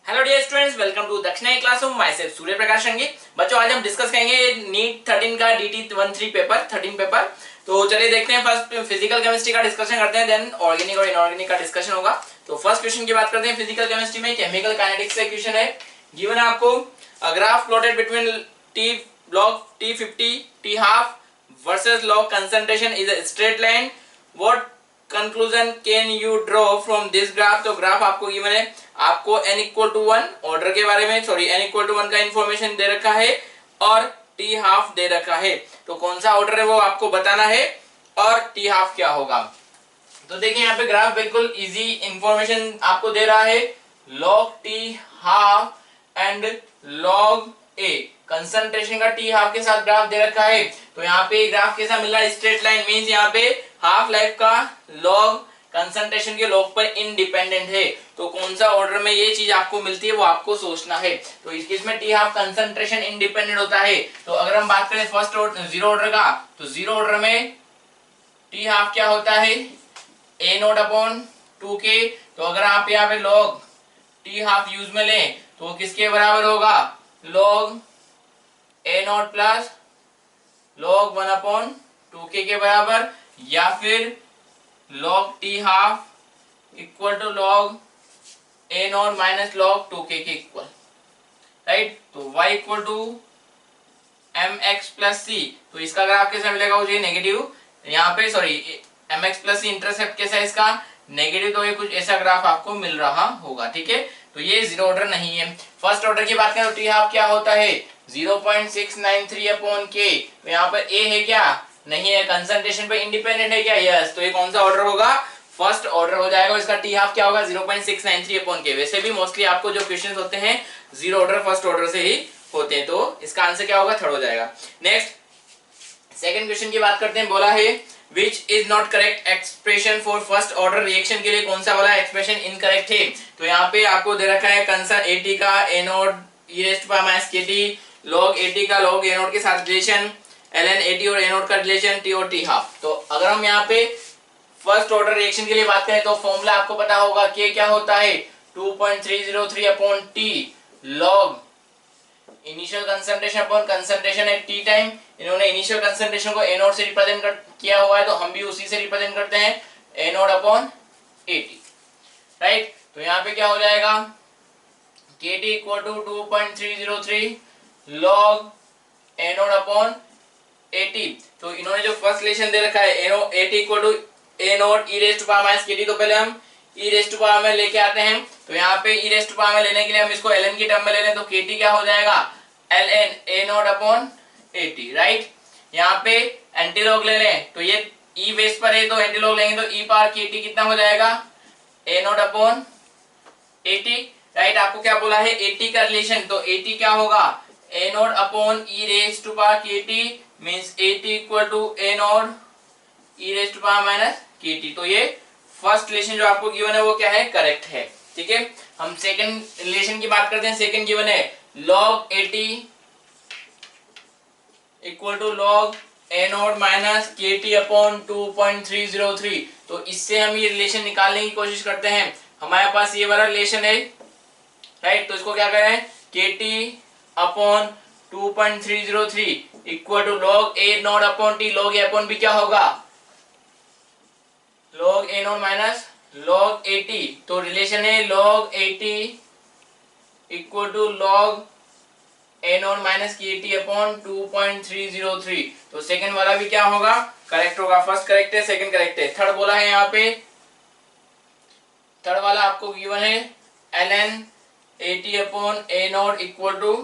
Hello dear students, welcome to दक्षिणाई classroom. Myself Surya Prakash Rangi. बच्चों, आज हम डिस्कस करेंगे नीट 13 का DT 13 पेपर 13 पेपर। तो चलिए देखते हैं। फर्स्ट फिजिकल केमिस्ट्री का डिस्कशन करते हैं, देन ऑर्गेनिक और इनऑर्गेनिक का डिस्कशन होगा। तो फर्स्ट क्वेश्चन की बात करते हैं। फिजिकल केमिस्ट्री में केमिकल काइनेटिक्स का क्वेश्चन है। गिवन है आपको graph plotted between T log T50 T half versus log concentration is a straight line. What conclusion can you draw from this graph? तो ग्राफ आपको गिवन है, आपको n equal to 1 order के बारे में n इक्वल टू 1 का information दे रखा है और t हाफ दे रखा है। तो कौन सा ऑर्डर है वो आपको बताना है और t हाफ क्या होगा। तो देखिए यहाँ पे ग्राफ बिल्कुल इजी इंफॉर्मेशन आपको दे रहा है। log t half and log a concentration का टी हाफ के साथ ग्राफ दे रखा है। तो यहाँ पे ग्राफ कैसा मिल रहा है, स्ट्रेट लाइन। मींस यहाँ पे हाफ लाइफ का लॉग कंसंट्रेशन के लॉग पर इंडिपेंडेंट है। तो कौन सा ऑर्डर में ये चीज आपको मिलती है वो आपको सोचना है। तो इस केस में टी हाफ कंसंट्रेशन इंडिपेंडेंट होता है। तो अगर हम बात करें फर्स्ट ऑर्डर जीरो ऑर्डर का, तो जीरो ऑर्डर में टी हाफ क्या होता है, ए नोट अपॉन 2k। तो अगर आप यहाँ पे लॉग टी हाफ यूज में लें तो किसके बराबर होगा, log a naught plus log 1 upon 2k के बराबर, या फिर log t half equal to log a naught minus log 2k के इक्वल, राइट। तो y equal to mx plus c। तो इसका ग्राफ कैसा मिलेगा मुझे, नेगेटिव। यहाँ पे sorry mx plus c intercept कैसा है इसका, नेगेटिव। तो ये कुछ ऐसा ग्राफ आपको मिल रहा होगा, ठीक है। तो ये जीरो ऑर्डर नहीं है। फर्स्ट ऑर्डर की बात करें तो टी हाफ क्या होता है, 0.693 अपॉन k। तो यहाँ पर a है क्या, नहीं है। कंसंट्रेशन पे इंडिपेंडेंट है क्या, यस। तो ये कौन सा ऑर्डर होगा, फर्स्ट ऑर्डर हो जाएगा। इसका टी हाफ क्या होगा, 0.693 अपॉन k। वैसे भी मोस्टली आपको जो क्वेश्चंस होते हैं जीरो ऑर्डर फर्स्ट ऑर्डर से ही होते हैं। तो इसका आंसर क्या होगा, थर्ड हो जाएगा। नेक्स्ट सेकंड क्वेश्चन की बात करते हैं। बोला है Which is not correct expression for first order reaction के लिए कौन सा वाला एक्सप्रेशन इनकरेक्ट है। तो यहाँ पे आपको दे रखा है कंसर्न AT का A note e raised to minus KT, log AT का log A नोट के साथ रिलेशन, ln AT और A नोट का रिलेशन T और T हाफ। तो अगर हम यहाँ पे फर्स्ट ऑर्डर रिएक्शन के लिए बात करें तो फॉर्मूला आपको पता होगा K क्या होता है, 2.303 upon T log initial concentration upon concentration at T time. इन्होंने इनिशियल कंसंट्रेशन को ए नोट से रिप्रेजेंट किया हुआ है, तो हम भी उसी से रिप्रेजेंट करते हैं, A naught upon AT, right. तो यहाँ पे क्या हो जाएगा, K T equal to 2.303 log A naught upon AT. तो इन्होंने जो फर्स्ट रिलेशन दे रखा है A T equal to A naught E raise to power minus K T, तो पहले हम ई रेज टू पावर में लेके आते हैं। तो यहाँ पे ई रेज टू पावर में लेने के लिए हम इसको ln की टर्म में ले लें, तो kt क्या हो जाएगा, ln a naught upon at, right. यहाँ पे एंटीलॉग ले लें, तो ये e बेस पर है तो एंटीलॉग लेंगे तो e पावर kt कितना हो जाएगा, a naught upon at, right. आपको क्या बोला है, at का रिलेशन, तो at क्या होगा, a naught upon e raise to power kt means at equal to a naught e raise to power minus kt। तो ये फर्स्ट रिलेशन जो आपको गिवन है वो क्या है, करेक्ट है, ठीक है। हम सेकंड रिलेशन की बात करते हैं। सेकंड गिवन है log AT equal to log A naught minus KT upon 2.303। तो इससे हम ये रिलेशन निकालने की कोशिश करते हैं। हमारे पास ये वाला रिलेशन है, राइट। तो इसको क्या करें, KT upon 2.303 equal to log A naught upon T, log A upon B क्या होगा, log A naught minus log AT। तो रिलेशन है log AT equal to log A naught minus KT upon 2.303। तो second वाला भी क्या होगा, correct होगा। फर्स्ट करेक्ट है, सेकंड करेक्ट है। थर्ड बोला है यहाँ पे, थर्ड वाला आपको गिवन है ln AT upon A naught equal to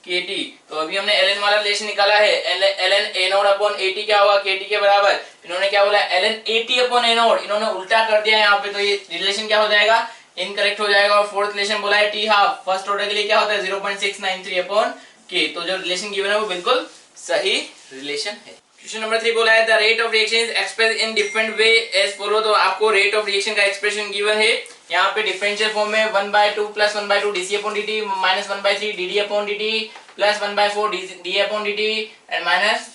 KT। तो अभी हमने ln वाला रिलेशन निकाला है, ln A naught upon AT क्या होगा, KT के बराबर। इन्होंने क्या बोला, ln AT upon A not, इन्होंने उल्टा कर दिया यहाँ पे, तो ये रिलेशन क्या हो जाएगा, इनकरेक्ट हो जाएगा। और फोर्थ रिलेशन बोला है T हाफ, फर्स्ट ऑर्डर के लिए क्या होता है 0.693 अपॉन K। तो जो रिलेशन गिवन है वो बिल्कुल सही रिलेशन है। क्वेश्चन नंबर 3 बोला है the rate of reaction is expressed in different way as follow. तो आपको रेट ऑफ रिएक्शन का एक्सप्रेशन गिवन है यहाँ पे डिफरेंशियल फॉर्म में 1/2 plus 1/2 dc upon dt minus 1/3 dd upon dt plus 1/4 d upon dt and minus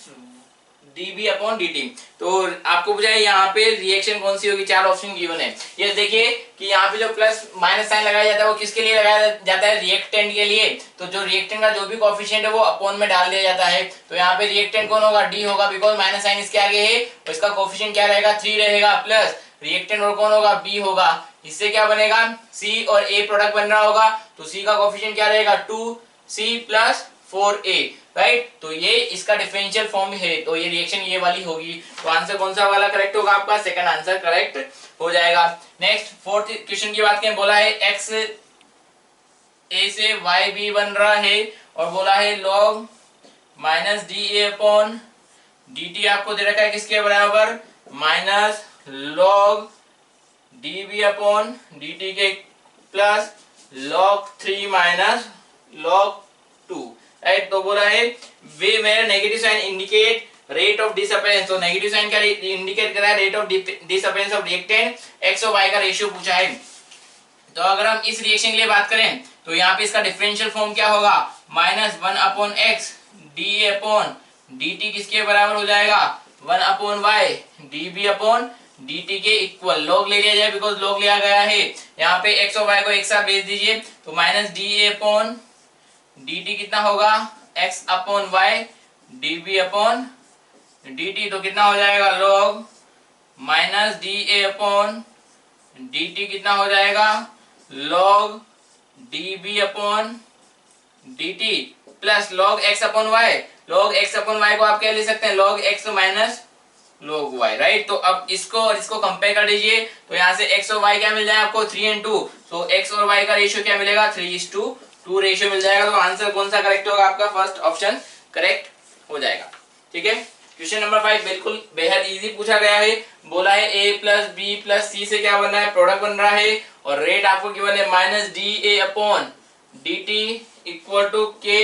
dB upon dt। तो आपको पूछा है यहाँ पे रिएक्शन कौन सी होगी, 4 ऑप्शन गिवन है। ये देखिए कि यहाँ पे जो प्लस माइनस साइन लगाया जाता है वो किसके लिए लगाया जाता है, रिएक्टेंट के लिए। तो जो रिएक्टेंट का जो भी कोएफिशिएंट है वो अपॉन में डाल दिया जाता है। तो यहाँ पे रिएक्टेंट कौन होगा, डी होगा, बिकॉज माइनस साइन इसके आगे है, तो इसका कोएफिशिएंट क्या रहेगा, 3 रहेगा, प्लस रिएक्टेंट और कौन होगा, बी होगा। इससे क्या बनेगा, सी और ए प्रोडक्ट बन रहा होगा, तो सी का कोएफिशिएंट क्या रहेगा, 2c प्लस 4a, राइट। तो ये इसका डिफरेंशियल फॉर्म है, तो ये रिएक्शन ये वाली होगी। तो आंसर कौन सा वाला करेक्ट होगा आपका, सेकंड आंसर करेक्ट हो जाएगा। नेक्स्ट फोर्थ क्वेश्चन की बात करें, बोला है x a से y b बन रहा है और बोला है log minus D A upon D T आपको दे रखा है किसके बराबर, minus log D B upon D T के plus log 3 minus log 2, right. तो बोला है वे मेरा negative sign indicate rate of disappearance, तो नेगेटिव साइन क्या इंडिकेट कर रहा है, rate of disappearance of reactant, X और वाई का रेशियो पूछा है। तो अगर हम इस रिएक्शन के लिए बात करें तो यहाँ पे इसका डिफरेंशियल फॉर्म क्या होगा, minus 1 upon X D A upon D T किसके बराबर हो जाएगा, 1 upon Y D B upon D T के इक्वल, लॉग ले लिया जाए बिकॉज लॉग लिया गया है। यहाँ पे एक्स और वाई को एक साथ भेज दीजिए, तो minus D A upon D T कितना होगा, x upon Y D B upon D T, तो कितना हो जाएगा log minus D A upon D T कितना हो जाएगा log D B upon D T plus log x upon Y. log x upon Y को आप क्या ले सकते हैं, log x minus log y, right. तो अब इसको और इसको कंपेयर कर दीजिए, तो यहाँ से x और y क्या मिल जाएगा आपको, 3 and 2, तो x और y का रेशियो क्या मिलेगा, 3:2 रेशियो मिल जाएगा। तो आंसर कौन सा करेक्ट होगा आपका, फर्स्ट ऑप्शन करेक्ट हो जाएगा, ठीक है। क्वेश्चन नंबर 5 बिल्कुल बेहद इजी पूछा गया है। बोला है a प्लस बी प्लस सी से क्या बन रहा है, प्रोडक्ट बन रहा है, और रेट आपको गिवन है minus D A upon D T equal to K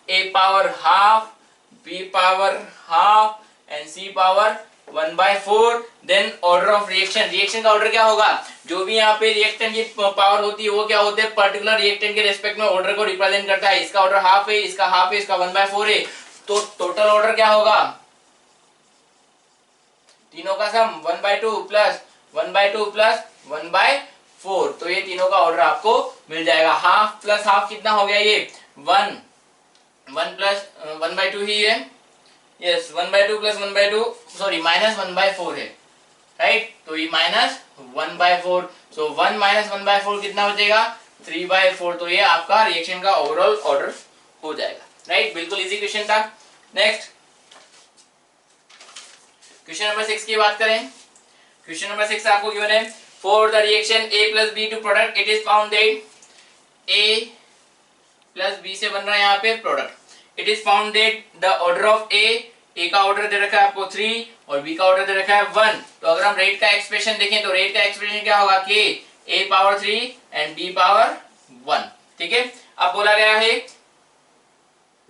A power half B power half and C power 1/4। Then order of reaction, reaction का ऑर्डर क्या होगा, जो भी यहाँ पे रिएक्टेंट की पावर होती है वो क्या होते हैं, पर्टिकुलर रिएक्टेंट के रेस्पेक्ट में ऑर्डर को रिप्रेजेंट करता है। इसका ऑर्डर हाफ है, इसका हाफ है, इसका 1/4 है, तो टोटल ऑर्डर क्या होगा, तीनों का सम 1/2 प्लस 1/2 प्लस 1/4, तो ये तीनों का ऑर्डर आपको मिल जाएगा। हाफ प्लस हाफ कितना हो गया, ये 1 प्लस 1/2 ही है, यस 1/2 प्लस 1/2 सॉरी माइनस 1/4 है, राइट। तो ये माइनस 1/4, सो 1 माइनस 1/4 कितना बचेगा, 3/4। तो ये आपका रिएक्शन का ओवरऑल ऑर्डर हो जाएगा, राइट। बिल्कुल इजी क्वेश्चन था। नेक्स्ट क्वेश्चन नंबर 6 की बात करें। क्वेश्चन नंबर 6 आपको गिवन है, for the reaction A plus B to product it is found that A plus B से बन रहा है यहाँ पे product. It is found that the order of A का ऑर्डर दे रखा है आपको 3 और B का ऑर्डर दे रखा है 1। तो अगर हम रेट का एक्सप्रेशन देखें तो रेट का एक्सप्रेशन क्या होगा, K A power 3 and B power 1, ठीक है। अब बोला गया है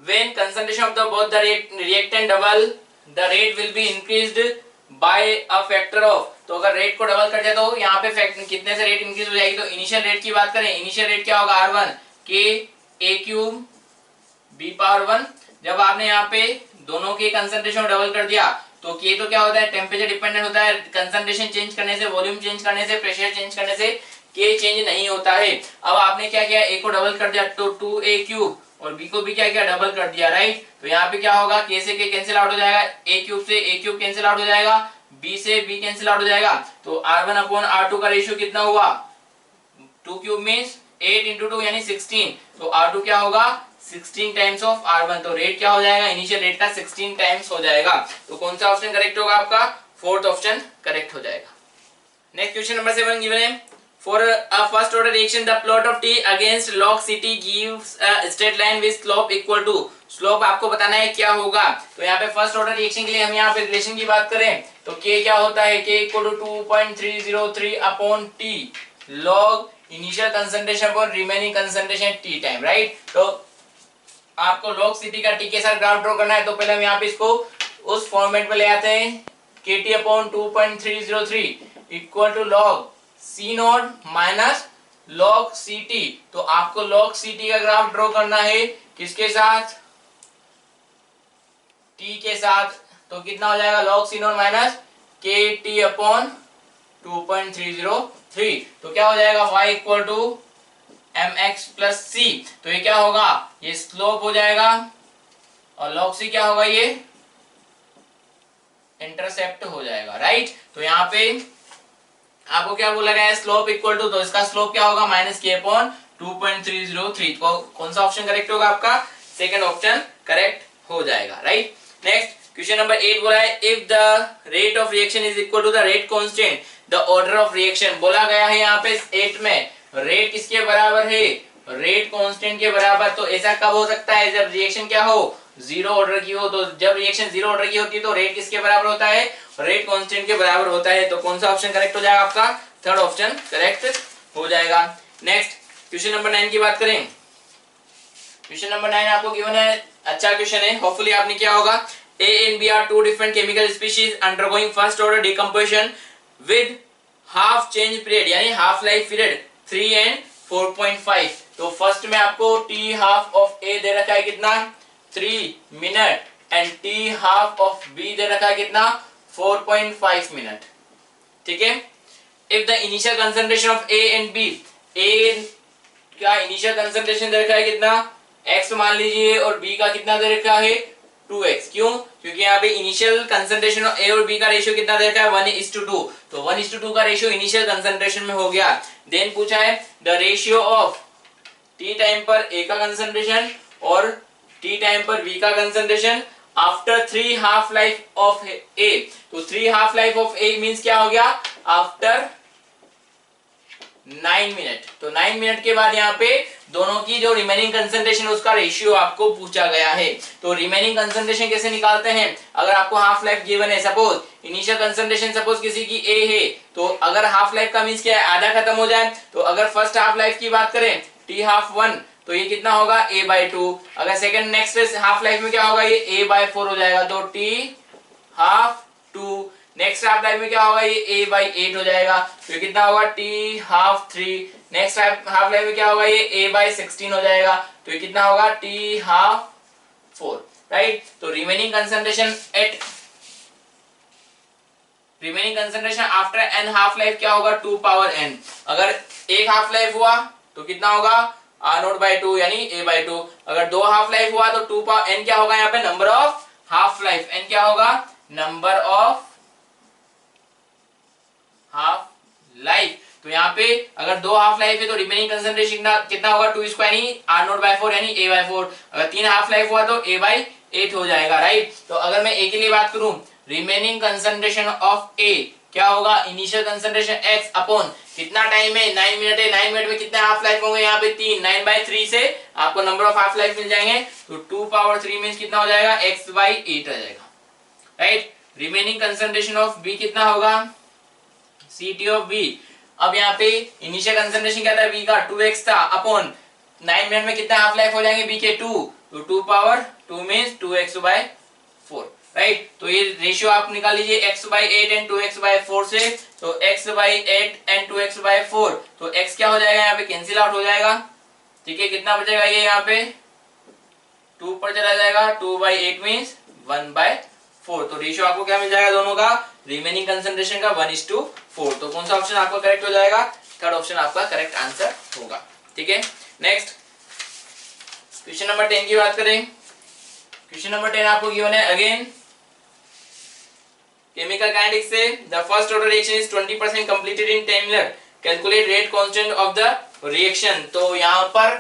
when concentration of the both the reactant double the rate will be increased by a factor of, तो अगर रेट को डबल कर दिया तो यहाँ पे कितने से रेट इंक्रीज हो जाएगी। तो इनिशियल रेट की बात करें, इनिशियल रेट क्या होगा, R1 K A cube B power 1। जब आपने यहाँ पे दोनों के कंसंट्रेशन को डबल कर दिया तो K तो क्या होता है, टेम्परेचर डिपेंडेंट होता है, कंसंट्रेशन चेंज करने से, वॉल्यूम चेंज करने से, प्रेशर चेंज करने से K चेंज नहीं होता है। अब आपने क्या किया, A को डबल कर दिया तो 2A क्यूब और B को भी क्या किया, डबल कर दिया, राइट। तो यहाँ पे क्या होगा, K से K कैंसिल आउट हो जाएगा, A क्यूब से A क्यूब कैंसिल आउट हो जाएगा, B से B कैंसिल आउट हो जाएगा। तो R1 अपॉन R2 का रेशियो कितना हुआ, 2 क्यूब मींस 8 into 2 यानी 16, तो R2 क्या होगा, 16 टाइम्स ऑफ R1। तो रेट क्या हो जाएगा, इनिशियल रेट का 16 टाइम्स हो जाएगा। तो कौन सा ऑप्शन करेक्ट होगा आपका, फोर्थ ऑप्शन करेक्ट हो जाएगा। नेक्स्ट क्वेश्चन नंबर 7 गिवन है, for a first order reaction the plot of t against log ct gives a straight line with slope equal to, slope आपको बताना है क्या होगा। तो यहाँ पे फर्स्ट ऑर्डर रिएक्शन के लिए हम यहाँ पे रिलेशन की बात करें तो k क्या होता है, k equal to 2.303 upon t log initial concentration upon remaining concentration t time, right. तो आपको log ct का t के साथ ग्राफ ड्रॉ करना है, तो पहले हम यहाँ पे इसको उस फॉर्मेट में ले आते हैं, kt upon 2.303 equal to log C naught minus log CT। तो आपको log CT का ग्राफ ड्रॉ करना है किसके साथ, T के साथ, तो कितना हो जाएगा log C naught minus K T upon 2.303। तो क्या हो जाएगा y equal to mx plus C. तो ये क्या होगा, ये स्लोप हो जाएगा और log C क्या होगा, ये इंटरसेप्ट हो जाएगा, राइट। तो यहाँ पे आपको क्या बोला गया है, स्लोप इक्वल टू, तो इसका स्लोप क्या होगा माइनस के अपॉन 2.303। कौन सा ऑप्शन करेक्ट होगा आपका, सेकंड ऑप्शन करेक्ट हो जाएगा, राइट। नेक्स्ट क्वेश्चन नंबर 8 बोला है if the rate of reaction is equal to the rate constant the order of reaction. बोला गया है यहाँ पे 8 में रेट किसके बराबर है, रेट कांस्टेंट के बराबर। तो ऐसा कब हो सकता है, जब रिएक्शन क्या हो, जीरो ऑर्डर की हो। तो जब रिएक्शन जीरो ऑर्डर की होती है तो रेट किसके बराबर होता है, रेट कांस्टेंट के बराबर होता है। तो कौन सा ऑप्शन करेक्ट हो जाएगा आपका, थर्ड ऑप्शन करेक्ट हो जाएगा। नेक्स्ट क्वेश्चन नंबर 9 की बात करें। क्वेश्चन नंबर 9 आपको गिवन है, अच्छा क्वेश्चन है, होपफुली आपने क्या होगा, A and B are two different chemical species undergoing first order decomposition with half change period यानी half life period 3 and 4.5। तो फर्स्ट में आपको T half of A दे रखा है कितना 3 minute and T half of B दे रखा है कितना 4.5 मिनट, ठीक है। If the initial concentration of A and B, A का इनिशियल कंसंट्रेशन दे रखा है कितना x मान लीजिए और B का कितना दे रखा है 2x। क्यों, क्योंकि यहाँ पे इनिशियल कंसंट्रेशन ऑफ A और B का रेशियो कितना दे रखा है 1:2। तो 1:2 का रेशियो इनिशियल कंसंट्रेशन में हो गया। देन पूछा है the ratio of T time पर A का कंसंट्रेशन और T टाइम पर B का concentration after 3 half life of A। तो 3 half life of A means क्या हो गया, आफ्टर 9 मिनट। तो 9 मिनट के बाद यहाँ पे दोनों की जो रिमेनिंग कंसंट्रेशन उसका रेशियो आपको पूछा गया है। तो रिमेनिंग कंसंट्रेशन कैसे निकालते हैं, अगर आपको हाफ लाइफ गिवन है, सपोज इनिशियल कंसंट्रेशन सपोज किसी की A है, तो अगर हाफ लाइफ का मींस क्या है, आधा खत्म हो जाए। तो अगर फर्स्ट हाफ लाइफ की बात करें T हाफ 1, तो ये कितना होगा A/2। अगर सेकंड नेक्स्ट हाफ लाइफ में क्या होगा, ये A/4 हो जाएगा, तो T half 2। Next half life में क्या होगा, ये A/8 हो जाएगा, तो ये कितना होगा T half 3। Next half life में क्या होगा, ये A/16 हो जाएगा, तो ये कितना होगा T हाफ 4, राइट। तो remaining concentration after n half life क्या होगा 2 पावर n। अगर एक हाफ लाइफ हुआ तो कितना होगा R0/2 यानी A/2। अगर दो हाफ लाइफ हुआ तो 2 पावर n क्या होगा, यहाँ पे number of half life, n क्या होगा, नंबर ऑफ हाफ लाइफ। तो यहाँ पे अगर दो हाफ लाइफ है तो रिमेनिंग कंसंट्रेशन कितना होगा 2 यानी R0/4 यानी A/4। अगर 3 हाफ लाइफ हुआ तो A/8 हो जाएगा, राइट। तो अगर मैं A के लिए बात करूं, रिमेनिंग कंसंट्रेशन ऑफ A क्या होगा, इनिशियल कंसंट्रेशन x अपॉन कितना टाइम है 9 मिनट है, 9 मिनट में कितने हाफ लाइफ होंगे, यहाँ पे 3, 9/3 से आपको नंबर ऑफ हाफ लाइफ मिल जाएंगे। तो 2 पावर 3 मींस कितना हो जाएगा x/8 आ जाएगा, right. Remaining concentration of B कितना होगा, Ct ऑफ B। अब यहाँ पे इनिशियल कंसंट्रेशन क्या था B का 2x था, अपॉन 9 मिनट में कितने हाफ लाइफ हो जाएंगे B के 2, तो 2 पावर 2 मींस 2x/4, राइट। तो ये रेशियो आप निकाल लीजिए x/8 एंड 2x/4 से। तो x/8 एंड 2x/4, तो x क्या हो जाएगा, यहाँ पे कैंसिल आउट हो जाएगा, ठीक है। कितना बचेगा, ये यहाँ पे 2 पर चला जाएगा, 2/8 मींस 1/4। तो रेशियो आपको क्या मिल जाएगा दोनों का, रिमेनिंग कंसंट्रेशन का 1:4। तो कौन सा ऑप्शन आपका करेक्ट हो जाएगा, थर्ड ऑप्शन आपका करेक्ट आंसर होगा, ठीक है। नेक्स्ट क्वेश्चन नंबर 10 की बात करें। क्वेश्चन नंबर 10 आपको गिवन है अगेन केमिकल काइनेटिक्स से, the first order reaction is 20% completed in 10 minute, calculate rate constant of the reaction. तो यहाँ पर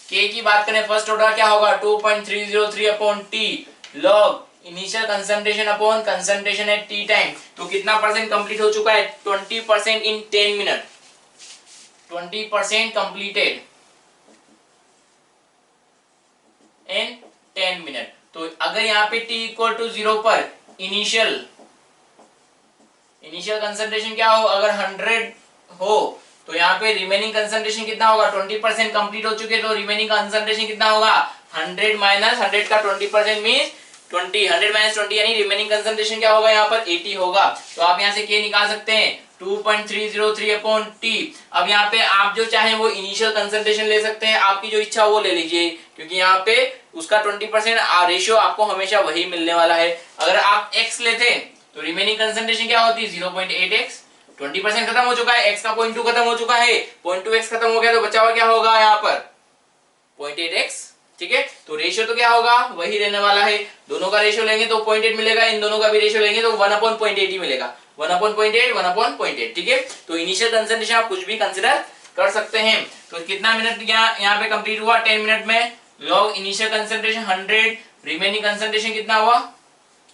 K की बात करें, फर्स्ट ऑर्डर क्या होगा 2.303 upon T log initial concentration upon concentration at T time. तो कितना परसेंट कंप्लीट हो चुका है, 20% in 10 minute, 20% completed in 10 minute. तो अगर यहाँ पे T इक्वल टू 0 पर इनिशियल कंसंट्रेशन क्या हो, अगर 100 हो, तो यहाँ पे रिमेनिंग कंसंट्रेशन कितना होगा, 20% कंप्लीट हो चुके, तो रिमेनिंग कंसंट्रेशन कितना होगा 100 माइनस 100 का 20% मींस 20, 100 माइनस 20 यानी रिमेनिंग कंसंट्रेशन क्या होगा, यहाँ पर 80 होगा। तो आप यहाँ से K निकाल सकते हैं 2.303 अपॉन T। अब यहाँ पे आप जो चाहें वो इनिशियल कंसंट्रेशन ले सकते हैं, आपकी जो इच्छा वो ले लीजिए, क्योंकि यहाँ पे उसका 20% रेशियो आपको हमेशा वही मिलने वाला है। अगर आप x लेते तो रिमेनिंग कंसंट्रेशन क्या होती है 0.8x, 20% खत्म हो चुका है, x का 0.2 खत्म हो चुका है, 0.2x खत्म हो गया तो बचा हुआ क्या होगा यहाँ पर 0.8x। ठीक है, तो रेशियो तो क्या होगा वही रहने वाला है। दोनों का रेशियो लेंगे तो 0.8 मिलेगा, इन दोनों का भी रेशियो लेंगे तो 1/0.8 ही मिलेगा, 1/0.8 1/0.8। ठीक है, तो इनिशियल कंसंट्रेशन आप कुछ भी कंसीडर कर सकते हैं। तो कितना मिनट यहाँ पे कंप्लीट हुआ 10 मिनट में। Log initial concentration 100, remaining concentration कितना हुआ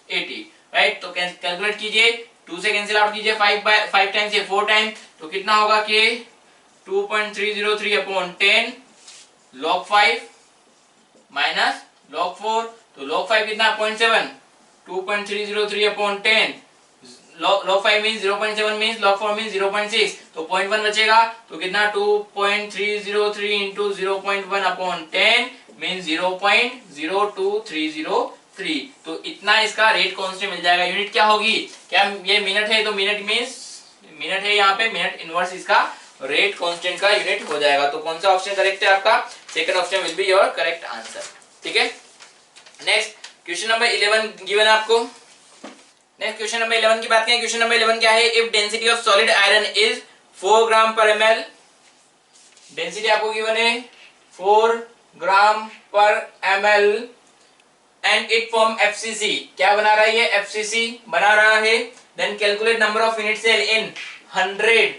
80, राइट। तो कैलकुलेट कीजिए, 2 से कैंसिल आउट कीजिए, 5 टाइम्स ये 4 टाइम, तो कितना होगा कि 2.303/10 log 5 माइनस log 4, तो log 5 कितना 0.7, 2.303/10 log 5 means 0.7 means log 4 means 0.6, तो 0.1 बचेगा, तो कितना 2.303 into 0.1/10 मींस 0.02303, तो इतना इसका रेट कांस्टेंट मिल जाएगा। यूनिट क्या होगी, क्या ये मिनट है तो मिनट मींस मिनट है, यहाँ पे मिनट इनवर्स इसका रेट कांस्टेंट का यूनिट हो जाएगा। तो कौन सा ऑप्शन करेक्ट है आपका, second option will be your correct answer. ठीक है, नेक्स्ट क्वेश्चन नंबर 11 गिवन है आपको। नेक्स्ट क्वेश्चन नंबर 11 की बात करें। क्वेश्चन नंबर 11 क्या है, if density of solid iron is 4 ग्राम पर ml, डेंसिटी आपको गिवन है 4 ग्राम पर ml and it form FCC, क्या बना रहा है ये FCC बना रहा है। Then calculate number of unit cell in 100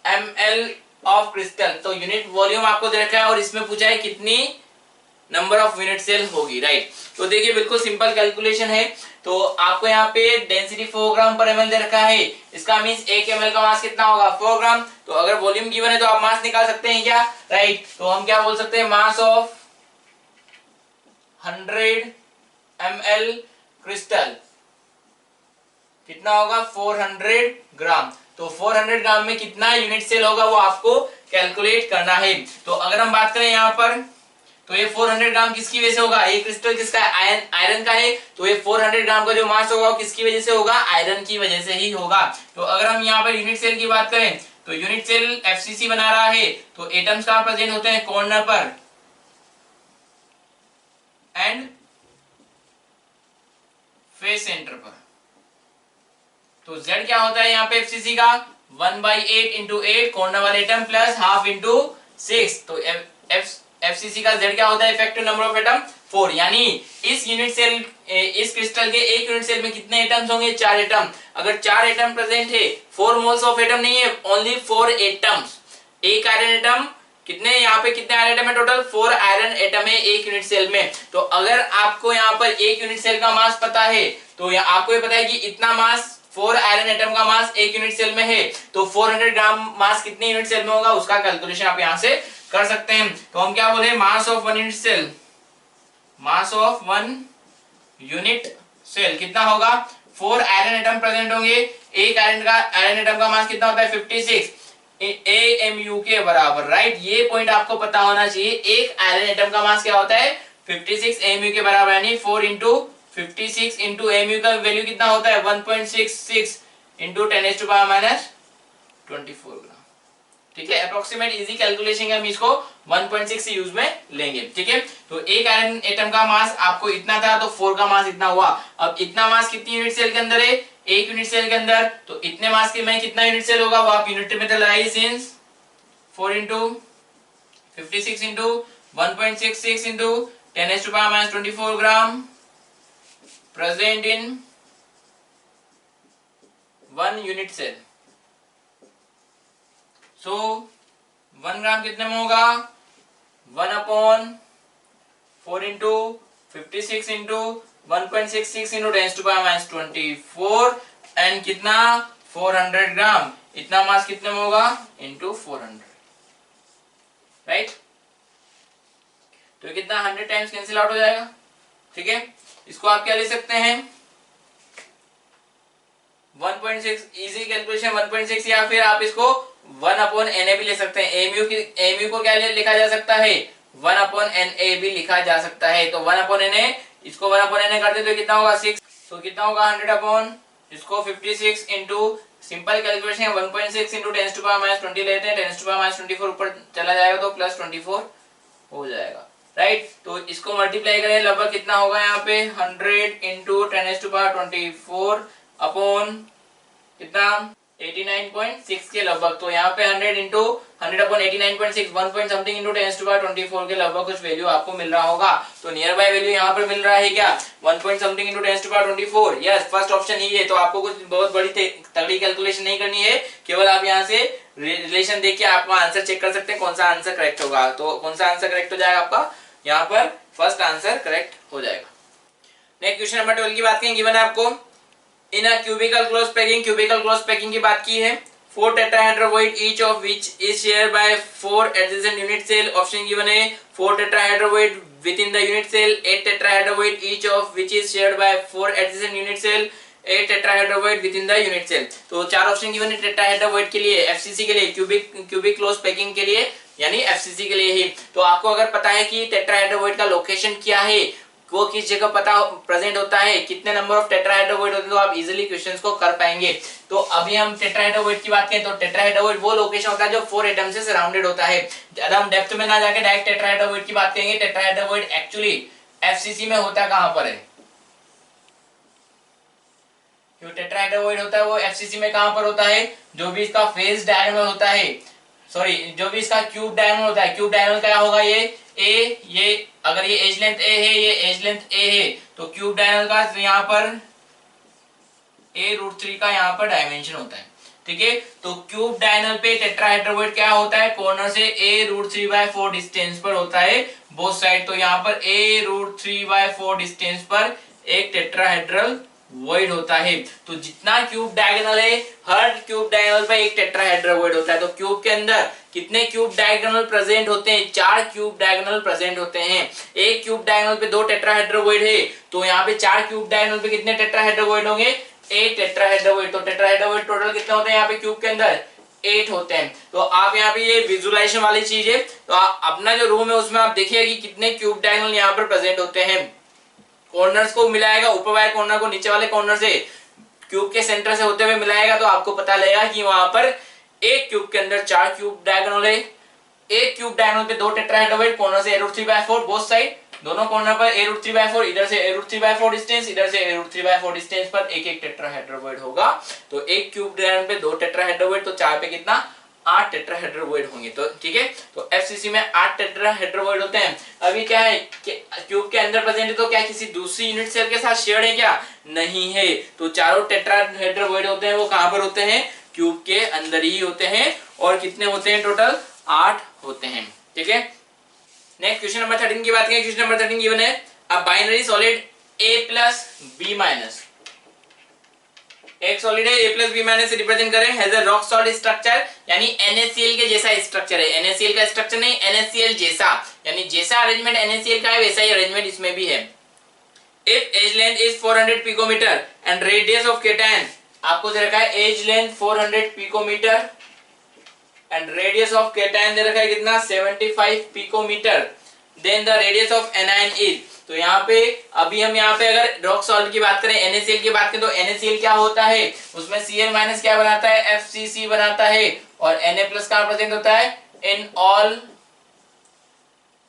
ml of crystal, तो यूनिट वॉल्यूम आपको दे रखा है और इसमें पूछा है कितनी नंबर ऑफ यूनिट सेल होगी, राइट। तो देखिए बिल्कुल सिंपल कैलकुलेशन है। तो आपको यहाँ पे डेंसिटी 4 ग्राम पर ml दे रखा है, इसका मींस 1 ml का मास कितना होगा 4 ग्राम। तो अगर वॉल्यूम गिवन है तो आप मास निकाल सकते हैं क्या, राइट। तो हम क्या बोल सकते हैं, मास ऑफ 100 ml क्रिस्टल कितना होगा 400 ग्राम। तो 400 ग्राम में कितना यूनिट सेल होगा वो आपको कैलकुलेट करना है। तो अगर हम बात करें यहाँ पर, तो ये 400 ग्राम किसकी वजह से होगा, ये क्रिस्टल किसका है आयरन का है, तो ये 400 ग्राम का जो मास होगा वो किसकी वजह से होगा, आयरन की वजह से ही होगा। तो अगर हम यहाँ पर यूनिट सेल की बात करें तो यूनिट सेल FCC बना रहा है, तो एटम्स कहां प्रेजेंट होते हैं कॉर्नर पर एंड फेस सेंटर पर। तो Z क्या होता है यहाँ पे FCC का 1/8 into 8 कॉर्नर वाले एटम प्लस हाफ into 6, तो FCC का Z क्या होता है इफेक्टिव नंबर ऑफ एटम 4, यानी इस यूनिट सेल इस क्रिस्टल के एक यूनिट सेल में कितने एटम्स होंगे 4 एटम। अगर 4 एटम प्रेजेंट है, 4 मोल्स ऑफ एटम नहीं है, ओनली 4 एटम्स, एक आयरन एटम, कितने यहाँ पे कितने आयरन एटम है टोटल 4 आयरन एटम है एक यूनिट सेल में। तो अगर आपको यहाँ पर एक यूनिट सेल का मास पता है, तो आपको ये पता है कि इतना मास 4 आयरन एटम का मास एक यूनिट सेल में है, तो 400 ग्राम मास कितने यूनिट सेल में होगा उसका कैलकुलेशन आप यहाँ से कर सकते हैं। तो हम क्या बोले, mass of 1 unit cell, mass of 1 unit cell कितना होगा, 4 आयरन एटम प्रेजेंट होंगे, एक आयरन एटम का मास कितना होता है 56 AMU के बराबर, राइट। ये पॉइंट आपको पता होना चाहिए, एक आयरन एटम का मास क्या होता है 56 AMU के बराबर, यानी 4 into 56 into AMU का वैल्यू कितना होता है 1.66 into 10⁻24 ग्राम। ठीक है, अप्रोक्सीमेट इजी कैलकुलेशन हम इसको 1.6 से यूज में लेंगे। ठीक है, तो एक आयरन एटम का मास आपको इतना था, तो 4 का मास इतना हुआ। अब इतना मास कितनी यूनिट सेल के अंदर है, एक यूनिट सेल के अंदर, तो इतने मास के में कितना यूनिट सेल होगा वो आप यूनिट में लगाइए, since 4 into 56 into 1.66 into 10⁻24 gram present in 1 unit cell. So 1 gram कितने में होगा 1/4 into 56 into 1.66 into 10⁻24 एंड कितना 400 ग्राम, इतना मास कितने में होगा इंटू 400, राइट। तो कितना 100 टाइम्स कैंसिल आउट हो जाएगा। ठीक है, इसको आप क्या ले सकते हैं 1.6, इजी कैलकुलेशन 1.6, या फिर आप इसको 1/NA भी ले सकते हैं। एमयू को क्या लिखा जा सकता है 1/NA भी लिखा जा सकता है। तो 1/NA, इसको 1/NA करते तो कितना होगा 6, तो कितना होगा 100 इसको 56 इंटू सिंपल कैलकुलेशन 1.6 इंटू 10⁻20 लेते हैं, 10⁻24 ऊपर चला जाएगा तो +24 हो जाएगा, राइट। तो इसको मल्टीप्लाई करें लगभग कितना होगा यहाँ पे 100 इंटू 10⁻24 अपॉन कितना 89.6 के लगभग। तो यहाँ पे 100 into 100 upon 89.6 1 point something into 10⁻24 के लगभग कुछ वैल्यू आपको मिल रहा होगा। तो नियर बाय वैल्यू यहाँ पर मिल रहा है क्या 1 point something into 10⁻24। Yes, first option ही है। तो आपको कुछ बहुत बड़ी तगड़ी कैलकुलेशन नहीं करनी है, केवल आप यहाँ से रिलेशन देख के आपका आंसर चेक कर सकते हैं कौन सा आंसर करेक्ट होगा। तो कौन सा आंसर करेक्ट हो जाएगा आपका, यहाँ पर फर्स्ट आंसर करेक्ट हो जाएगा। नेक्स्ट क्वेश्चन नंबर 12 की बात करें, गिवन है आपको इन अ क्यूबिकल क्लोज पैकिंग की बात की है। 4 tetrahedroid each of which is shared by 4 adjacent unit cell। Option given है 4 tetrahedroid within the unit cell, 8 tetrahedroid each of which is shared by 4 adjacent unit cell, 8 tetrahedroid within the unit cell। तो चार option given है टेट्राहेड्रोइड के लिए, FCC के लिए, cubic close packing के लिए यानी एफसीसी के लिए ही। तो आपको अगर पता है कि टेट्राहेड्रोइड का लोकेशन क्या है, वो किस जगह पता प्रेजेंट होता है, कितने नंबर ऑफ टेट्राहेड्रोइड होते हैं, तो आप इजीली क्वेश्चंस को कर पाएंगे। तो अभी हम टेट्राहेड्रोइड की बात करें तो टेट्राहेड्रोइड वो लोकेशन होता है जो 4 एटम से सराउंडेड होता है। ज्यादा हम डेप्थ में ना जाके डायरेक्ट टेट्राहेड्रोइड की बात करेंगे। टेट्राहेड्रोइड एक्चुअली एफसीसी में होता कहां पर है, जो टेट्राहेड्रोइड होता है वो एफसीसी में कहां पर होता है, जो भी इसका फेज डायगोनल होता है, सॉरी जो भी इसका क्यूब डायगोनल होता है, क्यूब डायगोनल क्या होगा, ये अगर ये एज लेंथ ए है, ये एज लेंथ ए है, तो क्यूब डायगोनल का यहाँ पर a√3 का यहाँ पर डायमेंशन होता है। ठीक है, तो क्यूब डायगोनल पे टेट्राहेड्रोइड क्या होता है, कॉर्नर से a√3/4 डिस्टेंस पर होता है बोथ साइड। तो यहाँ पर a√3/4 डिस्टेंस पर एक टेट्राहेड्रल वॉइड होता है। तो जितना क्यूब डायगोनल है, हर क्यूब डायगोनल पे एक टेट्राहेड्रोइड होता है। तो क्यूब के अंदर कितने क्यूब डायगोनल प्रेजेंट होते हैं, 4 क्यूब डायगोनल प्रेजेंट होते हैं। एक क्यूब डायगोनल पे 2 टेट्राहेड्रोइड है, तो यहाँ पे 4 क्यूब डायगोनल पे कितने टेट्राहेड्रोइड होंगे, 8 टेट्राहेड्रोइड। तो टेट्राहेड्रोइड टोटल कितने होते हैं यहाँ पे क्यूब के अंदर, 8 होते हैं। तो आप यहाँ पे ये विजुअलाइजेशन वाली चीज है, तो अपना जो रूम है उसमें आप देखिए कि कितने क्यूब डायगोनल यहाँ पर प्रेजेंट होते हैं। कॉर्नर्स को मिलाएगा, ऊपर वाले कॉर्नर को नीचे वाले कॉर्नर से क्यूब के सेंटर से होते हुए मिलाएगा, तो आपको पता लगेगा कि वहां पर एक क्यूब के अंदर 4 क्यूब डायगोनल है। एक क्यूब डायगोनल पे 2 टेट्राहेड्रोइड, कॉर्नर से a√3/4 बोथ साइड, दोनों कॉर्नर पर a√3/4, इधर से a√3/4 डिस्टेंस, इधर से a√3/4 डिस्टेंस पर एक एक टेट्राहेड्रोइड होगा। तो एक क्यूब डायगोनल पे 2 टेट्राहेड्रोइड, तो 4 पे कितना 8 टेट्राहेड्रोइड होंगे। तो ठीक है, तो एफसीसी में 8 टेट्राहेड्रोइड होते हैं। अभी क्या है कि क्यूब के अंदर प्रेजेंट है, तो क्या किसी दूसरी यूनिट सेल के साथ शेयर्ड है क्या, नहीं है। तो चारों टेट्राहेड्रोइड होते हैं वो कहां पर होते हैं, क्यूब के अंदर ही होते हैं। और कितने होते हैं टोटल, 8 होते हैं। ठीक है, नेक्स्ट क्वेश्चन नंबर 13 की बात करें। क्वेश्चन नंबर 13 गिवन है अ बाइनरी सॉलिड a+b-, एक सॉलिड है a+b- से रिप्रेजेंट करें, has a rock solid structure, यानी NaCl के जैसा स्ट्रक्चर है। NaCl का स्ट्रक्चर नहीं, NaCl जैसा, यानी जैसा अरेंजमेंट NaCl का है वैसा ही अरेंजमेंट इसमें भी है। If edge length is 400 picometre and radius of cation, आपको दे रखा है edge length 400 picometre and radius of cation दे रखा है कितना 75 picometre, then the radius of anion is. तो यहाँ पे अभी हम यहाँ पे अगर रॉक सॉल्ट की बात करें, NaCl की बात करें, तो NaCl क्या होता है, उसमें Cl- क्या बनाता है, FCC बनाता है, और Na+ का प्रेजेंट होता है इन ऑल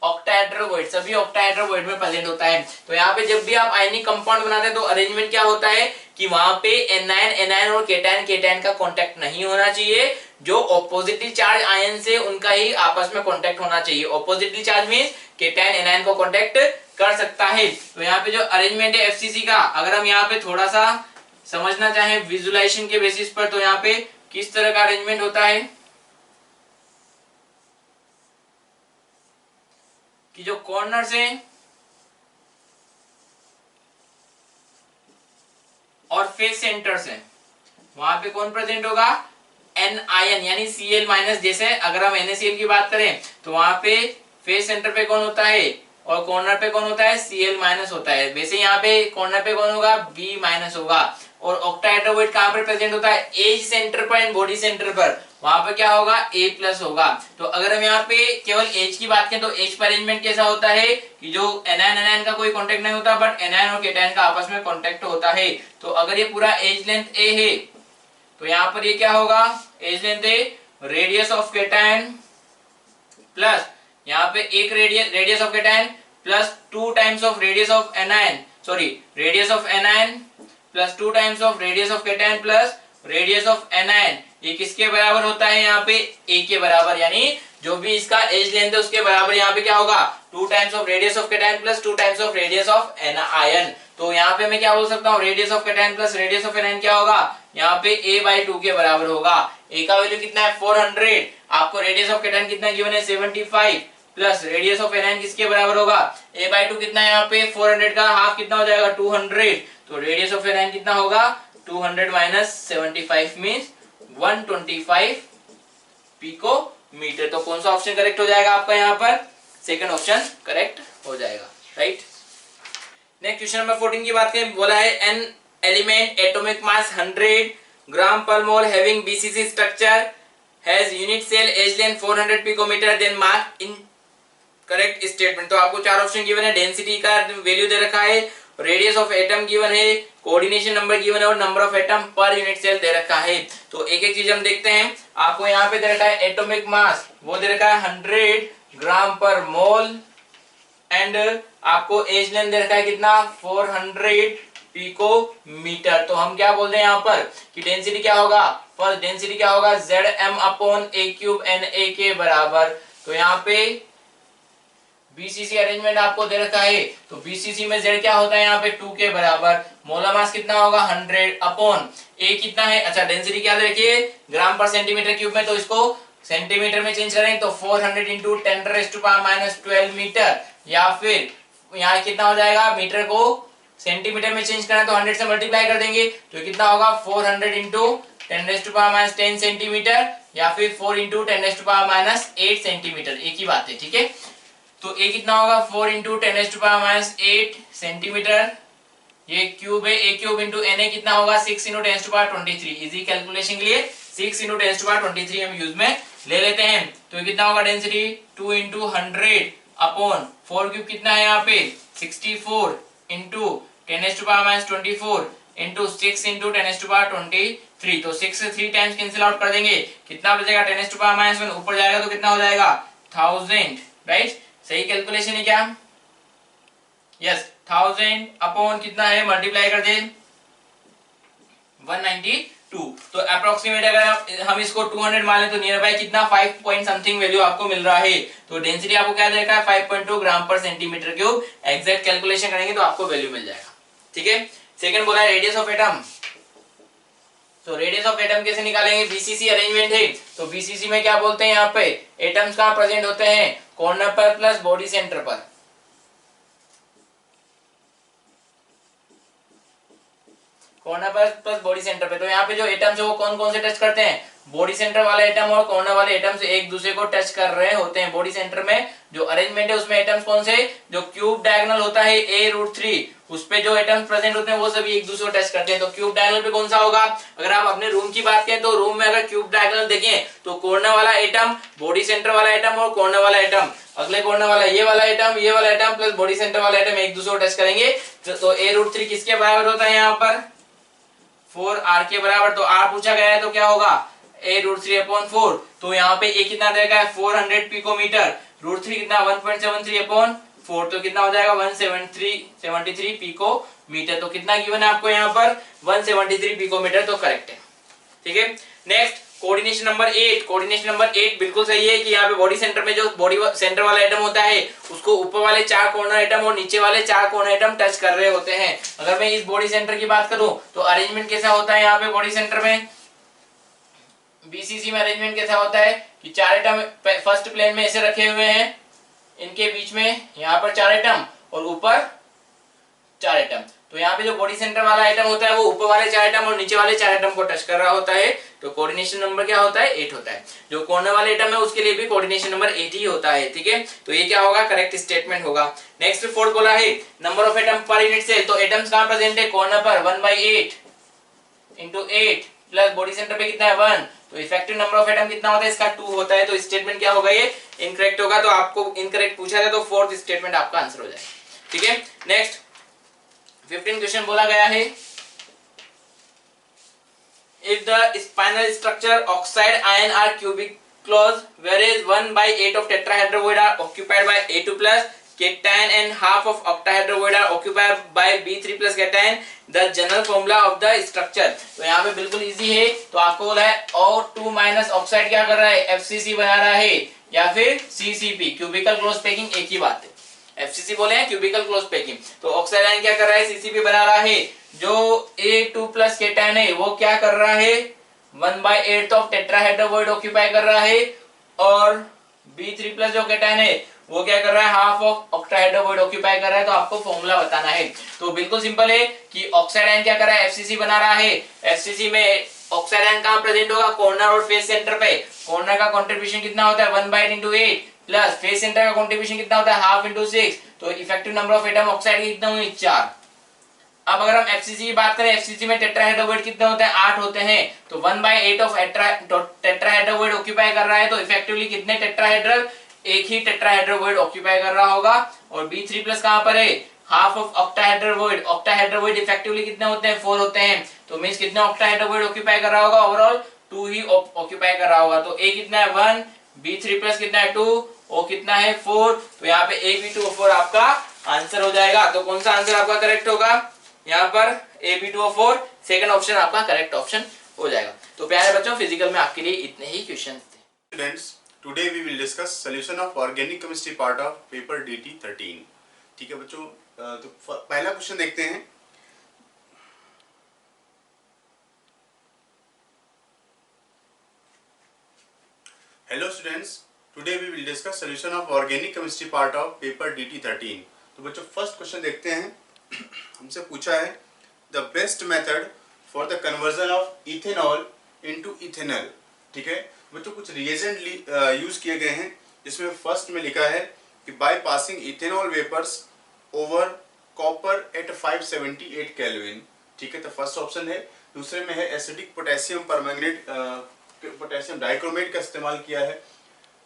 ऑक्टाहेड्रोइड, सभी ऑक्टाहेड्रोइड में प्रेजेंट होता है। तो यहाँ पे जब भी आप आयनिक कंपाउंड बनाते हैं तो अरेंजमेंट क्या होता है कि वहां पे एनायन और केटायन का कांटेक्ट नहीं होना चाहिए। जो ऑपोजिटली चार्ज आयन से उनका ही आपस में कांटेक्ट होना चाहिए। Oppositely charge means cation anion को कांटेक्ट कर सकता है। तो यहाँ पे जो अरेंजमेंट है एफसीसी का, अगर हम यहाँ पे थोड़ा सा समझना चाहें विजुअलाइजेशन के बेसिस पर, तो यहाँ पे किस तरह का अरेंजमेंट होता है कि जो कॉर्नर से और फेस सेंटर से वहां पे कौन प्रेजेंट होगा, एन आयन यानी Cl-। जैसे अगर हम NaCl की बात करें तो वहां पे फेस सेंटर पे कौन होता है और कॉर्नर पे कौन होता है, Cl- होता है। वैसे यहाँ पे कॉर्नर पे कौन होगा, B- होगा। और ऑक्टाहेड्रोइड कहां पर प्रेजेंट होता है, एज सेंटर पर एंड बॉडी सेंटर पर, वहां पर क्या होगा, A+ होगा। तो अगर हम यहाँ पे केवल एज की बात करें तो एज पर अरेंजमेंट कैसा होता है कि जो एनायन का कोई कांटेक्ट नहीं होता, बट एनायन और केटायन का आपस में कांटेक्ट होता है। तो अगर ये पूरा एज लेंथ A है तो यहाँ पर ये क्या होगा, edge length A, radius of cation plus यहाँ पे एक radius of cation plus 2 times of radius of anion, sorry radius of anion plus 2 times of radius of cation plus radius of anion, ये किसके बराबर होता है यहाँ पे ए के बराबर, यानी जो भी इसका एज लेंथ है उसके बराबर यहाँ पे क्या होगा 2 times of radius of cation plus 2 times of radius of ion. तो यहाँ पे मैं क्या बोल सकता हूँ radius of cation plus radius of anion क्या होगा यहाँ पे a/2 के बराबर होगा। ए का वैल्यू कितना है 400, आपको रेडियस ऑफ कैटायन कितना गिवन है 75 प्लस रेडियस ऑफ एनायन किसके बराबर होगा a/2 कितना है यहाँ पे 400 का हाफ कितना हो जाएगा 200, तो रेडियस ऑफ एनायन कितना होगा 200 माइनस 75 मींस 125 पिकोमीटर। तो कौन सा ऑप्शन करेक्ट हो जाएगा आपका यहाँ पर सेकंड ऑप्शन करेक्ट हो जाएगा, राइट। नेक्स्ट क्वेश्चन नंबर 14 की बात करें, बोला है an element atomic mass 100 gram per mole having BCC structure has unit cell edge length 400 picometre then mark in correct statement. तो आपको चार ऑप्शन गिवन है, डेंसिटी का वैल्यू दे रखा है, रेडियस ऑफ एटम गिवन है, कोऑर्डिनेशन नंबर गिवन है और number of atom per unit cell दे रखा है। तो एक एक चीज हम देखते हैं। आपको यहाँ पे दे रखा है एटॉमिक मास, वो दे रखा है 100 ग्राम पर मोल एंड आपको एज लेंथ दे रखा है कितना 400 पिकोमीटर। तो हम क्या बोल रहे हैं यहाँ पर कि डेंसिटी क्या होगा, फर्स्ट डेंसिटी क्या होगा Zm/a³ Na के बराबर। तो यहाँ पे बीसीसी अरेंजमेंट आपको दे रखा है, तो बीसीसी में Z क्या होता है यहाँ पे 2 के बराबर, मोलर मास कितना होगा 100 अपॉन A कितना है, अच्छा डेंसिटी क्या देखिए ग्राम पर सेंटीमीटर क्यूब में, तो इसको सेंटीमीटर में चेंज करेंगे तो 400 इंटू 10⁻⁻12 मीटर, या फिर यहाँ कितना हो जाएगा मीटर को सेंटीमीटर में चेंज करना है तो 100 से मल्टीप्लाई कर देंगे, तो कितना होगा 400 इंटू 10⁻10 सेंटीमीटर या फिर 4 इंटू 10⁻8 सेंटीमीटर, एक ही बात है, ठीक है। तो a कितना होगा 4 इंटू 10⁻8 सेंटीमीटर, ये क्यूब है, a³ इंटू na कितना होगा 6 इंटू 10⁻23, इजी कैलकुलेशन के लिए 6 इंटू 10⁻23 हम यूज में ले लेते हैं। तो कितना होगा डेंसिटी 2 इंटू 100 अपॉन 4 क्यूब कितना है यहाँ पे 64 इंटू 10⁻24 इंटू 6 इंटू 10⁻23, तो 6 से 3 टाइम्स कैंसिल आउट कर देंगे, कितना बचेगा 10⁻1 ऊपर जाएगा तो कितना हो जाएगा 1000, राइट। सही कैलकुलेशन है क्या, यस 1000 अपॉन कितना है मल्टीप्लाई कर दे 192, तो अप्रोक्सीमेट अगर हम इसको 200 मान लें तो नियर बाय कितना 5 पॉइंट समथिंग वैल्यू आपको मिल रहा है। तो डेंसिटी आपको क्या देखा है 5.2 ग्राम पर सेंटीमीटर क्यूब, एग्जैक्ट कैलकुलेशन करेंगे तो आपको वैल्यू मिल जाएगा, ठीक है। सेकंड बोला है रेडियस ऑफ एटम, तो रेडियस ऑफ एटम कैसे निकालेंगे, बीसीसी अरेंजमेंट है, तो बीसीसी में क्या बोलते हैं यहाँ पे एटम्स कहाँ प्रेजेंट होते हैं कॉर्नर पर प्लस बॉडी सेंटर पर, कॉर्नर पर प्लस बॉडी सेंटर पे। तो यहाँ पे जो एटम्स है वो कौन कौन से टच करते हैं, बॉडी सेंटर वाले एटम और कॉर्नर वाले एटम से एक दूसरे को टच कर रहे होते हैं। बॉडी सेंटर में जो अरेंजमेंट है उसमें एटम्स कौन से, जो क्यूब डायगोनल होता है a√3 उस पे जो एटम्स प्रेजेंट होते हैं वो सभी एक दूसरे को टच करते हैं। तो क्यूब डायगोनल पे कौन सा होगा, अगर आप अपने रूम की बात करें तो रूम में अगर क्यूब डायगोनल देखें तो कॉर्नर वाला एटम, बॉडी सेंटर वाला एटम और कॉर्नर वाला एटम, अगले कॉर्नर वाला ये वाला एटम प्लस बॉडी सेंटर वाला एटम एक दूसरे को टच करेंगे। तो a√3 किसके बराबर होता है यहाँ पर 4r के बराबर, तो r पूछा गया है तो क्या होगा a√3/4, तो यहाँ पे a कितना देगा 400 पिकोमीटर, √3 कितना 1.73/4, तो कितना हो जाएगा 173 पिकोमीटर। तो कितना गिवन है आपको यहाँ पर 173 पिकोमीटर, तो करेक्ट है, ठीक है। Next coordination number 8, coordination number 8 बिल्कुल सही है कि यहाँ पे बॉडी सेंटर में जो बॉडी सेंटर वाला एटम होता है उसको ऊपर वाले 4 कॉर्नर एटम और नीचे वाले 4 कॉर्नर एटम टच कर रहे होते हैं। अगर मैं इस बॉडी सेंटर की बात करूं तो अरेंजमेंट कैसा होता है यहाँ पे बॉडी सेंटर में, बीसीसी में अरेंजमेंट कैसा होता है कि 4 एटम फर्स्ट प्लेन में ऐसे रखे हुए हैं, इनके बीच में यहाँ पर 4 एटम और ऊपर 4 एटम। तो यहाँ पे जो बॉडी सेंटर वाला एटम होता है वो ऊपर वाले 4 एटम और नीचे वाले 4 एटम को टच कर रहा होता है, तो कोऑर्डिनेशन नंबर क्या होता है 8 होता है। जो कॉर्नर वाले एटम है उसके लिए भी कोऑर्डिनेशन नंबर 8 ही होता है, ठीक है। तो ये क्या होगा करेक्ट स्टेटमेंट होगा। नेक्स्ट फोर्थ बोला है number of atom per unit cell, तो एटम्स कहाँ प्रेजेंट है कॉर्नर पर 1/8 इंटू 8 प्लस बॉडी सेंटर पे कितना है 1, तो इफेक्टिव नंबर ऑफ एटम कितना होता है इसका 2 होता है। तो स्टेटमेंट क्या होगा ये इनकरेक्ट होगा, तो आपको इनकरेक्ट पूछा जाए तो फोर्थ स्टेटमेंट आपका आंसर हो जाएगा, ठीक है। नेक्स्ट 15 क्वेश्चन बोला गया है if the spinal structure oxide ion are cubic close whereas 1/8 of tetrahedral void are occupied by A2 plus cation and half of octahedrovoid are occupied by B3 plus cation, the general formula of the structure। तो यहाँ पे बिल्कुल easy है, तो आपको बोला है O2 minus oxide क्या कर रहा है, FCC बना रहा है या फिर CCP, क्यूबिकल क्लोज पैकिंग, एक ही बात है। FCC बोले हैं क्यूबिकल क्लोज पैकिंग, तो ऑक्साइड आयन क्या कर रहा है, CCP बना रहा है। जो A2 प्लस केटायन है वो क्या कर रहा है, 1/8 ऑफ टेट्राहेड्रोवॉइड ऑक्यूपाई कर रहा है, और B3 प्लस जो केटायन है वो क्या कर रहा है, हाफ ऑफ ऑक्टाहेड्रोवॉइड ऑक्यूपाई कर रहा है। तो आपको फॉर्मूला बताना है। तो बिल्कुल सिंपल है कि ऑक्साइड आयन क्या कर रहा है, FCC बना रहा है। FCC में ऑक्साइड आयन कहां प्रेजेंट होगा, कॉर्नर और फेस सेंटर पे। कॉर्नर का कंट्रीब्यूशन कितना होता है, 1/8 प्लस फेस सेंटर का कंट्रीब्यूशन कितना होता है, हाफ इंटू 6। तो effective number of atom oxide कितने हुए, 4। अब अगर हम FCC की बात करें, FCC में टेट्राहेड्रोवॉइड कितने होते हैं, 8 होते हैं। तो 1/8 ऑफ टेट्राहेड्रोवॉइड ऑक्यूपाई कर रहा है, तो इफेक्टिवली कितने टेट्राहेड्रल, एक ही टेट्राहेड्रोवॉइड ऑक्यूपाई कर रहा होगा। और B3 प्लस कहां पर है, हाफ ऑफ ऑक्टाहेड्रोवॉइड। ऑक्टाहेड्रोवॉइड इफेक्टिवली कितने होते हैं, 4 होते हैं। तो मींस कितने ऑक्टाहेड्रोवॉइड ऑक्यूपाई कर रहा होगा, ओवरऑल 2 ही ऑक्यूपाई कर रहा होगा। तो A कितना है, 1, B3 प्लस कितना है, 2, O कितना है, 4। तो यहाँ पे AB2O4 आपका आंसर हो जाएगा। तो कौन सा आंसर आपका करेक्ट होगा, यहाँ पर AB2O4 सेकंड ऑप्शन आपका करेक्ट ऑप्शन हो जाएगा। तो प्यारे बच्चों, फिजिकल में आपके लिए इतने ही क्वेश्चंस थे। Students, today we will discuss solution of organic chemistry part of paper DT13। ठीक है बच्चों, तो पहला क्वेश्चन देखते हैं। Hello students, today we will discuss solution of organic chemistry part of paper DT13। तो बच्चों फर्स्ट क्वेश्चन देखते हैं। हमसे पूछा है the best method for the conversion of ethanol into ethanol. ठीक है बच्चों, कुछ रिएजेंट यूज किए गए हैं, जिसमें फर्स्ट में लिखा है कि by passing ethanol vapours over copper at 578 kelvin. ठीक है, तो फर्स्ट ऑप्शन है। दूसरे में है acidic potassium permanganate, potassium dichromate का इस्तेमाल किया है।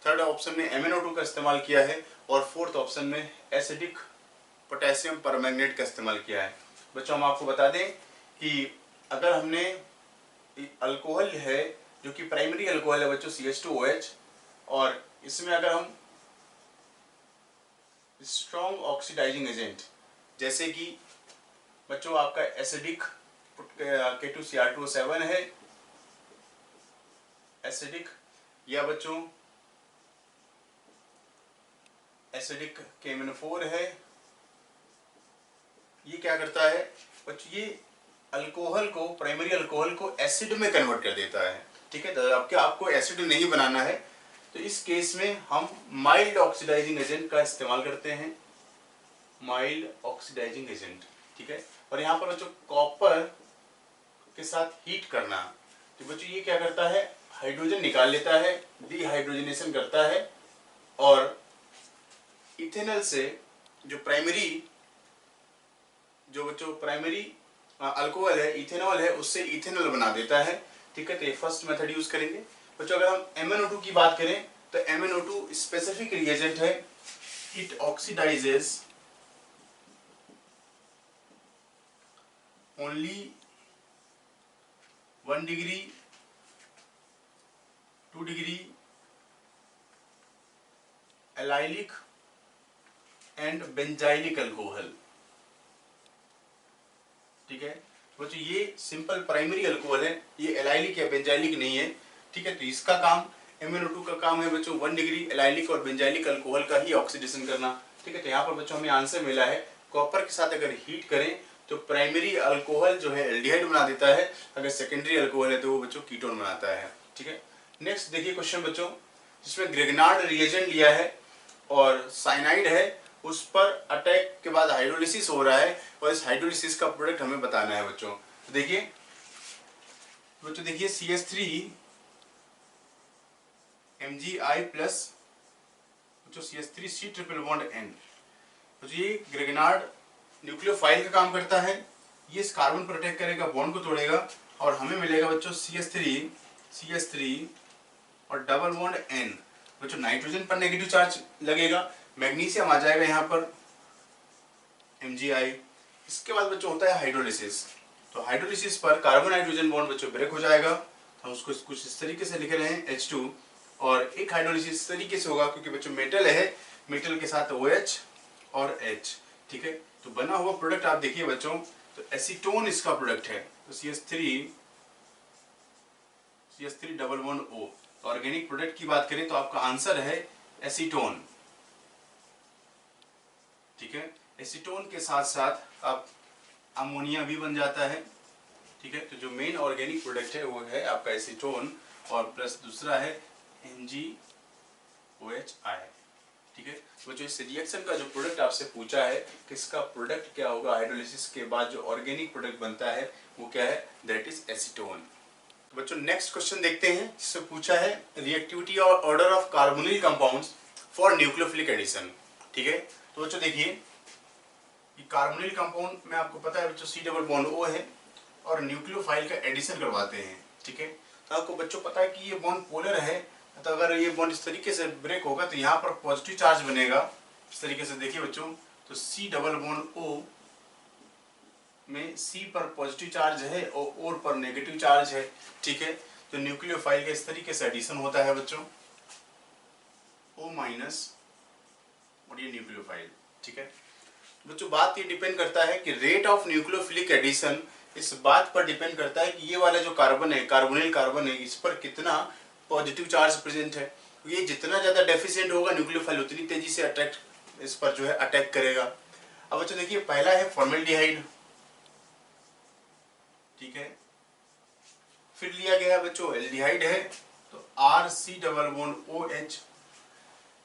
थर्ड ऑप्शन में MnO2 का इस्तेमाल किया है। और फोर्थ ऑप्शन में एसिडिक पोटेशियम परमैंगनेट का इस्तेमाल किया है। बच्चों हम आपको बता दें कि अगर हमने अल्कोहल है जो कि प्राइमरी अल्कोहल है बच्चों, CH2OH, और इसमें अगर हम स्ट्रॉन्ग ऑक्सीडाइजिंग एजेंट जैसे कि बच्चों आपका एसिडिक K2Cr2O7 है एसिडिक, या बच्चों एसिडिक KMnO4 है, ये क्या करता है बच्चों, ये अल्कोहल को, प्राइमरी अल्कोहल को एसिड में कन्वर्ट कर देता है। ठीक है, तो आपको एसिड नहीं बनाना है, तो इस केस में हम माइल्ड ऑक्सीडाइजिंग एजेंट का इस्तेमाल करते हैं, माइल्ड ऑक्सीडाइजिंग एजेंट। ठीक है, और यहाँ पर बच्चों कॉपर के साथ हीट करना, तो बच्चों ये क्या करता है, हाइड्रोजन निकाल लेता है, डिहाइड्रोजनेशन करता है, और इथेनॉल से जो प्राइमरी अल्कोहल है, इथेनॉल है, उससे इथेनॉल बना देता है। ठीक है, तो ये फर्स्ट मेथड यूज करेंगे। बच्चों अगर हम MnO2 की बात करें तो MnO2 स्पेसिफिक रिएजेंट है, it oxidises only 1 degree 2 degree allylic and benzylic alcohol. ठीक है बच्चों, ये सिंपल प्राइमरी अल्कोहल है, ये एलाइलिक या बेंजाइलिक नहीं है। ठीक है, तो इसका काम, MnO2 का काम है बच्चों 1 डिग्री एलाइलिक और बेंजाइलिक अल्कोहल का ही ऑक्सीडेशन करना। ठीक है, तो यहाँ पर बच्चों हमें आंसर मिला है, कॉपर के साथ अगर हीट करें तो प्राइमरी अल्कोहल जो है एल्डिहाइड बना देता है, अगर सेकेंडरी अल्कोहल है तो वो बच्चों कीटोन बनाता है। ठीक है, नेक्स्ट देखिए क्वेश्चन बच्चों, जिसमें ग्रिग्नार्ड रिएजेंट लिया है और साइनाइड है, उस पर अटैक के बाद हाइड्रोलिसिस हो रहा है, और इस हाइड्रोलिसिस का प्रोडक्ट हमें बताना है बच्चों। तो देखिए CH3 Mgi plus CH3C triple bond N। तो ये ग्रिग्नार्ड न्यूक्लियोफाइल का काम करता है, ये इस कार्बन पर अटैक करेगा, बॉन्ड को तोड़ेगा, और हमें मिलेगा बच्चों CH3 और डबल बॉन्ड N। बच्चों नाइट्रोजन पर नेगेटिव चार्ज लगेगा, मैग्नीशियम आ जाएगा यहाँ पर Mgi। इसके बाद बच्चों होता है हाइड्रोलिसिस, तो हाइड्रोलिसिस पर कार्बन नाइट्रोजन बॉन्ड बच्चों ब्रेक हो जाएगा। हम उसको कुछ इस तरीके से लिख रहे हैं H2, और एक हाइड्रोलिसिस इस तरीके से होगा क्योंकि बच्चों मेटल है, मेटल के साथ OH, और H, ठीक है। तो बना हुआ प्रोडक्ट आप देखिए बच्चों, तो एसीटोन इसका प्रोडक्ट है, तो CH3 double bond O। Organic product की बात करें तो आपका आंसर है एसीटोन, ठीक है। एसीटोन के साथ साथ आप अमोनिया भी बन जाता है, ठीक है। तो जो मेन ऑर्गेनिक प्रोडक्ट है वो है आपका एसीटोन, और प्लस दूसरा है NgOHI, ठीक है। तो जो इस रिएक्शन का जो प्रोडक्ट आपसे पूछा है किसका प्रोडक्ट क्या होगा हाइड्रोलिसिस के बाद, जो ऑर्गेनिक प्रोडक्ट बनता है वो क्या है, दैट इज एसीटोन। तो बच्चों नेक्स्ट क्वेश्चन देखते हैं, जिससे पूछा है रिएक्टिविटी और order of carbonyl compounds for nucleophilic addition, ठीक है। तो बच्चों देखिए कि कार्बोनिल कंपाउंड में आपको पता है बच्चों C डबल बॉन्ड O है, और न्यूक्लियोफाइल का एडिशन करवाते हैं, ठीक है। तो आपको बच्चों पता है कि ये बॉन्ड पोलर है, तो अगर ये बॉन्ड इस तरीके से ब्रेक होगा तो यहाँ पर पॉजिटिव चार्ज बनेगा, इस तरीके से देखिए बच्चों। तो C डबल बॉन्ड O में C पर पॉजिटिव चार्ज है और O पर नेगेटिव चार्ज है, ठीक है। तो न्यूक्लियोफाइल का इस तरीके से एडिशन होता है बच्चों, O माइनस और ये न्यूक्लियोफाइल, ठीक है। बच्चों बात ये डिपेंड करता है कि रेट ऑफ न्यूक्लियोफिलिक एडिशन इस बात पर डिपेंड करता है कि ये वाला जो कार्बन है, कार्बोनिल कार्बन है, इस पर कितना पॉजिटिव चार्ज प्रेजेंट है। ये जितना ज़्यादा डेफिशिएंट होगा न्यूक्लियोफाइल उतनी तेजी से अटैक इस पर जो है अटैक करेगा। अब बच्चों देखिए पहला है फॉर्मेल्डिहाइड, ठीक है। फिर लिया गया बच्चों एल्डिहाइड है, तो RC डबल बॉन्ड OH।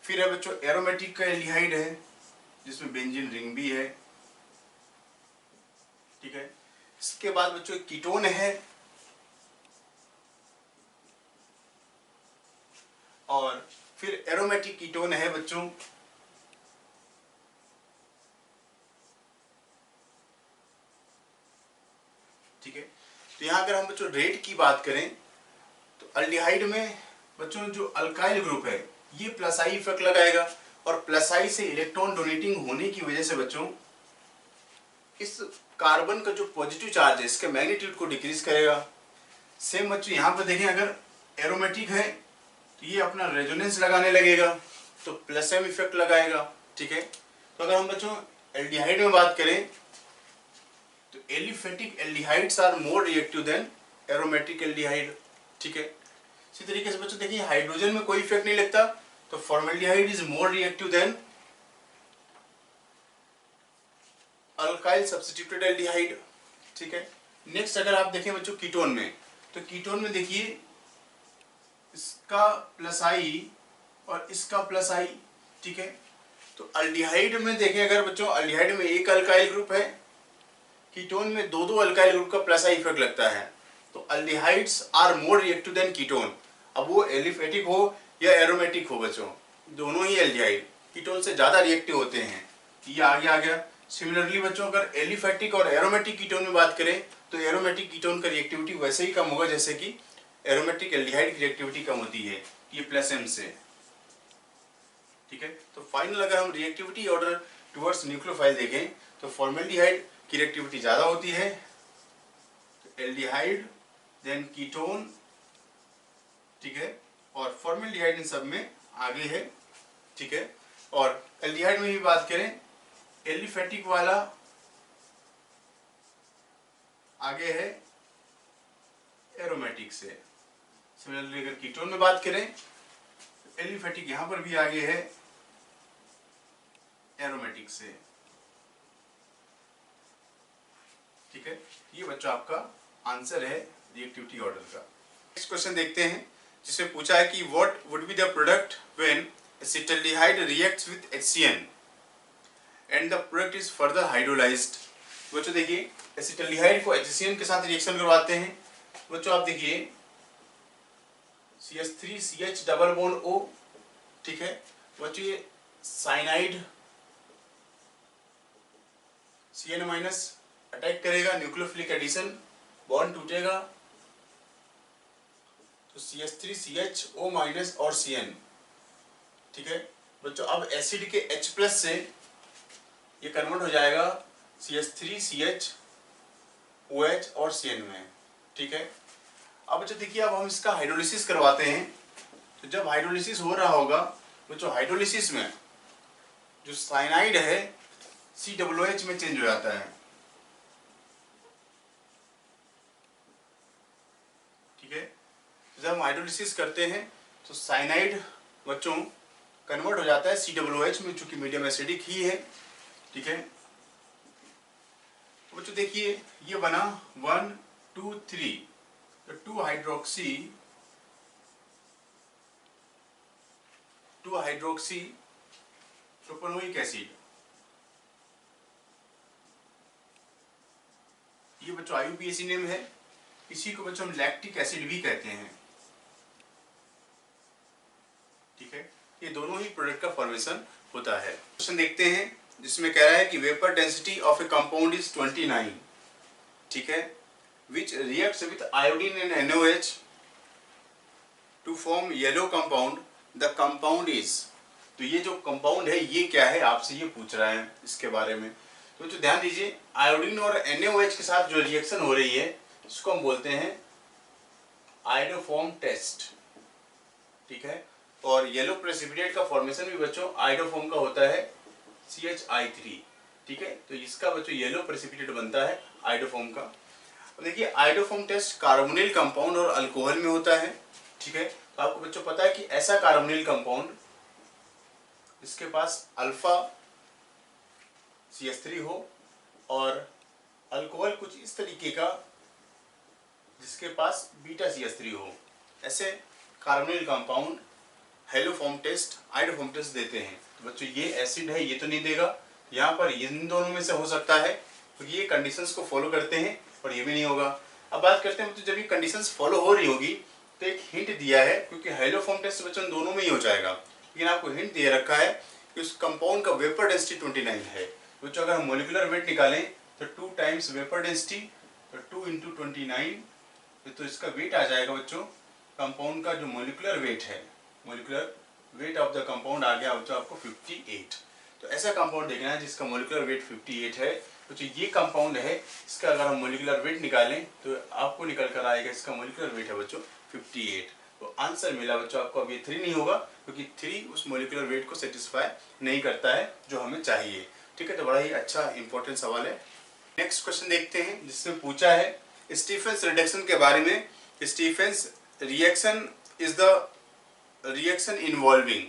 फिर है बच्चों एरोमेटिक का एल्डिहाइड है, जिसमें बेंजीन रिंग भी है, ठीक है। इसके बाद बच्चों कीटोन है, और फिर एरोमेटिक कीटोन है बच्चों, ठीक है। तो यहाँ अगर हम बच्चों रेट की बात करें तो अल्डिहाइड में बच्चों जो अल्काइल ग्रुप है ये प्लस आई इफेक्ट लगाएगा, और प्लस आई से इलेक्ट्रॉन डोनेटिंग होने की वजह से बच्चों इस कार्बन का जो पॉजिटिव चार्ज है इसके मैग्नीट्यूड को डिक्रीज करेगा। सेम बच्चों यहाँ पर देखें, अगर एरोमेटिक है तो ये अपना रेजोनेंस लगाने लगेगा, तो प्लस एम इफेक्ट लगाएगा, ठीक है। तो अगर हम बच्चों एल्डिहाइड में बात करें तो aliphatic aldehydes are more reactive than aromatic aldehyde, ठीक है। इसी तरीके से बच्चों देखिए हाइड्रोजन में कोई इफेक्ट नहीं लगता, तो formaldehyde is more reactive then alkyl substituted aldehyde, ठीक है। नेक्स्ट अगर आप देखें बच्चों कीटोन में, तो कीटोन में देखिए इसका प्लस आई और इसका प्लस आई, ठीक है। तो अल्डिहाइड में देखें अगर बच्चों, अल्डिहाइड में एक अल्काइल ग्रुप है, कीटोन में दो अल्काइल ग्रुप का प्लस आई इफेक्ट लगता है, तो aldehydes are more reactive than ketone. अब वो एलिफेटिक हो या एरोमेटिक हो बच्चों, दोनों ही एल्डिहाइड कीटोन से ज्यादा रिएक्टिव होते हैं, ये आगे आ गया। सिमिलरली बच्चों अगर एलिफेटिक और एरोमेटिक कीटोन में बात करें तो एरोमेटिक कीटोन का रिएक्टिविटी वैसे ही कम होगा जैसे कि एरोमेटिक एल्डिहाइड की रिएक्टिविटी कम होती है, ये प्लस एम से, ठीक है। तो फाइनल अगर हम रिएक्टिविटी ऑर्डर टुवर्ड्स न्यूक्लियोफाइल देखें तो फॉर्मेल्डिहाइड की रिएक्टिविटी ज्यादा होती है, तो एल्डिहाइड देन कीटोन, ठीक है, और फॉर्मेल्डिहाइड इन सब में आगे है, ठीक है। और एल्डिहाइड में भी बात करें एलिफेटिक वाला आगे है एरोमेटिक से। सिमिलरली अगर कीटोन में बात करें तो एलिफेटिक यहां पर भी आगे है एरोमेटिक से, ठीक है। ये बच्चों आपका आंसर है रिएक्टिविटी ऑर्डर का। नेक्स्ट क्वेश्चन देखते हैं, जिसमें पूछा है कि what would be the product when acetaldehyde reacts with HCN and the product is further hydrolysed. बच्चों देखिए एसिटाल्डिहाइड को HCN के साथ रिएक्शन करवाते हैं, बच्चों आप देखिए CH3CH डबल बॉन्ड O, ठीक है। बच्चों ये साइनाइड Cn माइनस अटैक करेगा, न्यूक्लियोफिलिक एडिशन, बॉन्ड टूटेगा, तो CH3CH O माइनस और Cn, ठीक है। बच्चों अब एसिड के H प्लस से ये कन्वर्ट हो जाएगा CH3CH OH और Cn में, ठीक है। अब बच्चों देखिए अब हम इसका हाइड्रोलिसिस करवाते हैं, तो जब हाइड्रोलिसिस हो रहा होगा बच्चों, हाइड्रोलिसिस में जो साइनाइड है COOH में चेंज हो जाता है। ठीक है, जब हम हाइड्रोलिसिस करते हैं तो साइनाइड बच्चों कन्वर्ट हो जाता है COOH में, चूंकि मीडियम एसिडिक ही है। ठीक है, तो बच्चों देखिए ये बना 1 2 3, तो 2 हाइड्रोक्सी प्रोपेनोइक एसिड, ये बच्चों IUPAC नेम है। इसी को बच्चों हम लैक्टिक एसिड भी कहते हैं। ठीक है, ये दोनों ही प्रोडक्ट का फॉर्मेशन होता है। क्वेश्चन देखते हैं जिसमें कह रहा है कि vapour density of a compound is 29। ठीक है, which reacts with iodine and NaOH to form yellow compound, the compound is. तो ये जो कंपाउंड है ये क्या है, आपसे ये पूछ रहा है इसके बारे में। तो ध्यान दीजिए, आयोडीन और NaOH के साथ जो रिएक्शन हो रही है इसको हम बोलते हैं आयोडोफॉर्म टेस्ट। ठीक है, और येलो प्रेसिपिटेट का फॉर्मेशन भी बच्चों आयोडोफॉर्म का होता है CHI3। ठीक है, तो इसका बच्चों येलो प्रेसिपिटेट बनता है आयोडोफॉर्म का। अब देखिए आयोडोफॉर्म टेस्ट कार्बोनिल कंपाउंड और अल्कोहल में होता है। ठीक है, तो आपको बच्चों पता है कि ऐसा कार्बोनिल कंपाउंड इसके पास अल्फा CH3 हो और अल्कोहल कुछ इस तरीके का जिसके पास बीटा CH3 हो, ऐसे carbonyl compound haloform test iodoform test देते हैं। तो बच्चों ये एसिड है, ये तो नहीं देगा, यहाँ पर इन दोनों में से हो सकता है, तो ये कंडीशंस को फॉलो करते हैं और ये भी नहीं होगा। अब बात करते हैं, तो जब ये कंडीशंस फॉलो हो रही होगी तो एक हिंट दिया है, क्योंकि हेलोफॉर्म टेस्ट बच्चों दोनों में ही हो जाएगा, लेकिन आपको हिंट दे रखा है कि उस कंपाउंड का वेपर डेंसिटी 29 है। बच्चों अगर हम मोलिकुलर वेट निकालें तो 2 टाइम्स वेपर डेंसिटी, तो 2 × 29, तो इसका वेट आ जाएगा बच्चों, कंपाउंड का जो मोलिकुलर वेट है, molecular weight of the compound आ गया बच्चों आपको 58। तो ऐसा कंपाउंड देखना है जिसका मोलिकुलर वेट 58 है। तो ये कंपाउंड है, इसका अगर हम मोलिकुलर वेट निकालें तो आपको निकल कर आएगा, इसका मोलिकुलर वेट है बच्चों 58। तो आंसर मिला बच्चों आपको। अब ये 3 नहीं होगा क्योंकि 3 उस मोलिकुलर वेट को सेटिस्फाई नहीं करता है जो हमें चाहिए। ठीक है, तो बड़ा ही अच्छा इंपॉर्टेंट सवाल है। नेक्स्ट क्वेश्चन देखते हैं जिसमें पूछा है स्टीफेंस रिडक्शन के बारे में। Stephens reaction is the reaction involving.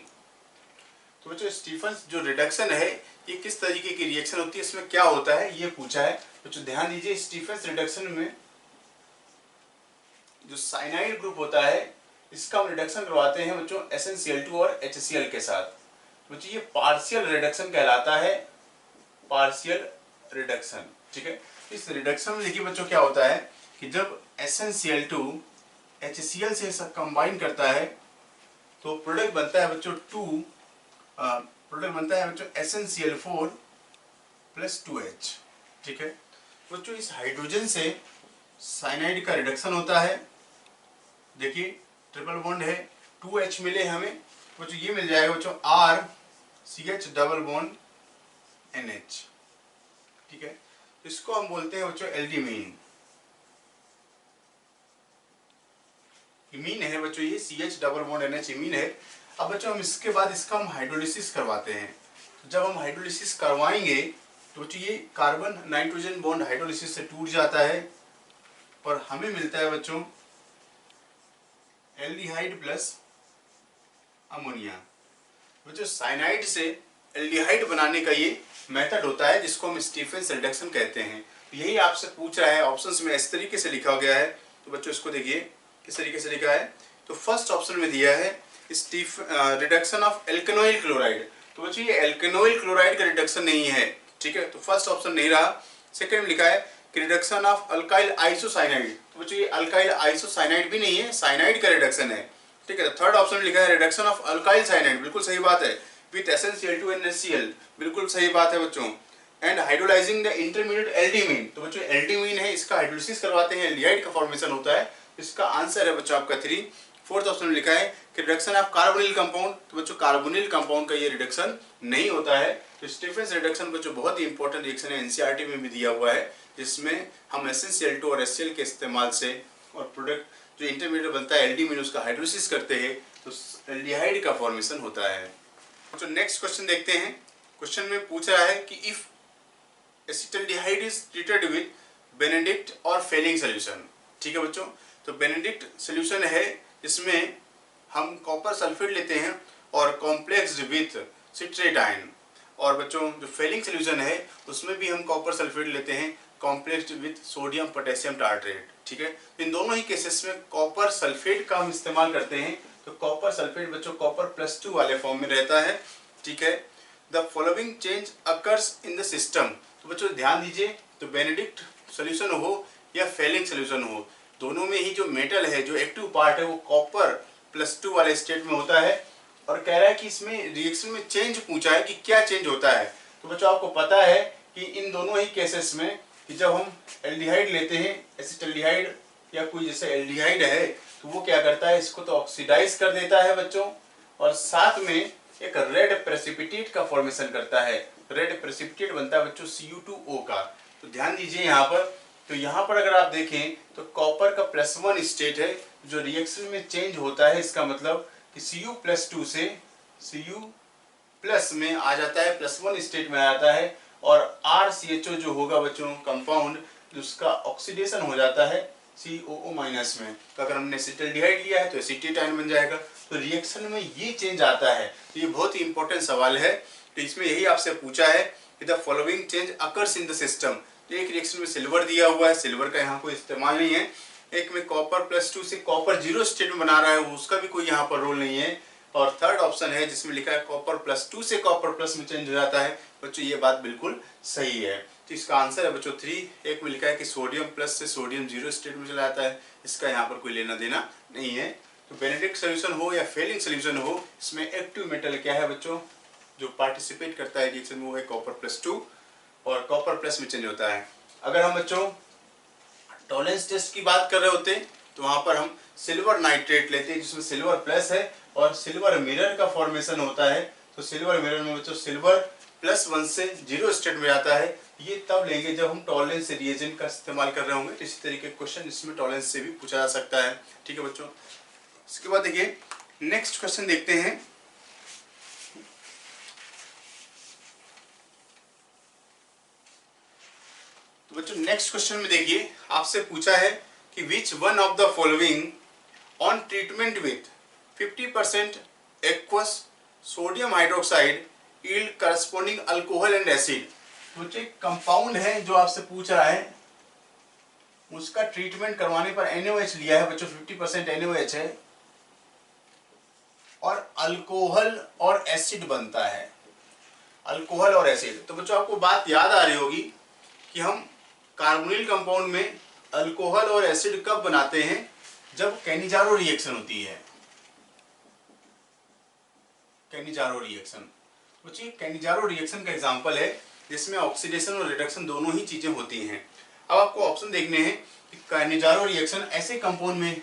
तो बच्चों स्टीफेंस जो रिडक्शन है ये किस तरीके की रिएक्शन होती है, इसमें क्या होता है ये पूछा है। बच्चों ध्यान दीजिए, स्टीफेंस रिडक्शन में जो साइनाइड ग्रुप होता है इसका हम रिडक्शन करवाते हैं बच्चों SnCl2 और HCl के साथ। बच्चों ये पार्शियल रिडक्शन कहलाता है, पार्शियल रिडक्शन। ठीक है, इस रिडक्शन में देखिए बच्चों क्या होता है कि जब SnCl2 HCl से कंबाइन करता है तो प्रोडक्ट बनता है बच्चों SnCl4 + 2H। ठीक है, बच्चों इस हाइड्रोजन से साइनाइड का रिडक्शन होता है। देखिए ट्रिपल बॉन्ड है, 2H मिले हमें बच्चों, ये मिल जाएगा बच्चों RCH डबल बॉन्ड NH। ठीक है, इसको हम बोलते हैं बच्चों एल्डिमीन। इमीन है बच्चों, ये CH double bond NH imine है। अब बच्चों हम इसके बाद इसका हम हाइड्रोलिसिस करवाते हैं। तो जब हम हाइड्रोलिसिस करवाएंगे तो बच्चों ये कार्बन नाइट्रोजन बॉन्ड हाइड्रोलिसिस से टूट जाता है और हमें मिलता है बच्चों एल्डिहाइड प्लस अमोनिया। बच्चों साइनाइड से एल्डिहाइड बनाने का ये मेथड होता है जिसको हम स्टीफेंस रिडक्शन कहते हैं। तो यही आपसे पूछ रहा है, ऑप्शंस में इस तरीके से लिखा गया है। तो बच्चों इसको देखिए किस तरीके से लिखा है। तो फर्स्ट ऑप्शन में दिया है रिडक्शन ऑफ एल्केनोइल क्लोराइड। तो बच्चों ये एल्केनोइल क्लोराइड का रिडक्शन नहीं है। ठीक है, तो फर्स्ट ऑप्शन नहीं रहा। सेकंड में लिखा है कि रिडक्शन ऑफ अल्काइल आइसोसाइनाइड। तो बच्चों ये अल्काइल आइसोसाइनाइड भी नहीं है, साइनाइड का रिडक्शन है। ठीक है, थर्ड ऑप्शन में लिखा है रिडक्शन ऑफ अल्काइल साइनाइड, बिल्कुल सही बात है, विथ SnCl2 and HCl, बिल्कुल सही बात है बच्चों। And hydrolysing the intermediate aldimine. तो बच्चों एल्डिमीन है, इसका हाइड्रोलिसिस करवाते हैं, एल्डिहाइड का फॉर्मेशन होता है। इसका आंसर है बच्चों आपका 3। फोर्थ ऑप्शन में लिखा है कि रिडक्शन ऑफ कार्बोनिल कंपाउंड। तो बच्चों कार्बोनिल कंपाउंड का ये रिडक्शन नहीं होता है। तो स्टीफेंस रिडक्शन बच्चों बहुत ही इंपॉर्टेंट रिएक्शन है, NCERT में भी दिया हुआ है, जिसमें हम SnCl2 और HCl के इस्तेमाल से और प्रोडक्ट जो इंटरमीडिएट बनता है एल्डिमीन उसका हाइड्रोलिसिस करते हैं तो एल्डिहाइड का फॉर्मेशन होता है। तो नेक्स्ट क्वेश्चन देखते हैं। क्वेश्चन में पूछ रहा है कि if aldehyde is treated with Benedict और फेलिंग सोल्यूशन। ठीक है बच्चों, तो बेनेडिक्ट सोल्यूशन है इसमें हम कॉपर सल्फेट लेते हैं और कॉम्प्लेक्स विथ सिट्रेट आयन, और बच्चों जो फेलिंग सोल्यूशन है उसमें भी हम कॉपर सल्फेट लेते हैं complex with sodium potassium tartrate. ठीक है, इन दोनों ही केसेस में कॉपर सल्फेट का हम इस्तेमाल करते हैं। तो कॉपर सल्फेट बच्चों कॉपर +2 वाले फॉर्म में रहता है। ठीक है, the following change occurs in the system. तो बच्चों ध्यान दीजिए, तो बेनेडिक्ट सोल्यूशन हो या फेलिंग सोल्यूशन हो, दोनों में ही जो मेटल है, जो एक्टिव पार्ट है, वो कॉपर +2 वाले स्टेट में होता है। और कह रहा है कि इसमें रिएक्शन में चेंज पूछा है कि क्या चेंज होता है। तो बच्चों आपको पता है कि इन दोनों ही केसेस में कि जब हम एल्डिहाइड लेते हैं, एसिटाल्डिहाइड या कोई जैसे एल्डिहाइड है, तो वो क्या करता है, इसको तो ऑक्सीडाइज कर देता है बच्चों, और साथ में एक रेड प्रेसिपिटेट का फॉर्मेशन करता है। रेड प्रेसिपिटेट बनता है बच्चों Cu2O का। तो ध्यान दीजिए यहाँ पर, तो यहाँ पर अगर आप देखें तो कॉपर का +1 स्टेट है जो रिएक्शन में चेंज होता है। इसका मतलब कि Cu+2 से Cu+ में आ जाता है, +1 स्टेट में आ जाता है, और RCHO जो होगा बच्चों कंपाउंड, उसका ऑक्सीडेशन हो जाता है COO- में। तो अगर हमने एसिटाल्डिहाइड लिया है तो एसिटेट आयन बन जाएगा। तो रिएक्शन में ये चेंज आता है। तो ये बहुत ही इंपॉर्टेंट सवाल है। तो इसमें यही आपसे पूछा है कि the following change occurs in the system. तो एक रिएक्शन में सिल्वर दिया हुआ है, सिल्वर का यहाँ कोई इस्तेमाल नहीं है। एक में कॉपर +2 से कॉपर 0 स्टेट में बना रहा है, उसका भी कोई यहाँ पर रोल नहीं है। और थर्ड ऑप्शन है जिसमें लिखा है कॉपर +2 से कॉपर प्लस में चेंज हो जाता है। बच्चों ये बात बिल्कुल सही है। तो इसका आंसर है बच्चों 3। एक में लिखा है कि सोडियम प्लस से सोडियम 0 स्टेट में चला जाता है, इसका यहाँ पर कोई लेना देना नहीं है। तो बेनेडिक्ट सोल्यूशन हो या फेलिंग सोल्यूशन हो, इसमें एक्टिव मेटल क्या है बच्चों जो पार्टिसिपेट करता है रिएक्शन में, वो है कॉपर +2 और कॉपर प्लस में चेंज होता है। अगर हम बच्चों टॉलरेंस टेस्ट की बात कर रहे होते हैं तो वहां पर हम सिल्वर नाइट्रेट लेते हैं जिसमें सिल्वर प्लस है और सिल्वर मिरर का फॉर्मेशन होता है। तो सिल्वर मिरर में बच्चों सिल्वर +1 से 0 स्टेट में आता है। ये तब लेंगे जब हम टॉलरेंस से रिएजेंट का इस्तेमाल कर रहे होंगे। तो इसी तरीके क्वेश्चन इसमें टॉलरेंस से भी पूछा जा सकता है। ठीक है बच्चों, इसके बाद देखिए नेक्स्ट क्वेश्चन देखते हैं। तो बच्चों नेक्स्ट क्वेश्चन में देखिए आपसे पूछा है कि which one of the following on treatment with 50% aqueous sodium hydroxide yield corresponding alcohol and acid. तो एक कंपाउंड है जो आपसे पूछ रहा है, उसका ट्रीटमेंट करवाने पर NaOH लिया है बच्चों, 50% NaOH है और अल्कोहल और एसिड बनता है। अल्कोहल और एसिड, तो बच्चों आपको बात याद आ रही होगी कि हम कार्बोनिल कंपाउंड में अल्कोहल और एसिड कब बनाते हैं, जब कैनिजारो रिएक्शन होती है। कैनिजारो रिएक्शन, बच्चों कैनिजारो रिएक्शन का एग्जांपल है जिसमें ऑक्सीडेशन और रिडक्शन दोनों ही चीजें होती हैं। अब आपको ऑप्शन देखने हैं कि कैनिजारो रिएक्शन ऐसे कंपाउंड में,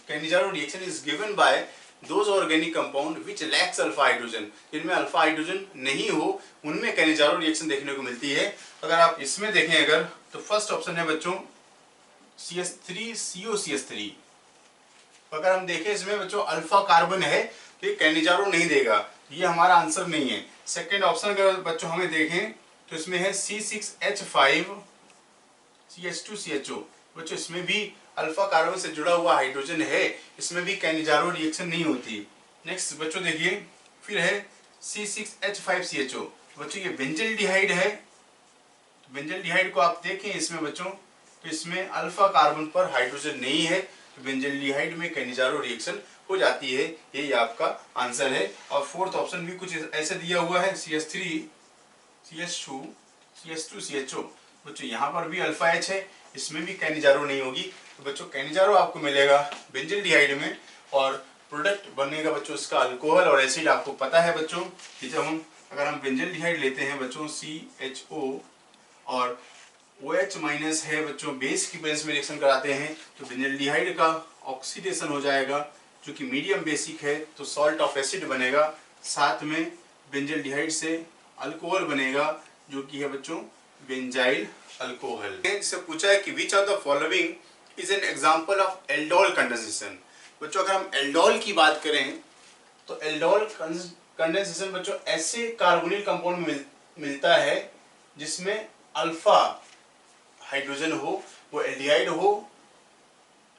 Cannizzaro reaction is given by those organic compound which lakhs alpha hydrogen, जिनमें अल्फा हाइड्रोजन नहीं हो उनमें कैनिजारो रिएक्शन देखने को मिलती है। अगर आप इसमें देखें अगर, तो फर्स्ट ऑप्शन है बच्चों CH3COCH3। अगर हम देखें इसमें बच्चों अल्फा कार्बन है तो ये कैनिजारो नहीं देगा, ये हमारा आंसर नहीं है। सेकेंड ऑप्शन अगर बच्चों हमें देखें तो इसमें है C6H5CH2CHO। बच्चों इसमें भी अल्फा कार्बन से जुड़ा हुआ हाइड्रोजन है, इसमें भी कैनिजारो रिएक्शन नहीं होती। नेक्स्ट बच्चों देखिए फिर है C6H5CHO। बच्चों ये बेंजल्डिहाइड है। तो बेंजल्डिहाइड को आप देखें इसमें बच्चों, तो इसमें अल्फा कार्बन पर हाइड्रोजन नहीं है, तो बेंजल्डिहाइड में कैनिजारो रिएक्शन हो जाती है। यही आपका आंसर है। और फोर्थ ऑप्शन भी कुछ ऐसे दिया हुआ है CH3CH2CH2CHO। बच्चों यहाँ पर भी अल्फा H है, इसमें भी कैनिजारो नहीं होगी। तो बच्चों कैनिजारो आपको मिलेगा बेंजल्डिहाइड में और प्रोडक्ट बनेगा बच्चों इसका अल्कोहल और एसिड। आपको पता है बच्चों कि जब हम अगर हम बेंजल्डिहाइड लेते हैं बच्चों CHO और OH- है बच्चों, बेस की प्रेजेंस में रिएक्शन कराते हैं तो बेंजल्डिहाइड का ऑक्सीडेशन हो जाएगा जो कि मीडियम बेसिक है, तो सॉल्ट ऑफ एसिड बनेगा। साथ में बेंजल्डिहाइड से अल्कोहल बनेगा जो कि है बच्चों बेंजाइल अल्कोहल। इससे पूछा है कि विच of the following is an example of aldol condensation. बच्चों अगर हम एल्डोल की बात करें तो एल्डोल कंडेंसेशन बच्चों ऐसे कार्बोनिल कंपाउंड में मिलता है जिसमें अल्फा हाइड्रोजन हो, वो एल्डिहाइड हो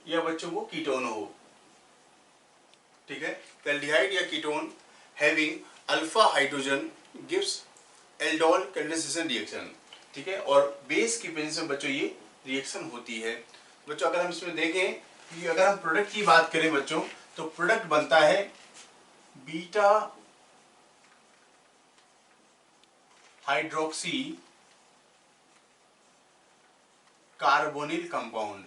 या बच्चों वो कीटोन हो, ठीक है। तो एल्डिहाइड या ketone having alpha hydrogen gives aldol condensation reaction, ठीक है। और बेस की प्रेजेंस में बच्चों ये रिएक्शन होती है। बच्चों अगर हम इसमें देखें कि अगर हम प्रोडक्ट की बात करें बच्चों, तो प्रोडक्ट बनता है बीटा हाइड्रोक्सी कार्बोनिल कंपाउंड।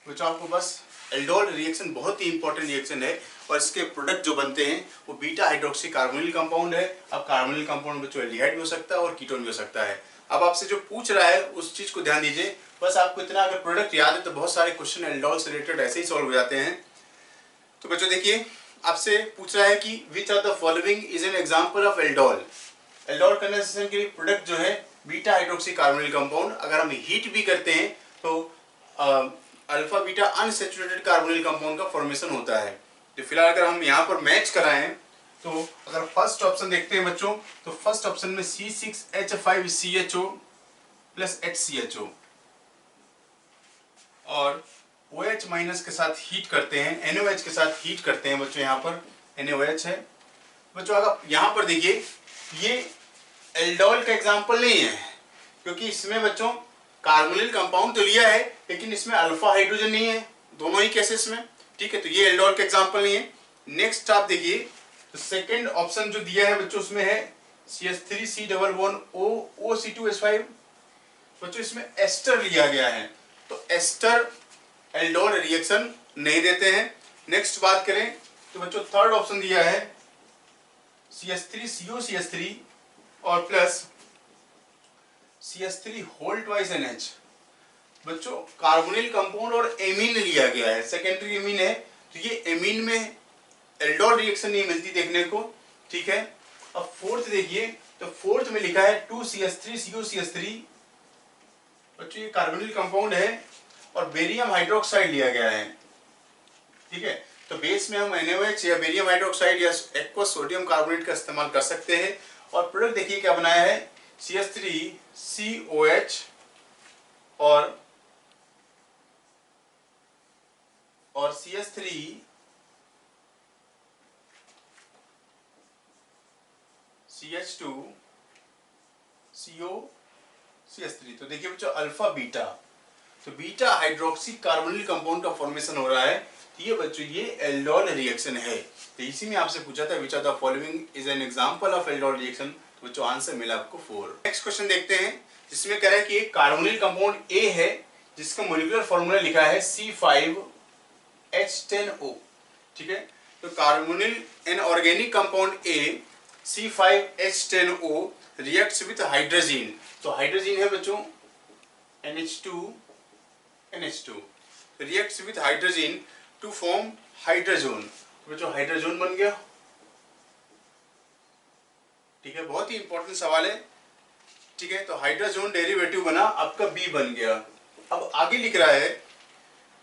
कुछ आपको बस एल्डोल रिएक्शन बहुत ही इंपॉर्टेंट रिएक्शन है और इसके प्रोडक्ट जो बनते हैं वो बीटा हाइड्रोक्सी कार्बोनिल कंपाउंड है। अब कार्बोनिल कंपाउंड बच्चों एल्डिहाइड भी हो सकता है और कीटोन भी हो सकता है। अब आपसे जो पूछ रहा है उस चीज को ध्यान दीजिए। बस आपको इतना अगर प्रोडक्ट याद है तो बहुत सारे क्वेश्चन एल्डोल से रिलेटेड ऐसे ही सॉल्व हो जाते हैं। तो बच्चों देखिए, आपसे पूछ रहा है कि which are the following is an example of aldol. Aldol condensation के लिए प्रोडक्ट जो है बीटा हाइड्रोक्सी कार्बोनिल कंपाउंड। अगर हम हीट भी करते हैं तो alpha beta unsaturated carbonyl compound का फॉर्मेशन होता है। तो फिलहाल अगर हम यहाँ पर मैच कराएं तो अगर फर्स्ट ऑप्शन देखते हैं बच्चों, तो फर्स्ट ऑप्शन में C6H5CHO प्लस HCHO और OH माइनस के साथ हीट करते हैं, NOH के साथ हीट करते हैं बच्चों। यहाँ पर NOH है बच्चों। अगर यहाँ पर देखिए, ये एल्डोल का एग्जाम्पल नहीं है क्योंकि इसमें बच्चों कार्बोनिल कंपाउंड तो लिया है लेकिन इसमें अल्फा हाइड्रोजन नहीं है, दोनों ही केसेस में, ठीक है। तो ये एल्डोल का एग्जाम्पल नहीं है। नेक्स्ट आप देखिए, तो सेकंड ऑप्शन जो दिया है बच्चों उसमें है CH3C11O बच्चों, इसमें एस्टर लिया गया है तो एस्टर एल्डोल रिएक्शन नहीं देते हैं। नेक्स्ट बात करें तो बच्चों थर्ड ऑप्शन दिया है CH3COCH3 और plus CH3 whole twice NH। बच्चों कार्बोनिल कंपाउंड और एमीन लिया गया है, सेकेंडरी एमीन है, तो ये एमीन में एल्डोल रिएक्शन नहीं मिलती देखने को, ठीक है। अब फोर्थ देखिए, तो फोर्थ में लिखा है 2CH3COCH3 बच्चों, ये कार्बोनिल कंपाउंड है और बेरियम हाइड्रोक्साइड लिया गया है, ठीक है। तो बेस में हम NaOH या बेरियम हाइड्रोक्साइड या एक्वस सोडियम कार्बोनेट का इस्तेमाल कर सकते हैं। और प्रोडक्ट देखिए क्या बनाया है, CH3COH और CH2CH2COCH3। तो देखिए बच्चों अल्फा बीटा, तो बीटा हाइड्रोक्सी कार्बोनिल कंपाउंड का फॉर्मेशन हो रहा है। तो ये बच्चों ये एल्डोल रिएक्शन है। तो इसी में आपसे पूछा था which are the following is an example of aldol reaction. तो बच्चों आंसर मिला आपको 4। नेक्स्ट क्वेश्चन देखते हैं जिसमें कह रहा है कि एक कार्बोनिल कंपाउंड ए है जिसका मॉलिक्यूलर फॉर्मूला लिखा है C5H10O, ठीक है। तो carbonyl an organic compound A C5H10O reacts with hydrogen. तो हाइड्रोजन है बच्चों NH2 reacts with hydrogen to form hydrazone। तो बच्चों हाइड्रोजन बन गया, ठीक है। बहुत ही इंपॉर्टेंट सवाल है, ठीक है। तो हाइड्रोजन डेरिवेटिव बना, आपका B बन गया। अब आगे लिख रहा है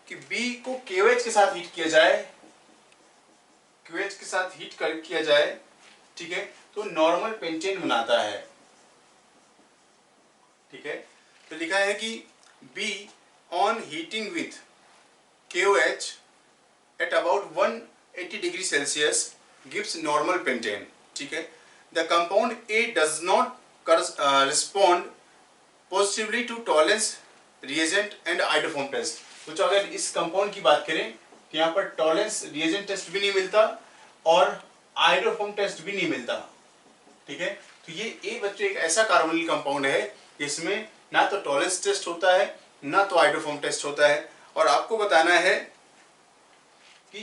कि B को KOH के साथ हीट किया जाए, KOH के साथ हीट किया जाए, ठीक है, तो नॉर्मल पेंटेन बनाता है, ठीक है। तो लिखा है कि B on heating with KOH at about 180 degree Celsius gives normal pentane, ठीक है। The compound A does not respond positively to Tollens reagent and iodoform test। तो अगर इस कंपाउंड की बात करें तो यहाँ पर टॉलेंस रिएजेंट टेस्ट भी नहीं मिलता और आयोडोफॉर्म टेस्ट भी नहीं मिलता, ठीक है। तो ये ए बच्चों एक ऐसा कार्बोनिल कंपाउंड है जिसमें ना तो टॉलेंस टेस्ट होता है ना तो आयोडोफॉर्म टेस्ट होता है। और आपको बताना है कि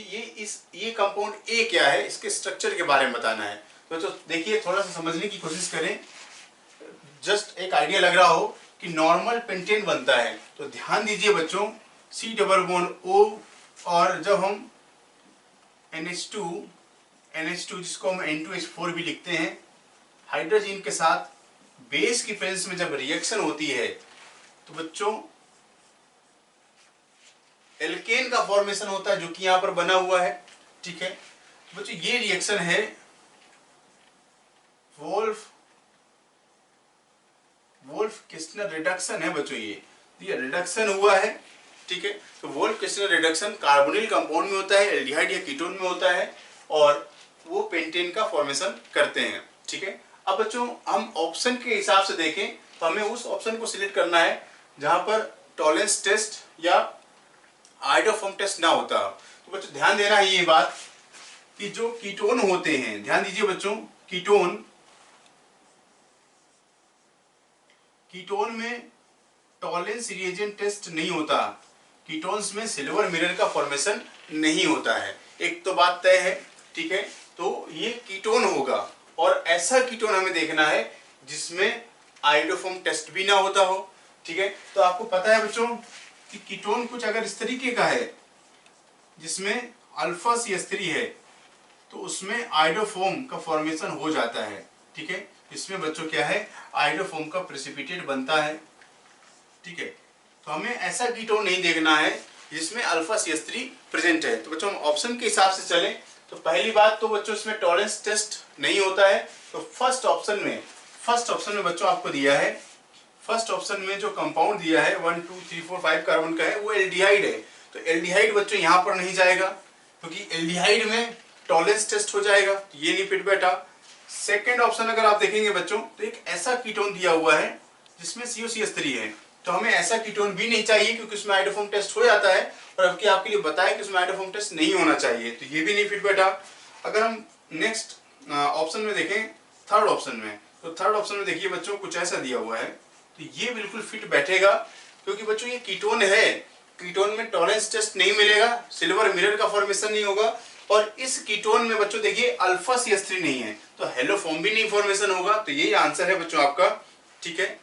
ये कंपाउंड ए क्या है, इसके स्ट्रक्चर के बारे में बताना है। तो देखिए थोड़ा सा समझने की कोशिश करें, जस्ट एक आइडिया लग रहा हो कि नॉर्मल पेंटेन बनता है। तो ध्यान दीजिए बच्चों C+O और जब हम NH2 जिसको हम N2H4 भी लिखते हैं, हाइड्रोजन के साथ बेस की प्रेजेंस में जब रिएक्शन होती है तो बच्चों एल्केन का फॉर्मेशन होता है जो कि यहां पर बना हुआ है, ठीक है। तो बच्चों ये रिएक्शन है वोल्फ वोल्फ किस्टनर रिडक्शन है बच्चों, ये रिडक्शन हुआ है, ठीक है। तो वोल्फ किस्टनर रिडक्शन कार्बोनिल कंपाउंड में होता है, एल्डिहाइड या कीटोन में होता है, और वो पेंटेन का फॉर्मेशन करते हैं, ठीक है। अब बच्चों हम ऑप्शन के हिसाब से देखें तो हमें उस ऑप्शन को सिलेक्ट करना है जहां पर टॉलरेंस टेस्ट या आइडोफॉर्म टेस्ट ना होता। तो बच्चों ध्यान देना है ये बात कि जो कीटोन होते हैं, ध्यान दीजिए बच्चों, कीटोन में टॉलरेंस रिएजेंट टेस्ट नहीं होता, कीटोन्स में सिल्वर मिरर का फॉर्मेशन नहीं होता है, एक तो बात तय है, ठीक है। तो ये कीटोन होगा, और ऐसा कीटोन हमें देखना है जिसमें आइडोफॉर्म टेस्ट भी ना होता हो, ठीक है। तो आपको पता है बच्चों कि कीटोन कुछ अगर इस तरीके का है जिसमें अल्फा CH3 है तो उसमें आइडोफॉर्म का फॉर्मेशन हो जाता है, ठीक है। इसमें बच्चों क्या है, आइडोफॉर्म का प्रेसिपिटेट बनता है, ठीक है। तो हमें ऐसा कीटोन नहीं देखना है जिसमें अल्फा CH3 प्रेजेंट है। तो बच्चों हम ऑप्शन के हिसाब से चलें तो पहली बात तो बच्चों इसमें टॉलरेंस टेस्ट नहीं होता है। तो फर्स्ट ऑप्शन में बच्चों आपको दिया है, फर्स्ट ऑप्शन में जो कंपाउंड दिया है 1 2 3 4 5 कार्बन का है वो एल्डिहाइड है। तो एल्डिहाइड बच्चों यहाँ पर नहीं जाएगा क्योंकि एल्डिहाइड में टॉलरेंस टेस्ट हो जाएगा, तो ये नहीं फिट बैठा। सेकेंड ऑप्शन अगर आप देखेंगे बच्चों तो एक ऐसा कीटोन दिया हुआ है जिसमें COCH3 है, तो हमें ऐसा कीटोन भी नहीं चाहिए क्योंकि उसमें आइडोफॉर्म टेस्ट हो जाता है, और अब आपके लिए बताया कि उसमें आइडोफॉर्म टेस्ट नहीं होना चाहिए, तो ये भी नहीं फिट बैठा। अगर हम नेक्स्ट ऑप्शन में देखें, थर्ड ऑप्शन में, तो थर्ड ऑप्शन में देखिए बच्चों कुछ ऐसा दिया हुआ है, तो ये बिल्कुल फिट बैठेगा क्योंकि बच्चों ये कीटोन है, कीटोन में टॉलरेंस टेस्ट नहीं मिलेगा, सिल्वर मिरर का फॉर्मेशन नहीं होगा, और इस कीटोन में बच्चों देखिए अल्फा CH3 नहीं है तो हेलोफॉर्म भी नहीं फॉर्मेशन होगा, तो यही आंसर है बच्चों आपका, ठीक है।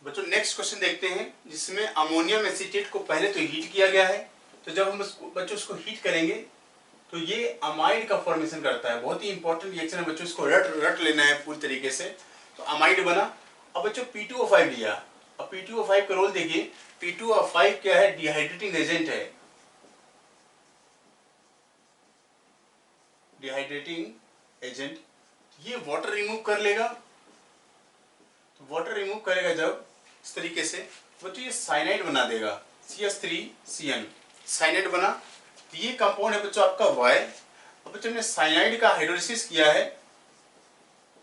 बच्चों नेक्स्ट क्वेश्चन देखते हैं जिसमें अमोनियम एसीटेट को पहले तो हीट किया गया है, तो जब हम बच्चों उसको हीट करेंगे तो ये अमाइड का फॉर्मेशन करता है, बहुत ही इंपॉर्टेंट रिएक्शन है बच्चों, इसको रट लेना है पूरी तरीके से। तो अमाइड बना। अब बच्चों P2O5 लिया, अब P2O5 का रोल देखिए, P2O5 क्या है, डिहाइड्रेटिंग एजेंट है, डिहाइड्रेटिंग एजेंट, ये वाटर रिमूव कर लेगा, तो वाटर रिमूव करेगा जब इस तरीके से बच्चों ये साइनाइड बना देगा, CH3CN साइनाइड बना। तो ये कंपाउंड है बच्चों आपका Y। अब बच्चों हमने साइनाइड का हाइड्रोलिसिस किया है,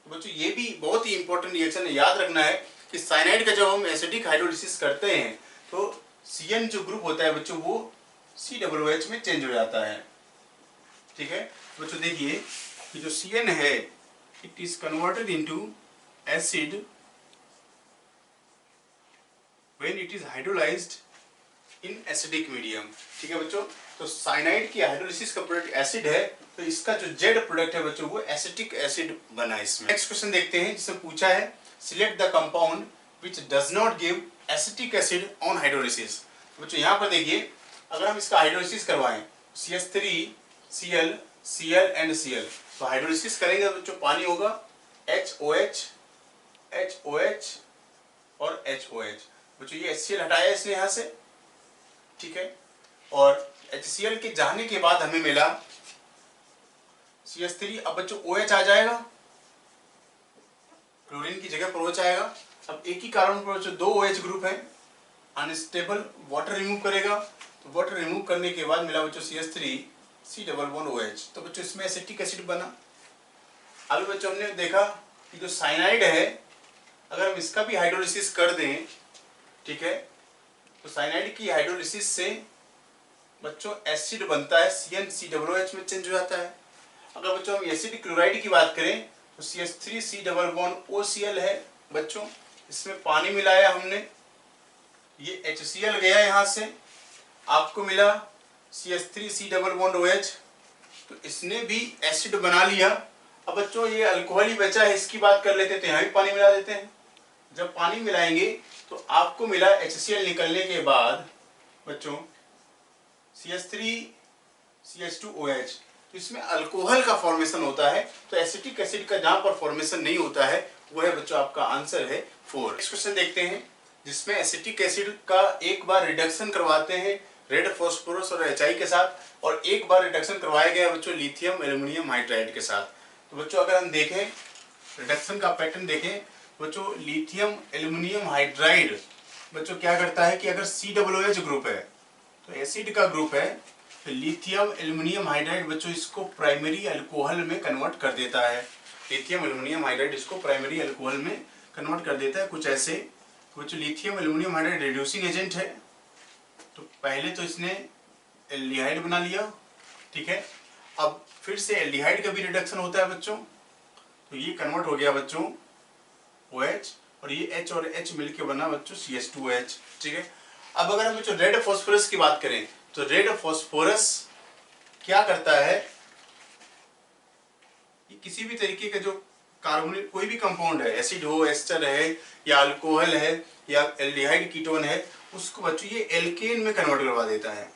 तो बच्चों ये भी बहुत ही इंपॉर्टेंट रिएक्शन है, याद रखना है कि साइनाइड का जब हम एसिडिक हाइड्रोलिसिस करते हैं तो CN जो ग्रुप होता है बच्चों वो COOH में चेंज हो जाता है, ठीक है। बच्चों देखिए कि जो CN है it is converted into acid when it is hydrolyzed in acidic medium, ठीक है बच्चों। तो साइनाइड की हाइड्रोलिसिस का प्रोडक्ट एसिड है, तो इसका जो जेड प्रोडक्ट है बच्चों वो एसिटिक एसिड बना है इसमें। नेक्स्ट क्वेश्चन देखते हैं जिसमें पूछा है select the compound which does not give acetic acid on hydrolysis. बच्चों यहाँ पर देखिए अगर हम इसका हाइड्रोलिसिस करवाएं CH3Cl Cl एंड Cl, तो हाइड्रोलिसिस करेंगे तो बच्चों पानी होगा HOH HOH और HOH। बच्चों ये HCl हटाया इसने यहाँ से, ठीक है, और HCl के जाने के बाद हमें मिला CH3। अब बच्चों OH आ जाएगा, क्लोरीन की जगह पर OH आएगा। अब एक ही कारण पर बच्चों दो OH ग्रुप है, अनस्टेबल, वाटर रिमूव करेगा, तो वाटर रिमूव करने के बाद मिला बच्चों CH3C11OH, तो बच्चों इसमें एसिटिक एसिड बना। अभी बच्चों हमने देखा कि जो साइनाइड है अगर हम इसका भी हाइड्रोलिसिस कर दें, ठीक है, तो साइनाइड की हाइड्रोलिसिस से बच्चों एसिड बनता है, CnCOOH में चेंज हो जाता है। अगर बच्चों हम एसिड क्लोराइड की बात करें तो CH3C OCl है बच्चों, इसमें पानी मिलाया हमने, ये HCl गया यहाँ से, आपको मिला CH3C OH, तो इसने भी एसिड बना लिया। अब बच्चों ये अल्कोहल ही बचा है, इसकी बात कर लेते हैं, तो यहाँ भी पानी मिला देते हैं। जब पानी मिलाएंगे तो आपको मिला HCl निकलने के बाद बच्चों CH3CH2OH, तो इसमें अल्कोहल का फॉर्मेशन होता है, तो एसिटिक एसिड का जहां पर फॉर्मेशन नहीं होता है वो है बच्चों आपका आंसर है 4। नेक्स्ट क्वेश्चन देखते हैं जिसमें एसिटिक एसिड का एक बार रिडक्शन करवाते हैं रेड फास्फोरस और HI के साथ, और एक बार रिडक्शन करवाया गया बच्चों लिथियम एल्युमिनियम हाइड्राइड के साथ। तो बच्चों अगर हम देखें रिडक्शन का पैटर्न देखें, बच्चों लिथियम एल्युमिनियम हाइड्राइड बच्चों क्या करता है कि अगर COOH ग्रुप है तो एसिड का ग्रुप है, तो लिथियम एल्युमिनियम हाइड्राइड बच्चों इसको प्राइमरी अल्कोहल में कन्वर्ट कर देता है। लिथियम एल्युमिनियम हाइड्राइड इसको प्राइमरी अल्कोहल में कन्वर्ट कर देता है कुछ ऐसे। बच्चों lithium aluminium hydride reducing agent है, तो पहले तो इसने एल्डिहाइड बना लिया, ठीक है। अब फिर से एल्डिहाइड का भी रिडक्शन होता है बच्चों, तो ये कन्वर्ट हो गया बच्चों OH, और ये H और H मिलके बना बच्चों CH2OH, ठीक है। अब अगर हम बच्चों रेड फॉस्फोरस की बात करें तो रेड फॉस्फोरस क्या करता है, ये किसी भी तरीके का जो कार्बोनिल कोई भी कंपाउंड है, एसिड हो, एस्टर है, या अल्कोहल है, या एल्डिहाइड कीटोन है, उसको बच्चों ये एल्केन में कन्वर्ट करवा देता है,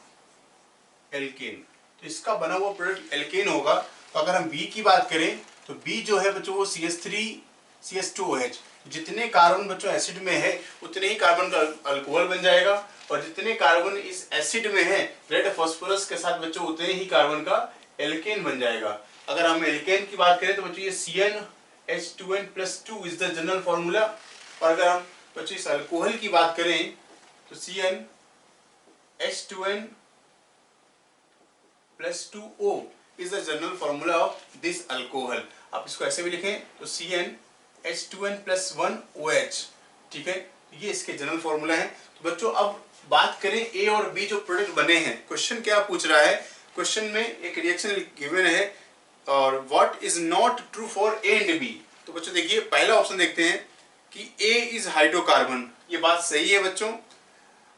एल्केन। तो इसका बना हुआ प्रोडक्ट एल्केन होगा। तो अगर हम B की बात करें तो B जो है बच्चों वो CH3CH2OH, जितने कार्बन बच्चों एसिड में है उतने ही कार्बन का अल्कोहल बन जाएगा, और जितने कार्बन इस एसिड में है रेड फास्फोरस के साथ बच्चों उतने ही कार्बन का एल्केन बन जाएगा। अगर हम एल्केन की बात करें तो बच्चों ये CnH2n+2 is the general formula, और अगर हम बच्चों इस अल्कोहल की बात करें तो CnH2n+2O is the general formula of this alcohol. आप इसको ऐसे भी लिखें तो CnH2n+1OH, ठीक है, ये इसके जनरल फॉर्मूला है। तो बच्चों अब बात करें A और B जो प्रोडक्ट बने हैं, क्वेश्चन क्या पूछ रहा है, क्वेश्चन में एक रिएक्शन गिवन है और what is not true for A and B। तो बच्चों देखिए पहला ऑप्शन देखते हैं कि A इज हाइड्रोकार्बन, ये बात सही है बच्चों,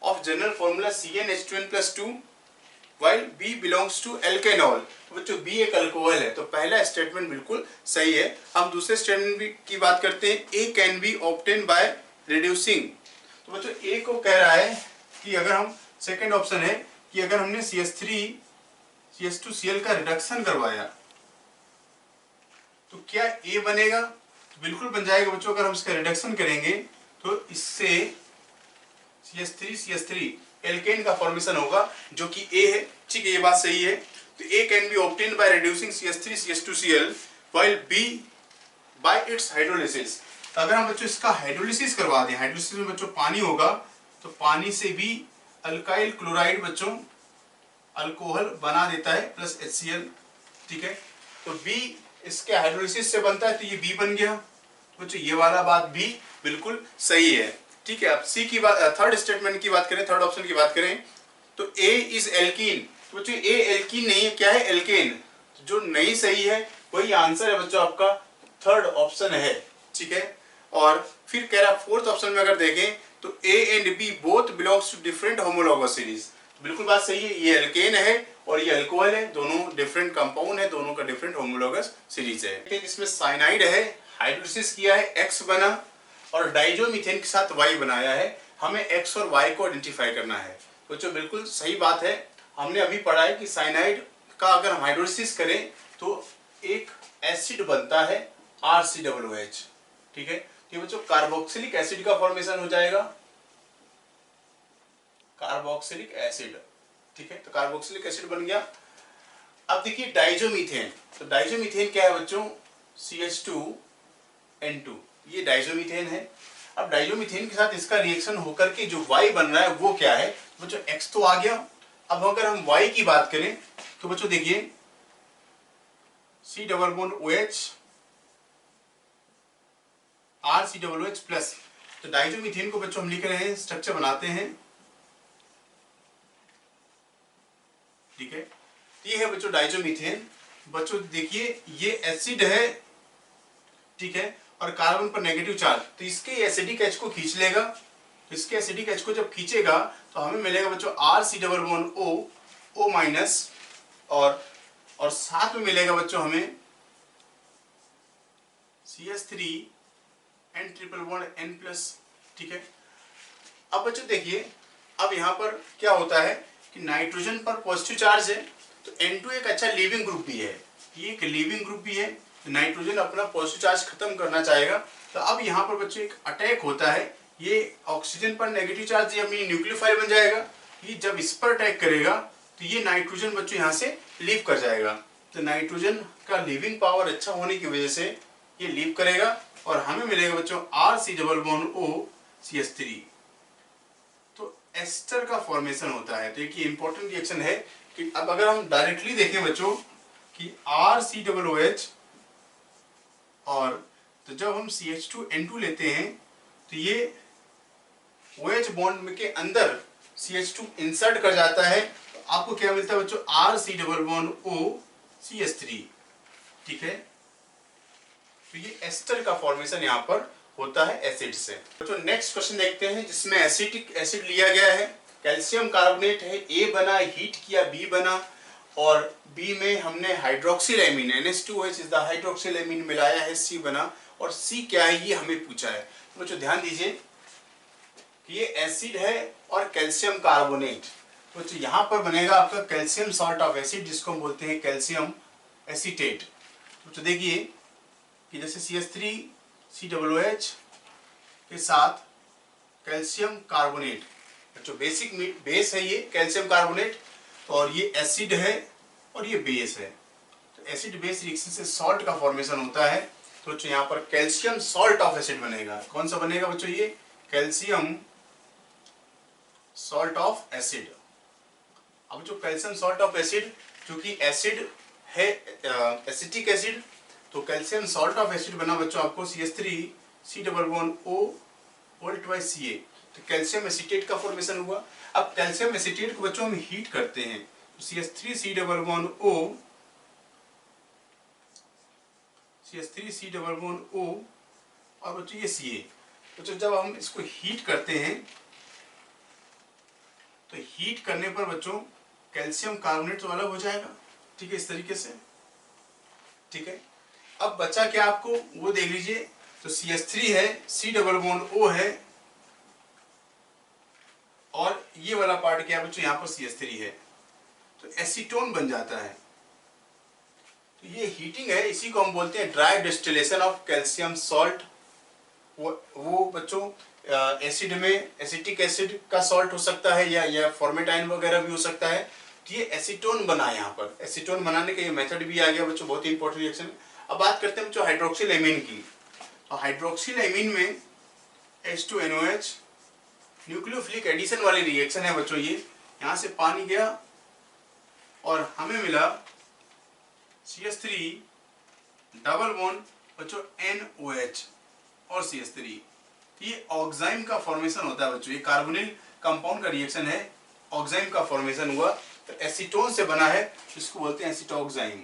of general formula CnH2n+2 while B belongs to alkanol। तो बच्चों B एक अल्कोहल है, तो पहला स्टेटमेंट बिल्कुल सही है। हम दूसरे स्टेटमेंट की बात करते हैं, A can be obtained by reducing। तो बच्चों A को कह रहा है कि अगर हम सेकंड ऑप्शन है कि अगर हमने CH3CH2Cl का रिडक्शन करवाया तो क्या A बनेगा, तो बिल्कुल बन जाएगा बच्चों। अगर हम इसका रिडक्शन करेंगे तो इससे CH3CH3 एल्केन का फॉर्मेशन होगा जो कि A है, ठीक है, ये बात सही है। तो A can be obtained by reducing CH3CH2Cl while B by its hydrolysis। तो अगर हम बच्चों इसका हाइड्रोलिसिस करवा दें, हाइड्रोलिसिस में बच्चों पानी होगा, तो पानी से भी अल्काइल क्लोराइड बच्चों अल्कोहल बना देता है प्लस HCl, ठीक है। तो B इसके हाइड्रोलिसिस से बनता है, तो ये B बन गया। बच्चों ये वाला बात भी बिल्कुल सही है, ठीक है। अब C की बात, थर्ड स्टेटमेंट की बात करें, थर्ड ऑप्शन की बात करें तो A इज एल्कीन। तो बच्चों A एल्कीन नहीं है, क्या है, एल्केन। जो नहीं सही है वही आंसर है बच्चों आपका थर्ड ऑप्शन है, ठीक है। और फिर कह रहा फोर्थ ऑप्शन में अगर देखें तो A and B both belongs to different homologous series. बिल्कुल बात सही है, ये एल्केन है और ये अल्कोहल है, दोनों डिफरेंट कंपाउंड है, दोनों का डिफरेंट होमोलॉगस सीरीज है। इसमें साइनाइड है, हाइड्रोलिसिस किया है, X बना, और डाइजोमीथेन के साथ Y बनाया है, हमें X और Y को आइडेंटिफाई करना है। बच्चों बिल्कुल सही बात है, हमने अभी पढ़ा है कि साइनाइड का अगर हम हाइड्रोलिसिस करें तो एक एसिड बनता है RCOOH, ठीक है। तो बच्चों कार्बोक्सिलिक एसिड का फॉर्मेशन हो जाएगा, कार्बोक्सिलिक एसिड, ठीक है। तो कार्बोक्सिलिक एसिड बन गया। अब देखिए डाइजोमीथेन, तो डाइजोमीथेन क्या है बच्चों, CH2N2, ये डाइजोमीथेन है। अब डाइजोमीथेन के साथ इसका रिएक्शन होकर के जो Y बन रहा है वो क्या है बच्चों, X तो आ गया। अब अगर हम Y की बात करें तो बच्चों देखिए C=OH RCOOH प्लस, तो डाइजोमीथेन को बच्चों हम लिख रहे हैं, स्ट्रक्चर बनाते हैं, ठीक है। ये है बच्चों डाइजोमीथेन। बच्चों देखिए ये एसिड है, ठीक है, और कार्बन पर नेगेटिव चार्ज, तो इसके एसिडिक H को खींच लेगा। तो इसके एसिडिक H को जब खींचेगा तो हमें मिलेगा बच्चों RC=O और साथ में मिलेगा बच्चों हमें CH3N+, ठीक है। अब बच्चों देखिए अब यहाँ पर क्या होता है कि नाइट्रोजन पर पॉजिटिव चार्ज है, तो N2 एक अच्छा लीविंग ग्रुप भी है, ये एक लीविंग ग्रुप भी है, तो नाइट्रोजन अपना पॉजिटिव चार्ज खत्म करना चाहेगा। तो अब यहाँ पर बच्चों एक अटैक होता है, ये ऑक्सीजन पर नेगेटिव चार्ज ये अपनी न्यूक्लियोफाइल बन जाएगा, ये जब इस पर अटैक करेगा तो ये नाइट्रोजन बच्चों यहाँ से लीव कर जाएगा। तो नाइट्रोजन का लीविंग पावर अच्छा होने की वजह से ये लीव करेगा और हमें मिलेगा बच्चों RC≡O तो एस्टर का फॉर्मेशन होता है। तो ये इंपॉर्टेंट रिएक्शन है कि अब अगर हम डायरेक्टली देखें बच्चों कि RCOOH और तो जब हम CH2N2 लेते हैं तो ये OH बॉन्ड के अंदर CH2 इंसर्ट कर जाता है, तो आपको क्या मिलता है बच्चों RC≡OCH3। ठीक है, तो ये एस्टर का फॉर्मेशन यहाँ पर होता है एसिड से। तो नेक्स्ट क्वेश्चन देखते हैं जिसमें एसिटिक एसिड लिया गया है, कैल्शियम कार्बोनेट है, A बना, हीट किया B बना, और B में हमने hydroxyl NH2OH is the hydroxyl मिलाया है, C बना, और C क्या है ये हमें पूछा है। तो बच्चों ध्यान दीजिए कि ये एसिड है और कैल्शियम कार्बोनेट, तो बच्चों यहाँ पर बनेगा आपका कैल्शियम सॉल्ट ऑफ एसिड जिसको हम बोलते हैं कैल्शियम एसीटेट। तो देखिए कि जैसे CH3COOH के साथ कैल्शियम कार्बोनेट, जो बेसिक बेस है ये कैल्शियम कार्बोनेट, और ये एसिड है और ये बेस है, तो एसिड बेस रिएक्शन से सॉल्ट का फॉर्मेशन होता है। तो बच्चों यहाँ पर कैल्शियम सॉल्ट ऑफ एसिड बनेगा। कौन सा बनेगा बच्चों ये कैल्शियम सॉल्ट ऑफ एसिड। अब जो कैल्शियम सॉल्ट ऑफ एसिड चूंकि एसिड है एसिटिक एसिड, तो कैल्शियम सॉल्ट ऑफ एसिड बना बच्चों आपको CH3COO2Ca, तो कैल्शियम एसीटेट का फॉर्मेशन हुआ। अब कैल्शियम एसीटेट को बच्चों हम हीट करते हैं, तो CH3COO और बच्चों ये Ca। बच्चों जब हम इसको हीट करते हैं तो हीट करने पर बच्चों कैल्शियम कार्बोनेट तो अलग हो जाएगा, ठीक है, इस तरीके से। ठीक है, अब बचा क्या आपको वो देख लीजिए, तो CH3 है, C≡O है, और ये वाला पार्ट क्या है बच्चों यहाँ पर CH3 है, तो एसीटोन बन जाता है। तो ये हीटिंग है, इसी को हम बोलते हैं dry distillation of calcium salt. वो बच्चों एसिड में एसिटिक एसिड का सॉल्ट हो सकता है या फॉर्मेटाइन वगैरह भी हो सकता है। तो ये एसीटोन बना, यहाँ पर एसीटोन बनाने का ये मेथड भी आ गया बच्चों, बहुत ही इंपॉर्टेंट रिएक्शन। अब बात करते हैं बच्चों हाइड्रोक्सिल एमीन की। तो हाइड्रोक्सिल एमीन में H2NOH न्यूक्लियोफिलिक एडिशन वाली रिएक्शन है बच्चों। ये यहाँ से पानी गया और हमें मिला CH3 डबल बॉन्ड बच्चों NOH और CH3। ये ऑक्साइम का फॉर्मेशन होता है बच्चों, ये कार्बोनिल कंपाउंड का रिएक्शन है, ऑक्साइम का फॉर्मेशन हुआ, तो एसीटोन से बना है, इसको बोलते हैं एसिटोक्साइम।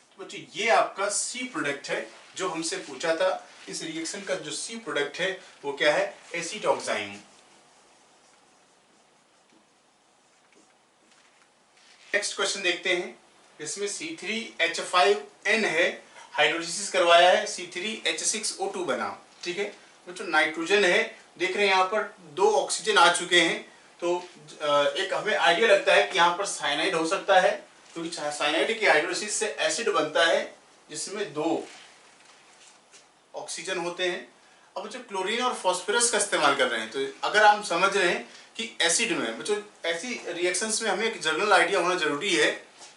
तो बच्चों ये आपका C प्रोडक्ट है जो हमसे पूछा था। इस रिएक्शन का जो C प्रोडक्ट है वो क्या है, एसिटोक्साइम। नेक्स्ट क्वेश्चन देखते हैं, इसमें C3H5N है, हाइड्रोलिसिस करवाया है, C3H6O2 बना। ठीक है बच्चों, नाइट्रोजन है, देख रहे हैं यहाँ पर 2 ऑक्सीजन आ चुके हैं, तो एक हमें आइडिया लगता है कि यहाँ पर साइनाइड हो सकता है, क्योंकि साइनाइड की हाइड्रोलिसिस से एसिड बनता है जिसमें 2 ऑक्सीजन होते हैं। अब बच्चों क्लोरीन और फास्फोरस का इस्तेमाल कर रहे हैं, तो अगर हम समझ रहे हैं कि एसिड में बच्चों ऐसी रिएक्शंस में हमें एक जनरल आइडिया होना जरूरी है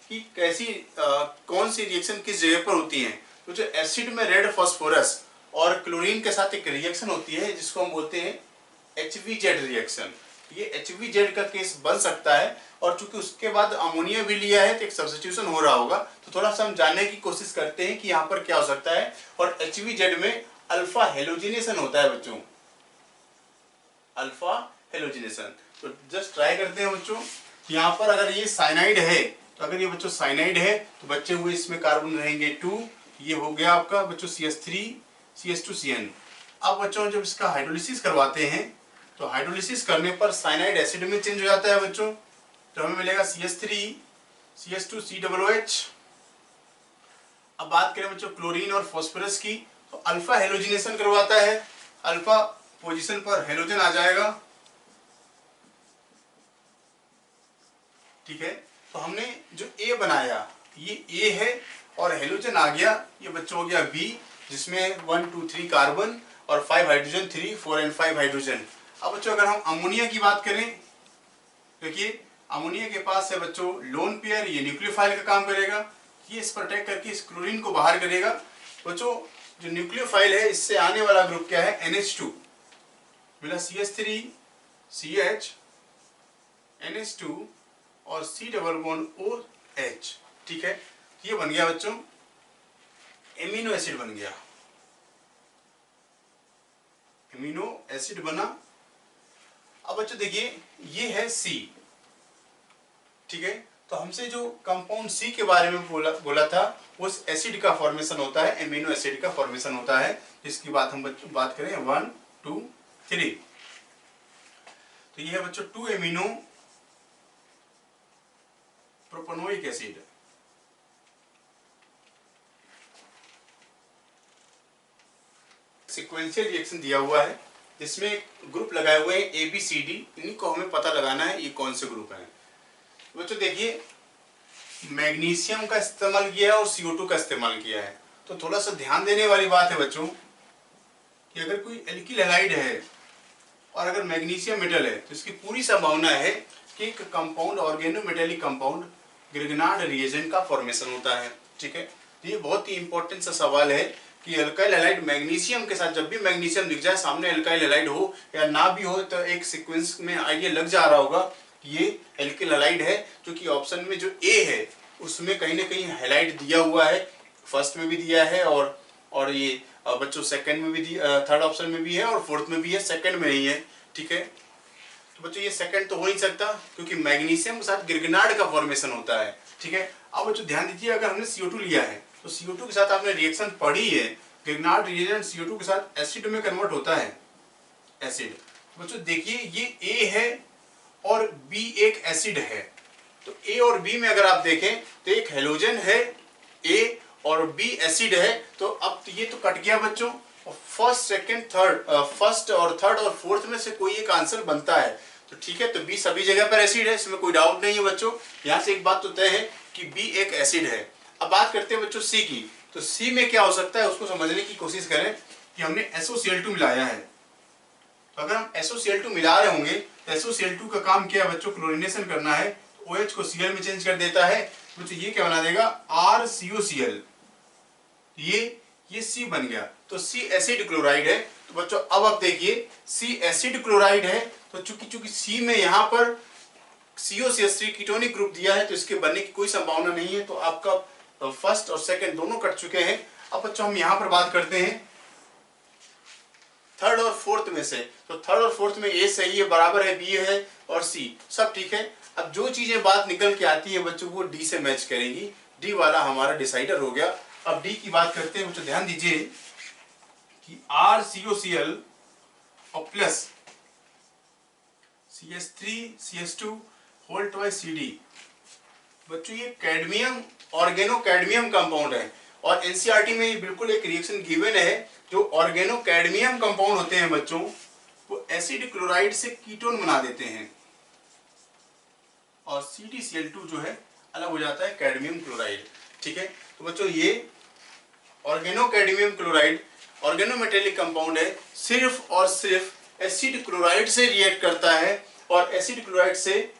कि कैसी कौन सी रिएक्शन किस जगह पर होती है। तो जो एसिड में रेड फास्फोरस और क्लोरीन के साथ एक रिएक्शन होती है जिसको हम बोलते हैं HVZ रिएक्शन। ये HVZ का केस बन सकता है, और चूंकि उसके बाद अमोनिया भी लिया है तो एक सब्स्टिट्यूशन हो रहा होगा, तो थोड़ा सा हम जानने की कोशिश करते हैं कि यहाँ पर क्या हो सकता है। और HVZ में अल्फा हेलोजिनेशन होता है बच्चों, अल्फा हेलोजिनेशन। तो जस्ट ट्राई करते हैं बच्चों, यहाँ पर अगर ये साइनाइड है, तो अगर ये बच्चों साइनाइड है तो बच्चे हुए इसमें कार्बन रहेंगे 2, ये हो गया आपका बच्चों CH3 CH2CN। अब बच्चों जब इसका हाइड्रोलिसिस करवाते हैं तो हाइड्रोलिसिस करने पर साइनाइड एसिड में चेंज हो जाता है बच्चों, तो हमें मिलेगा CH3 CH2COOH। अब बात करें बच्चों क्लोरीन और फास्फोरस की, तो अल्फा हेलोजिनेशन करवाता है, अल्फा पोजीशन पर हेलोजन आ जाएगा। ठीक है, तो हमने जो A बनाया ये A है और हेलोजन आ गया, ये बच्चों हो गया B, जिसमें 1 2 3 कार्बन और 5 हाइड्रोजन, 3 4 एंड 5 हाइड्रोजन। अब बच्चों अगर हम अमोनिया की बात करें, देखिए अमोनिया के पास है बच्चों लोन पेयर, ये न्यूक्लियोफाइल का काम करेगा, ये इस पर अटैक करके इस क्लोरीन को बाहर करेगा। बच्चों जो न्यूक्लियोफाइल है इससे आने वाला ग्रुप क्या है, NH2 मिला, CH3 CH NH2 और C डबल बॉन्ड OH, ठीक है। ये बन गया बच्चों एमिनो एसिड बन गया, एमिनो एसिड बना। अब बच्चों देखिए ये है C, ठीक है। तो हमसे जो कंपाउंड C के बारे में बोला था वो एसिड का फॉर्मेशन होता है, एमिनो एसिड का फॉर्मेशन होता है, जिसकी बात हम बच्चों बात करें 1 2 3। तो ये है बच्चों 2 amino propanoic acid, sequential reaction दिया हुआ है जिसमें ग्रुप लगाए हुए हैं ABCD, इन्हीं को हमें पता लगाना है ये कौन से ग्रुप हैं। बच्चों देखिए मैग्नीशियम का इस्तेमाल किया है और CO2 का इस्तेमाल किया है। तो थोड़ा सा ध्यान देने वाली बात है बच्चों कि अगर कोई एल्किल हैलाइड है और अगर मैग्नीशियम मेटल है तो इसकी पूरी संभावना है कि एक compound organometallic compound Grignard reagent का फॉर्मेशन होता है, ठीक है। तो ये बहुत ही इंपॉर्टेंट सा सवाल है कि एल्काइल हैलाइड मैग्नीशियम के साथ, जब भी मैग्नीशियम दिख जाए सामने एल्काइल हैलाइड हो या ना भी हो, तो एक सीक्वेंस में आइडिया लग जा रहा होगा कि ये एल्किल हैलाइड है, क्योंकि ऑप्शन में जो ए है उसमें कहीं ना कहीं हैलाइड दिया हुआ है, फर्स्ट में भी दिया है और ये बच्चों सेकंड में भी दिया, थर्ड ऑप्शन में भी है और फोर्थ में भी है, सेकंड में नहीं है, ठीक है। तो बच्चों ये सेकंड तो हो नहीं सकता क्योंकि मैग्नीशियम के साथ ग्रिग्नार्ड का फॉर्मेशन होता है, ठीक है। अब बच्चों ध्यान दीजिए, अगर हमने CO2 लिया है तो CO2 के साथ आपने रिएक्शन पढ़ी है, ग्रिग्नार्ड रिएजेंट CO2 के साथ एसिड में कन्वर्ट होता है, एसिड। बच्चों देखिए ये A है और B एक एसिड है, तो A और B में अगर आप देखें तो एक हेलोजन है A और B एसिड है। तो अब ये तो कट गया बच्चों, फर्स्ट सेकंड थर्ड, फर्स्ट और थर्ड और फोर्थ में से कोई एक आंसर बनता है, तो ठीक है। तो B सभी जगह पर एसिड है, इसमें कोई डाउट नहीं है बच्चों। यहाँ से एक बात तो तय है कि B एक एसिड है। अब बात करते हैं बच्चों C की, तो C में क्या हो सकता है उसको समझने की कोशिश करें कि हमने SOCl2 मिलाया है। तो अगर हम SOCl2 मिला रहे होंगे तो SOCl2 का काम क्या है बच्चों, क्लोरीनेशन करना है, तो OH को Cl में चेंज कर देता है। बच्चों ये क्या बना देगा, RCOCl, ये C बन गया, तो C एसिड क्लोराइड है। तो बच्चों अब आप देखिए C एसिड क्लोराइड है, तो चूंकि C में यहाँ पर COCH3 कीटोनिक ग्रुप दिया है तो इसके बनने की कोई संभावना नहीं है। तो आपका फर्स्ट और सेकंड दोनों कट चुके हैं। अब बच्चों हम यहाँ पर बात करते हैं थर्ड और फोर्थ में से, तो थर्ड और फोर्थ में A सही है, बराबर है, B है और C सब ठीक है। अब जो चीजें बात निकल के आती है बच्चों वो D से मैच करेंगी, D वाला हमारा डिसाइडर हो गया। अब D की बात करते हैं बच्चों, ध्यान दीजिए कि RCOCl और plus CH3 CH2 whole twice CD, बच्चों ये कैडमियम ऑर्गेनो कैडमियम कंपाउंड है और एनसीईआरटी में ये बिल्कुल एक रिएक्शन गिवन है। जो ऑर्गेनो कैडमियम कंपाउंड होते हैं बच्चों वो एसिड क्लोराइड से कीटोन बना देते हैं और CdCl2 जो है अलग हो जाता है कैडमियम क्लोराइड, ठीक है। तो बच्चों ये organo cadmium chloride organometallic compound है, सिर्फ और सिर्फ एसिड क्लोराइड से रिएक्ट करता है और एसिड क्लोराइड से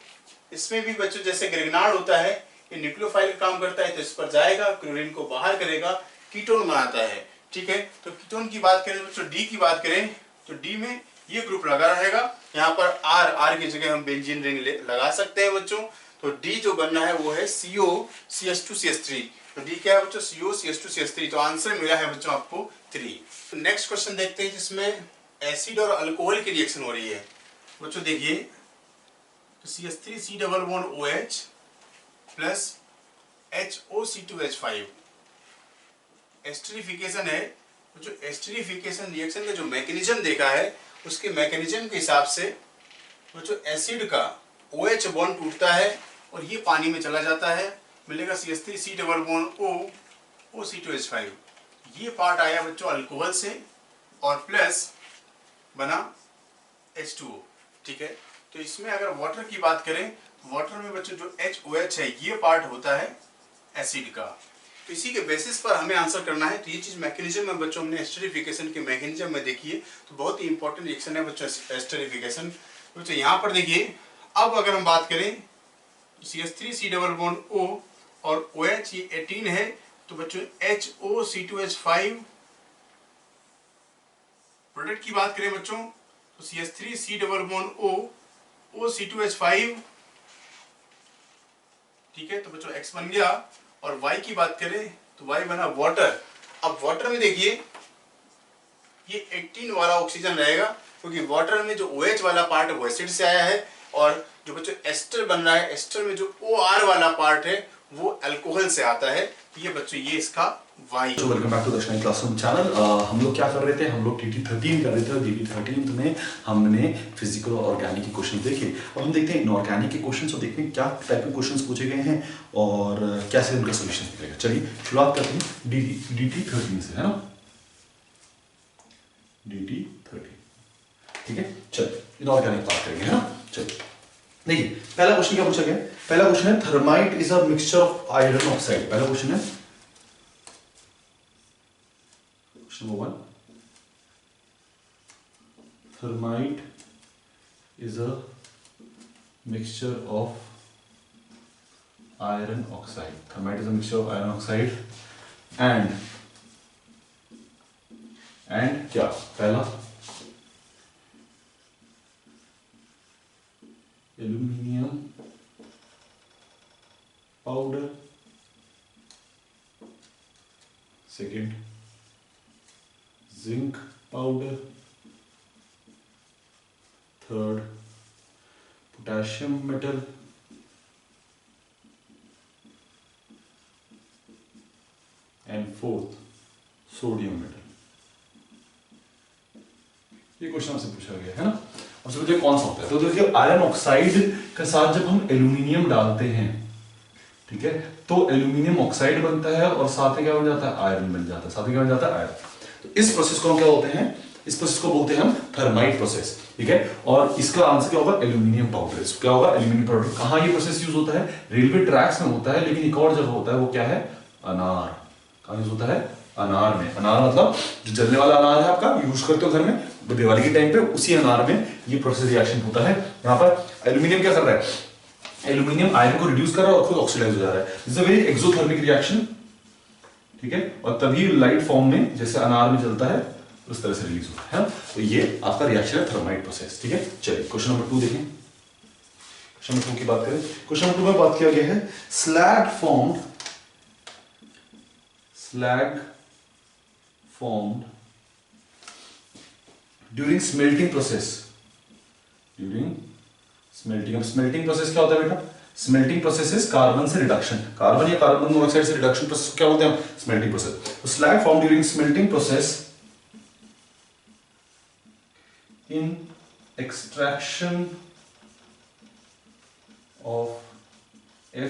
इसमें भी बच्चों जैसे ग्रिग्नार्ड होता है, ये न्यूक्लियोफाइल काम करता है, तो इस पर जाएगा, क्लोरीन को बाहर करेगा, कीटोन बनाता है, ठीक है। तो कीटोन की बात करें बच्चों, D की बात करें तो D में ये ग्रुप लगा रहेगा, यहाँ पर R की जगह हम बेंजीन रिंग लगा सकते हैं बच्चों। तो D जो बनना है वो है COCH2CH3, तो D क्या है बच्चों, COCH2CH3, तो आंसर मिला है बच्चों आपको 3। तो नेक्स्ट क्वेश्चन देखते हैं जिसमें एसिड और अल्कोहल की रिएक्शन हो रही है। बच्चों देखिए तो CH3C double bond OH plus HOC2H5 esterification है। जो एस्टरिफिकेशन रिएक्शन का जो मैकेनिज्म देखा है उसके मैकेनिज्म के हिसाब से वो जो एसिड का OH बॉन्ड टूटता है और ये पानी में चला जाता है, मिलेगा CH3C double bond O OC2H5। ये पार्ट आया बच्चों अल्कोहल से और प्लस बना H2O, ठीक है। तो इसमें अगर वाटर की बात करें तो वाटर में बच्चों जो HOH है ये पार्ट होता है एसिड का, तो इसी के बेसिस पर हमें आंसर करना है। तो ये चीज मैकेनिज्म में बच्चों हमने एस्टरिफिकेशन के मैकेनिज्म में देखी है, तो बहुत ही इंपॉर्टेंट रिएक्शन है बच्चों एस्टरिफिकेशन। बच्चों यहाँ पर देखिए अब अगर हम बात करें CH3C डबल बॉन्ड O और OH ये 18 है, तो बच्चों HOC2H5 प्रोडक्ट की बात करें बच्चों तो CH3C double bond O OC2H5, ठीक है। तो बच्चों X बन गया। और Y की बात करें तो Y बना वाटर। अब वाटर में देखिए ये 18 वाला ऑक्सीजन रहेगा, क्योंकि वाटर में जो OH वाला पार्ट है वो एसिड से आया है, और जो बच्चों एस्टर बन रहा है, एस्टर में जो OR वाला पार्ट है वो अल्कोहल से आता है। तो ये बच्चों ये इसका Y। वेलकम बैक टू दक्षिणी क्लासरूम चैनल। हम लोग क्या कर रहे थे, हम लोग DT 13 कर रहे थे। DT 13 में हमने फिजिकल और ऑर्गेनिक के क्वेश्चन देखे। अब हम देखते हैं इनऑर्गेनिक के क्वेश्चन और देखते हैं क्या टाइप के क्वेश्चन पूछे गए हैं और कैसे उनका सोल्यूशन निकलेगा। चलिए शुरुआत करते हैं DT 13 से, है ना। DT 13, ठीक है। चलिए इनऑर्गेनिक बात करेंगे, है ना। चलिए देखिए पहला क्वेश्चन क्या पूछा गया। पहला क्वेश्चन है thermite is a mixture of iron oxide. पहला क्वेश्चन है Number 1, thermite is a mixture of iron oxide. Thermite is a mixture of iron oxide and क्या पहला aluminium powder, second zinc powder, third potassium metal, and fourth sodium metal। ये question आपसे पूछा गया है ना। अब समझिए कौन सा होता है। तो देखिए आयरन ऑक्साइड के साथ जब हम एल्यूमिनियम डालते हैं, ठीक है, तो एल्यूमिनियम ऑक्साइड बनता है और साथ में क्या बन जाता है, आयरन बन जाता है। साथ में क्या बन जाता है, आयरन। तो इस प्रोसेस को हम क्या बोलते हैं, इस प्रोसेस को बोलते हैं हम थर्माइट प्रोसेस, ठीक है। और इसका आंसर क्या होगा, एल्यूमिनियम पाउडर। क्या होगा, एल्यूमिनियम पाउडर। कहाँ ये प्रोसेस यूज होता है, रेलवे ट्रैक्स में होता है, लेकिन एक और जगह होता है, वो क्या है, अनार। कहाँ यूज होता है, अनार में। अनार मतलब जो जलने वाला अनार है आपका, यूज करते हो घर में दिवाली के टाइम पे, उसी अनार में ये प्रोसेस रिएक्शन होता है। यहाँ पर एल्यूमिनियम क्या कर रहा है, एल्यूमिनियम आयरन को रिड्यूस कर रहा है और खुद ऑक्सीडाइज हो जा रहा है। It's a very exothermic reaction, ठीक है। और तभी लाइट फॉर्म में जैसे अनार में जलता है उस तरह से रिलीज होता है। तो ये आपका रिएक्शन है थर्माइट प्रोसेस, ठीक है। चलिए क्वेश्चन नंबर 2 देखें। क्वेश्चन नंबर 2 की बात करें। क्वेश्चन नंबर 2 में बात किया गया है slag formed during smelting process। during smelting, अब smelting process क्या होता है बेटा, स्मेल्टिंग प्रोसेस इज कार्बन से रिडक्शन। कार्बन या कार्बन मोनोऑक्साइड से रिडक्शन प्रोसेस क्या बोलते हैं हम, स्मेल्टिंग प्रोसेस। तो slag form during smelting process in extraction of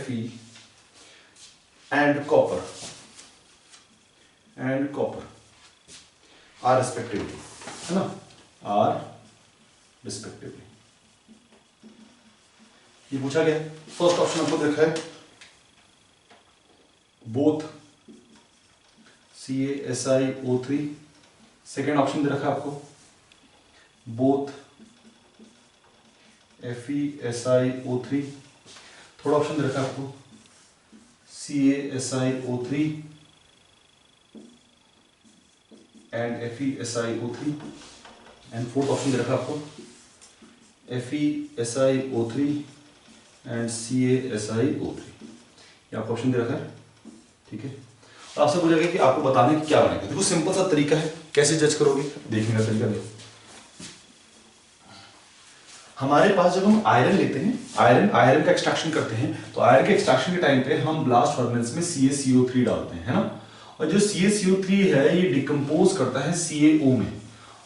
Fe and copper are respectively, है ना, आर रिस्पेक्टिवली। ये पूछा गया। फर्स्ट ऑप्शन आपको देखा है बोथ CaSiO3। सेकेंड ऑप्शन दे रखा है आपको बोथ FeSiO3। थर्ड ऑप्शन दे रखा है आपको CaSiO3 and FeSiO3 and fourth option दे रखा है आपको FeSiO3 एंड CaSiO3। ये आपको ऑप्शन दे रखा है, ठीक है। और आपसे पूछा गया कि आपको बताने की क्या बनेगा। देखो सिंपल सा तरीका है, कैसे जज करोगे, देखने का तरीका देखो। हमारे पास जब हम आयरन लेते हैं, आयरन का एक्सट्रैक्शन करते हैं, तो आयरन के एक्सट्रैक्शन के टाइम पे हम ब्लास्ट फर्नेस में CaCO3 डालते हैं, है ना। और जो CaCO3 है ये डिकम्पोज करता है CaO में,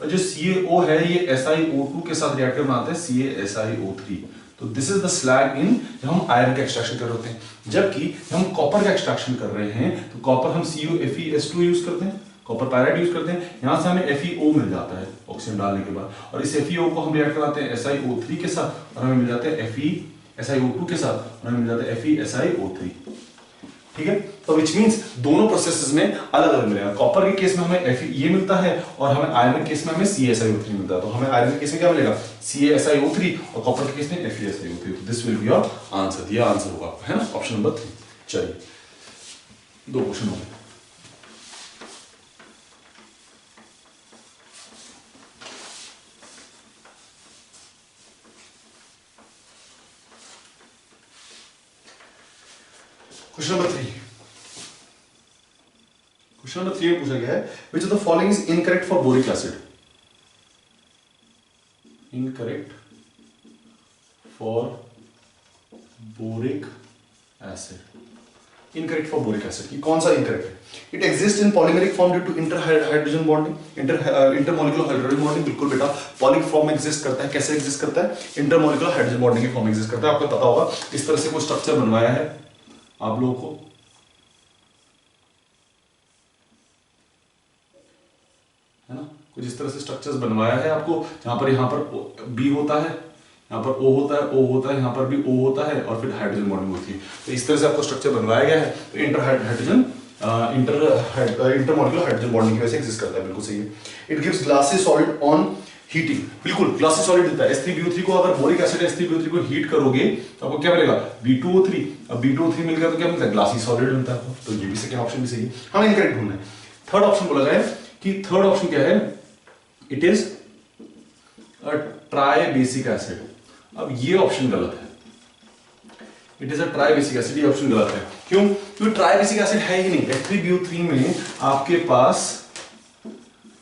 और जो CaO है ये SiO2 के साथ रिएक्टर बनाते हैं CaSiO3। तो दिस इज द स्लैग इन जब हम आयरन का एक्सट्रैक्शन कर रहे होते हैं। जबकि जब हम कॉपर का एक्सट्रैक्शन कर रहे हैं तो कॉपर हम CuFeS2 यूज करते हैं, कॉपर पायराइड यूज करते हैं। यहां से हमें FeO मिल जाता है ऑक्सीजन डालने के बाद, और इस FeO को हम रिएक्ट कराते हैं SiO3 के साथ और हमें मिल जाता है SiO2 के साथ और हमें मिल जाता है FeSiO3, ठीक है। तो विच मींस दोनों प्रोसेसेस में अलग अलग मिलेगा। कॉपर के केस में हमें Fe मिलता है और हमें आयरन के केस में हमें CaSiO3 मिलता है। तो हमें आयरन के केस में क्या मिलेगा, CaSiO3, और कॉपर के केस में FeSiO3। तो this will be your answer. ये आंसर होगा, है ना, ऑप्शन नंबर 3। चलिए 2 क्वेश्चन हो गए। क्वेश्चन नंबर 3 में पूछा गया है which of the following is incorrect for boric acid. Incorrect for boric acid. Incorrect for boric acid की कौन सा इनकरेक्ट है? It exist in polymeric form due to inter hydrogen bonding, intermolecular hydrogen bonding. बिल्कुल बेटा, folic form में exist करता है। कैसे एग्जिस्ट करता है? इंटरमोलिकुलर हाइड्रोजन बॉन्डिंग की फॉर्म में एग्जिस्ट करता है। आपको पता होगा इस तरह से कोई स्ट्रक्चर बनवाया है आप लोगों को, है ना, कुछ इस तरह से स्ट्रक्चर्स बनवाया है आपको, जहां पर यहाँ पर बी होता है, यहाँ पर ओ होता है, ओ होता है, यहाँ पर भी ओ होता है और फिर हाइड्रोजन बॉन्डिंग होती है। तो इस तरह से आपको स्ट्रक्चर बनवाया गया है। तो इंटरमोलिकुलर हाइड्रोजन बॉन्डिंग की वजह से एग्जिस्ट करता है। बिल्कुल सही है। It gives glassy solid on heating. बिल्कुल ग्लासी सॉलिड देता है। H3BO3 को अगर बोरिक एसिड H3BO3 को हीट करोगे तो आपको क्या मिलेगा? B2O3। अब B2O3 मिल गया तो क्या मिलता है? ग्लासी सॉलिड मिलता है। तो ये भी सेकंड ऑप्शन भी सही है। हमें इनकरेक्ट ढूंढना है। थर्ड ऑप्शन बोला जाए कि थर्ड ऑप्शन क्या है? It is a try basic acid. अब ये ऑप्शन गलत है। It is a try basic acid, ये ऑप्शन गलत है। क्यों? क्योंकि ट्राई बेसिक एसिड है ही नहीं। H3BO3 में आपके पास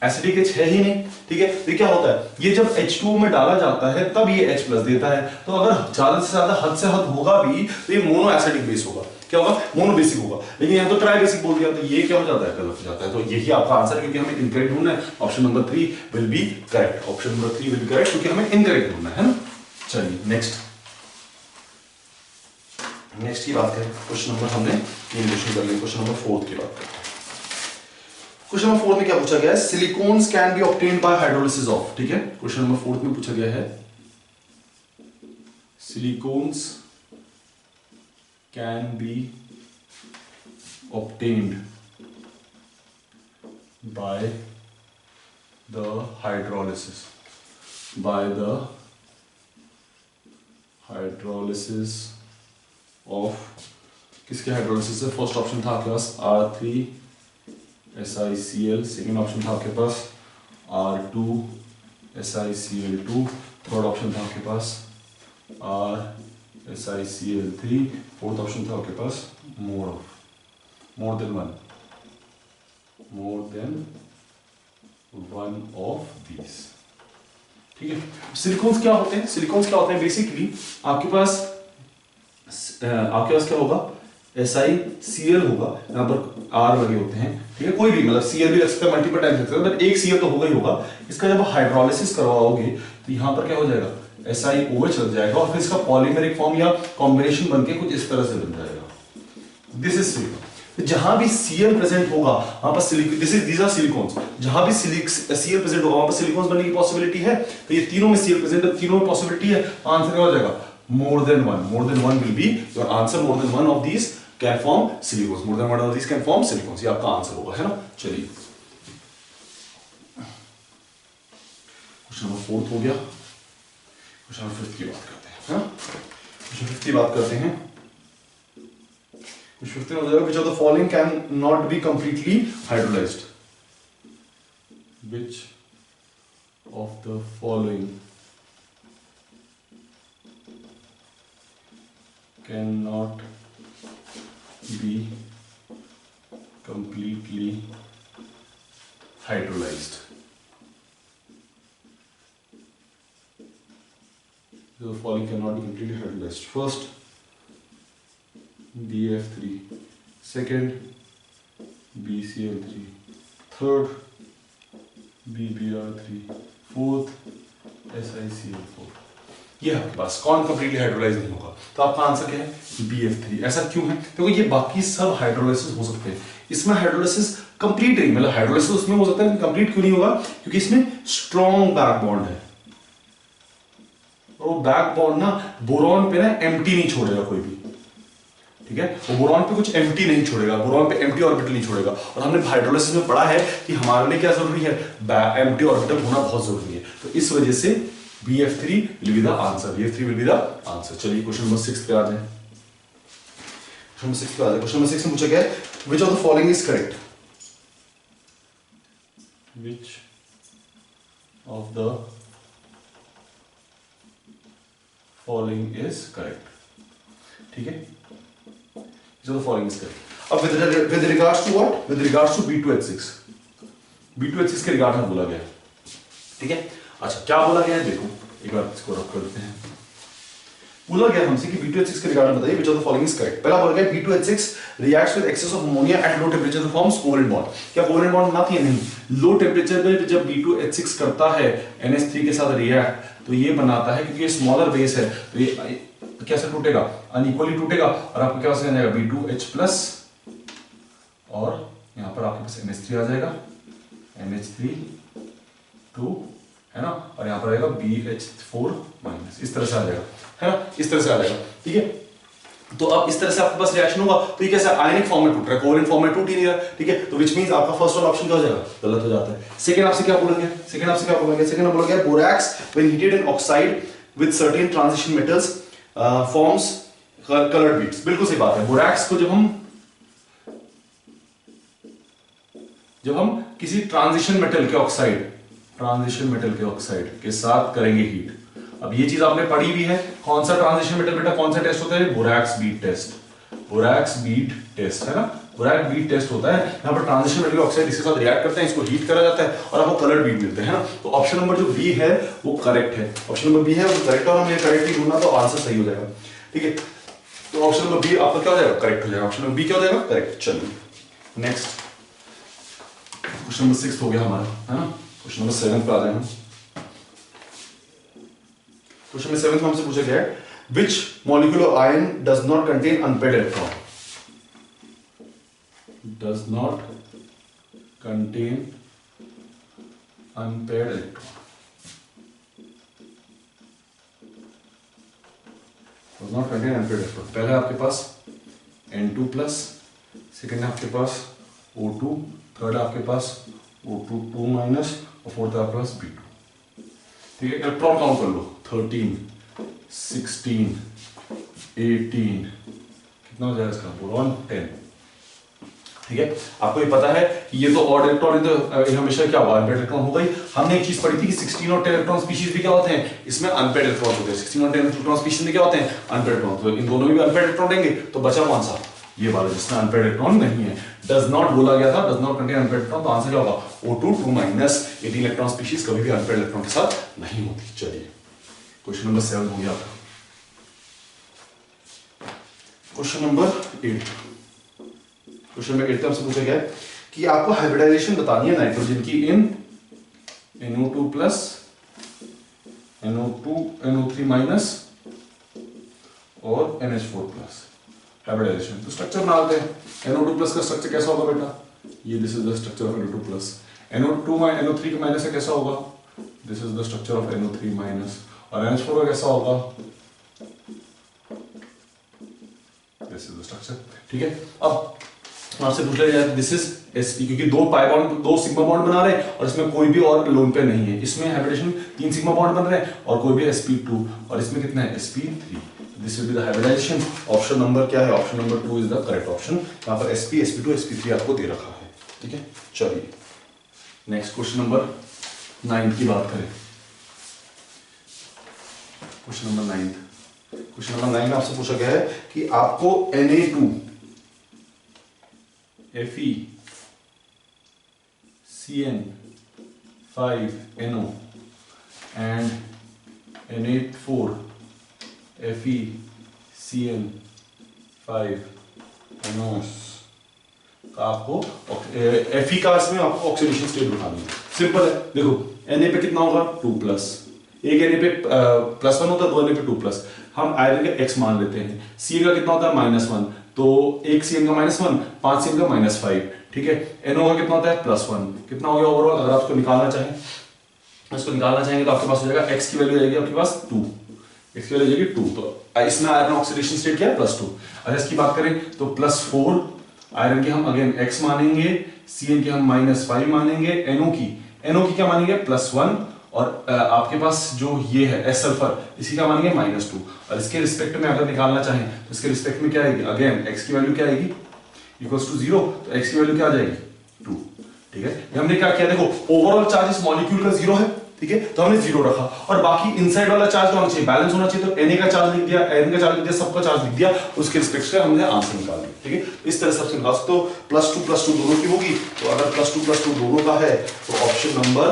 एसिडिक H है ही नहीं। ठीक है, तो क्या होता है? ये जब H2O में डाला जाता है तब ये H+ देता है। तो अगर ज्यादा से ज्यादा हद से हद होगा भी तो ये मोनो एसिडिक बेस होगा। क्या होगा? मोनो बेसिक होगा। लेकिन यहाँ तो ट्राई बेसिक बोल दिया तो ये क्या हो जाता है? गलत हो जाता है। तो यही आपका आंसर है, क्योंकि हमें इनकरेक्ट ढूंढना है। Option number 3 will be correct. Option number 3 will be correct, क्योंकि हमें इनकरेक्ट ढूंढना है ना। चलिए नेक्स्ट की बात करें। क्वेश्चन नंबर हमने क्वेश्चन कर लिया। क्वेश्चन नंबर 4 की बात करते हैं। क्वेश्चन नंबर 4 में क्या पूछा गया है? Silicones can be obtained by hydrolysis of. ठीक है, क्वेश्चन नंबर 4 में पूछा गया है silicones can be obtained by the hydrolysis of. किसके हाइड्रोलिसिस है? फर्स्ट ऑप्शन था आपके पास R3SiCl, सेकेंड ऑप्शन था आपके पास R2SiCl2, थर्ड ऑप्शन था आपके पास RSiCl3, फोर्थ ऑप्शन था आपके पास more than one of these. ठीक है, सिलिकॉन्स क्या होते हैं? बेसिकली आपके पास क्या होगा? SiCl होगा, यहाँ पर R लगे होते हैं। ठीक है, कोई भी मतलब Cl भी रख सकते हैं, मल्टीपल टाइम्स रख सकते हैं, बट एक Cl तो होगा ही होगा। इसका जब हाइड्रोलिसिस करवाओगे तो यहाँ पर क्या हो जाएगा? SiOH लग जाएगा और फिर इसका पॉलीमेरिक फॉर्म या कॉम्बिनेशन बनके कुछ इस तरह से बन जाएगा। This is silicon. जहां भी Cl प्रेजेंट होगा वहां पर दीज आर सिलिकॉन्स। जहां भी Cl प्रेजेंट होगा वहां पर सिलिकॉन्स बनने की पॉसिबिलिटी है। तो ये तीनों में Cl प्रेजेंट है, तीनों में पॉसिबिलिटी है। आंसर क्या हो जाएगा? more than one will be your answer. More than one of these can form silicons. More than one of these can form silicons. ये आपका आंसर होगा, है ना। चलिए क्वेश्चन नंबर 4 हो गया। क्वेश्चन नंबर 5 की बात करते हैं, है ना। क्वेश्चन 5 की बात करते हैं। क्वेश्चन 15 हो जाएगा which of the following can not be completely hydrolyzed? Which of the following cannot be completely hydrolyzed? The following cannot be completely hydrolyzed. First, BF3. Second, BCl3. Third, BBr3. Fourth, SiCl4. ये आपके पास कौन completely hydrolyse नहीं होगा? तो आपका answer क्या है? BF3। ऐसा क्यों है? देखो ये बाकी सब हाइड्रोलाइसिस हो सकते हैं, इसमें हाइड्रोलाइसिस कंप्लीट नहीं, मतलब हाइड्रोलाइसिस उसमें हो सकता है, कंप्लीट क्यों नहीं होगा? क्योंकि इसमें स्ट्रॉन्ग बैक बॉन्ड है और वो बैक बॉन्ड ना बोरॉन पे ना एम्प्टी नहीं छोड़ेगा कोई भी। ठीक है, वो बोरॉन पे कुछ एम्प्टी नहीं छोड़ेगा, बोरॉन पे एम्प्टी ऑर्बिटल नहीं छोड़ेगा। और हमने हाइड्रोलाइसिस में पढ़ा है कि हमारे लिए क्या जरूरी है? एम्प्टी ऑर्बिटल होना बहुत जरूरी है। तो इस वजह से BF3 will be the answer. BF3 will be the answer. चलिए क्वेश्चन नंबर 6 पे आ जाए। क्वेश्चन नंबर 6 पे आ जाए। क्वेश्चन नंबर 6 में पूछा गया है which of the following is correct, which of the following is correct. ठीक है, which of the following is correct. अब with regards to what, with regards to B2H6, B2H6 के रिगार्ड में बोला गया। ठीक है, अच्छा क्या बोला गया है देखो, एक बार इसको रख कर देते हैं। बोला गया हमसे कि B2H6 के रिगार्ड में बताइए which of the following is correct। पहला बोला गया B2H6 reacts with excess of ammonia at low temperature to form covalent bond। क्या covalent bond बनाती है? नहीं। लो टेम्परेचर पे जब B2H6 करता है NH3 के साथ रिएक्ट तो ये बनाता है, क्योंकि ये स्मॉलर बेस है तो ये कैसे टूटेगा, अनइक्वली टूटेगा और आपको क्या बन जाएगा B2H+ और यहाँ पर आपके पास NH3 आ जाएगा, NH3 है ना, और यहाँ पर आएगा BH4-, इस तरह से आ जाएगा, है ना, इस तरह से आ जाएगा। ठीक है, तो अब इस तरह से आपके पास रिएक्शन होगा तो ये कैसे आयनिक फॉर्म में टूट रहा है, कोवलेंट फॉर्म में टूट ही नहीं रहा। ठीक है, तो विच मींस आपका फर्स्ट वाला ऑप्शन क्या हो जाएगा, गलत हो जाता है। सेकंड आपसे क्या बोला गया, सेकंड आपसे क्या बोला गया, सेकंड में बोला गया borax when heated in oxide with certain transition metals forms coloured beads. बिल्कुल सही बात है। बोरैक्स को जब हम किसी ट्रांजिशन मेटल के ऑक्साइड के साथ करेंगे हीट, अब ये चीज आपने पढ़ी भी है, कौन सा ट्रांजिशन मेटल बेटा, कौन सा टेस्ट होता है, borax bead test, borax bead test है ना, बोरैक्स बीड टेस्ट होता है। यहाँ पर ट्रांजिशन मेटल ऑक्साइड इसके साथ रिएक्ट करते हैं, इसको हीट करा जाता है और आपको कलर्ड बीड मिलते हैं ना। तो ऑप्शन नंबर जो बी है वो करेक्ट है, ऑप्शन नंबर बी है वो करेक्ट है और हमें करेक्टली ढूंढना तो आंसर सही हो जाएगा। ठीक है, तो ऑप्शन नंबर बी आपका क्या हो जाएगा, करेक्ट हो जाएगा। ऑप्शन नंबर बी क्या हो जाएगा, करेक्ट। चलिए नेक्स्ट क्वेश्चन नंबर 6 हो गया हमारा, है ना। क्वेश्चन नंबर 7 पे आ जाए हम। क्वेश्चन नंबर 7 में हमसे पूछा गया है which molecular ion does not contain unpaired electron, does not contain unpaired electron, does not contain unpaired electron। पहले आपके पास N2+, सेकंड है आपके पास O2, थर्ड आपके पास O2 2- और फोर्थ आपके पास B2। ठीक है, इलेक्ट्रॉन काउंट कर लो, 13 16 18, कितना हो जाएगा इसका, बोरॉन 10। ठीक है, आपको ये पता है कि ये तो ऑड इलेक्ट्रॉन, तो हमेशा क्या होगा, अनपेयर्ड इलेक्ट्रॉन होगा ही। हमने एक चीज पढ़ी थी कि 16 और 10 इलेक्ट्रॉन स्पीशीज भी क्या होते हैं, इसमें अनपेयर्ड इलेक्ट्रॉन होते हैं। 16 और 10 इलेक्ट्रॉन स्पीशीज में क्या होते हैं, अनपेयर्ड इलेक्ट्रॉन। तो इन दोनों में भी अनपेयर्ड इलेक्ट्रॉन देंगे, तो बचा कौन सा, ये वाला जिसमें अनपेयर्ड इलेक्ट्रॉन नहीं है। डज नॉट बोला गया था, does not contain unpaired electron, तो आंसर क्या होगा, O2 2- 18 इलेक्ट्रॉन स्पीशीज कभी भी अनपेयर्ड इलेक्ट्रॉन के साथ नहीं होती। चलिए क्वेश्चन नंबर 7 हो गया आपका। क्वेश्चन नंबर 8, क्वेश्चन नंबर 8 हमसे पूछा गया है कि आपको हाइब्रिडाइजेशन बतानी है नाइट्रोजन की इन NO2+, NO3- और NH4+। हाइब्रिडाइजेशन तो स्ट्रक्चर बना लेते हैं। NO2+ का स्ट्रक्चर कैसा होगा बेटा, ये this is the structure of NO2+। NO3 के माइनस से कैसा होगा, this is the structure of NO3- और NH4 का कैसा होगा, दिस इज द स्ट्रक्चर। ठीक है, अब आपसे पूछ लिया जाए दिस इज sp, क्योंकि दो पाई बॉन्ड, दो सिग्मा बॉन्ड बना रहे हैं और इसमें कोई भी और लोन पेयर नहीं है। इसमें हाइब्रिडेशन 3 सिग्मा बॉन्ड बन रहे हैं और कोई भी sp2, और इसमें कितना है, sp3। This will be the hybridization. Option number क्या है, option number 2 is the correct option. यहाँ पर sp, sp2, sp3 आपको दे रखा है। ठीक है, चलिए नेक्स्ट क्वेश्चन नंबर 9 की बात करें। क्वेश्चन नंबर 9, क्वेश्चन नंबर 9 में आपसे पूछा गया है कि आपको Na2 Fe CN5NO and Na4 Fe CN5NO का आपको Fe का इसमें आपको ऑक्सीडेशन स्टेट उठानी है। सिंपल है, देखो Na पे कितना होगा 2+, एक Na पे +1 होता है, 2 Na पे 2+। हम आयरन का x मान लेते हैं। Cn का कितना होता है -1, तो एक Cn का -1, 5 Cn का -5। ठीक है, NO का कितना होता है +1, कितना हो गया ओवरऑल। अगर आपको निकालना चाहें, इसको निकालना चाहेंगे तो आपके पास हो जाएगा x की वैल्यू जाएगी आपके पास 2, x की वैल्यू जाएगी 2। तो इसमें आयरन ऑक्सीडेशन स्टेट क्या है, +2। अगर इसकी बात करें तो +4 आयरन की हम अगेन x मानेंगे, Cn की हम -5 मानेंगे, NO की क्या मानेंगे +1, और आपके पास जो ये है एस सल्फर, इसी का मानेंगे -2, और इसके रिस्पेक्ट में अगर निकालना चाहें तो इसके रिस्पेक्ट में क्या आएगी, अगेन x की वैल्यू क्या आएगी, इक्वल्स टू 0, तो x की वैल्यू क्या आ जाएगी 2। ठीक है, हमने क्या किया, देखो ओवरऑल चार्ज इस मॉलिक्यूल का 0 है, ठीक है, तो हमने 0 रखा, और बाकी इनसाइड वाला चार्ज होना चाहिए, बैलेंस होना चाहिए, तो Na का चार्ज लिख दिया, N का चार्ज लिख दिया, सबका चार्ज लिख दिया, उसके रिस्पेक्ट से हमने आंसर निकाल दिया। ठीक है, इस तरह से आपसे निकाल सकते हो। +2 दोनों की होगी, तो अगर +2 दोनों का है तो option number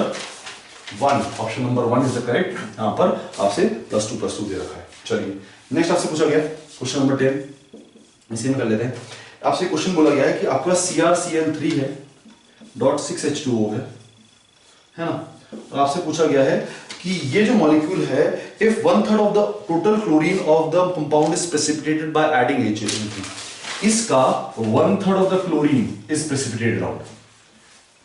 1 is the correct. यहाँ पर आपसे +2 दे रखा है। चलिए नेक्स्ट आपसे पूछा गया क्वेश्चन नंबर 10, इसे में कर लेते हैं। आपसे क्वेश्चन बोला गया है कि आपके पास CrCl3 है, .6H2O है ना, और आपसे पूछा गया है कि ये जो मॉलिक्यूल है, if 1/3 of the total chlorine of the compound is precipitated by adding HCl3, इसका 1/3 of the chlorine is precipitated out.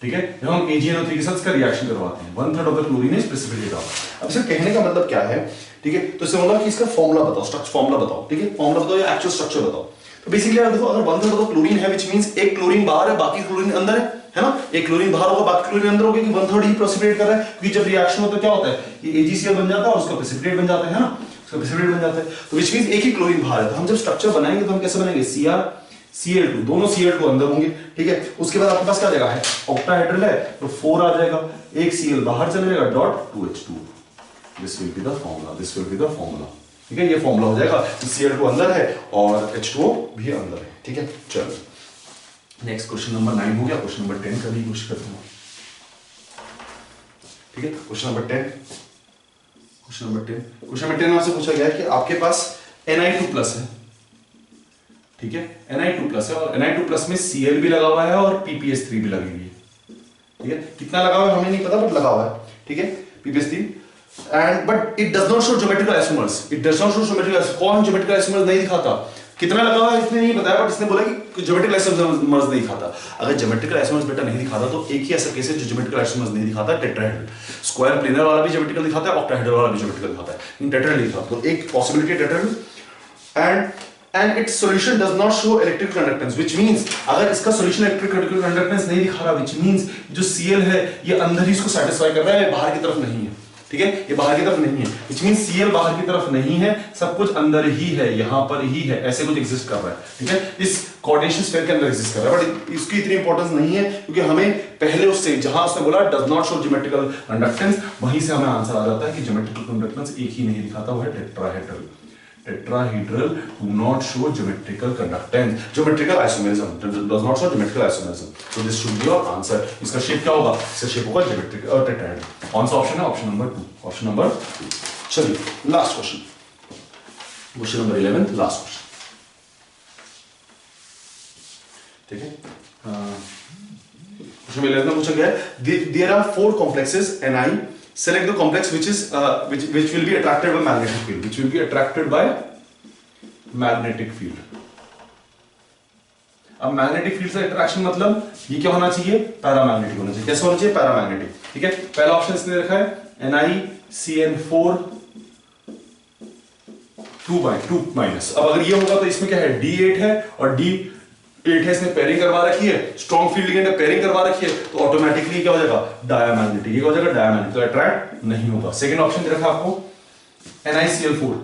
ठीक है, जब हम AgNO3 के साथ इसका रिएक्शन करवाते हैं, 1/3 of the chlorine is precipitated out. अब इसे कहने का मतलब क्या है, ठीक है, तो इसे बोला कि इसका फॉर्मूला बताओ, स्ट्रक्चर फॉर्मूला बताओ। ठीक है, फॉर्मूला बताओ या एक्चुअल स्ट्रक्चर बताओ। तो बेसिकली यार देखो, अगर 1/3 ऑफ द क्लोरीन है, व्हिच मींस एक क्लोरीन बाहर है, बाकी क्लोरीन अंदर है ना, एक क्लोरीन बाहर होगा, बाकी क्लोरीन अंदर होगा, कि 1/3 ही प्रेसिपिटेट कर रहा है, क्योंकि जब रिएक्शन होता है क्या होता है, ये AgCl बन जाता है और उसका प्रेसिपिटेट बन जाता है ना, उसका प्रेसिपिटेट बन जाता है, तो व्हिच मींस एक ही क्लोरीन बाहर है। तो हम जब स्ट्रक्चर बनाएंगे तो हम कैसे बनाएंगे, CrCl2, दोनों Cl2 अंदर होंगे। ठीक है, उसके बाद आपके पास क्या जगह है, ऑक्टाहेड्रल है, तो 4 आ जाएगा, एक Cl बाहर चले जाएगा, .2H2। This will be the formula. ठीक है, ये फॉर्मूला हो जाएगा, Cl2 अंदर है और H2O भी अंदर है। ठीक है, चलो नेक्स्ट क्वेश्चन नंबर 9 हो गया, क्वेश्चन नंबर 10 करने की कोशिश करते हैं। ठीक है, क्वेश्चन नंबर 10 में आपसे पूछा गया है कि आपके पास Ni2+ है। ठीक है, Ni2+ है, और Ni2+ में Cl भी लगा हुआ है और PPS3 भी लगी हुई है। ठीक है, कितना लगा हुआ है हमें नहीं पता, बट लगा हुआ है। ठीक है, PPS3, and but it does not show geometrical isomers. कौन geometrical isomers नहीं दिखाता, कितना लगा हुआ है इसने नहीं बताया, बट इसने बोला कि geometrical isomers नहीं दिखाता। अगर geometrical isomers बेटा नहीं दिखाता तो एक ही ऐसा केस है जो geometrical isomers नहीं दिखाता, टेट्राहेड्रल। स्क्वायर प्लेनर वाला भी geometrical दिखाता है, ऑक्टाहेड्रल वाला भी geometrical दिखाता है, इन टेट्राहेड्रल नहीं दिखाता। तो एक possibility tetrahedral, and its solution does not show electric conductance, which means अगर इसका solution electric conductance नहीं दिखा रहा, which means जो Cl है ये अंदर ही इसको satisfy कर रहा है, बाहर की तरफ नहीं है। ठीक है, ये बाहर की तरफ नहीं है, which means Cl बाहर की तरफ नहीं है, सब कुछ अंदर ही है, यहां पर ही है, ऐसे कुछ एग्जिस्ट कर रहा है। ठीक है, इस कोऑर्डिनेशन स्फीयर के अंदर एग्जिस्ट कर रहा है, बट इसकी इतनी इंपॉर्टेंस नहीं है, क्योंकि हमें पहले उससे जहां उसने बोला does not show geometrical conductance, वहीं से हमें आंसर आ जाता है कि ज्योमेट्रिकल कंडक्टेंस एक ही नहीं दिखाता, वो है tetrahedral. Tetrahedral do not show geometrical conductance, geometrical isomerism does not show geometrical isomerism. So this should be your answer. इसका शेप क्या होगा, इसका शेप होगा geometric tetrahedral. कौन सा ऑप्शन है, ऑप्शन नंबर 2, ऑप्शन नंबर 2। चलिए last question number 11, last question. ठीक है, क्वेश्चन नंबर 11 में पूछा गया है, there are 4 complexes Ni. Select the complex which will be attracted by magnetic field. Which will be attracted by magnetic field. अब magnetic field से attraction मतलब ये क्या होना चाहिए, पैरामैग्नेटिक होना चाहिए। कैसे होना चाहिए, पैरामैग्नेटिक। ठीक है, पहला ऑप्शन इसने रखा है NiCN4 2-2-। अब अगर ये होगा तो इसमें क्या है, D8 है और D8 है, इसने पेयरिंग करवा रखी है, स्ट्रॉन्ग फील्ड लिगेंड है, पेयरिंग करवा रखी है, तो ऑटोमेटिकली क्या हो जाएगा, डायमैग्नेटिक। ये हो जाएगा डायमैग्नेटिक, तो अट्रैक्ट नहीं होगा। सेकंड ऑप्शन दे रखा आपको NiCl4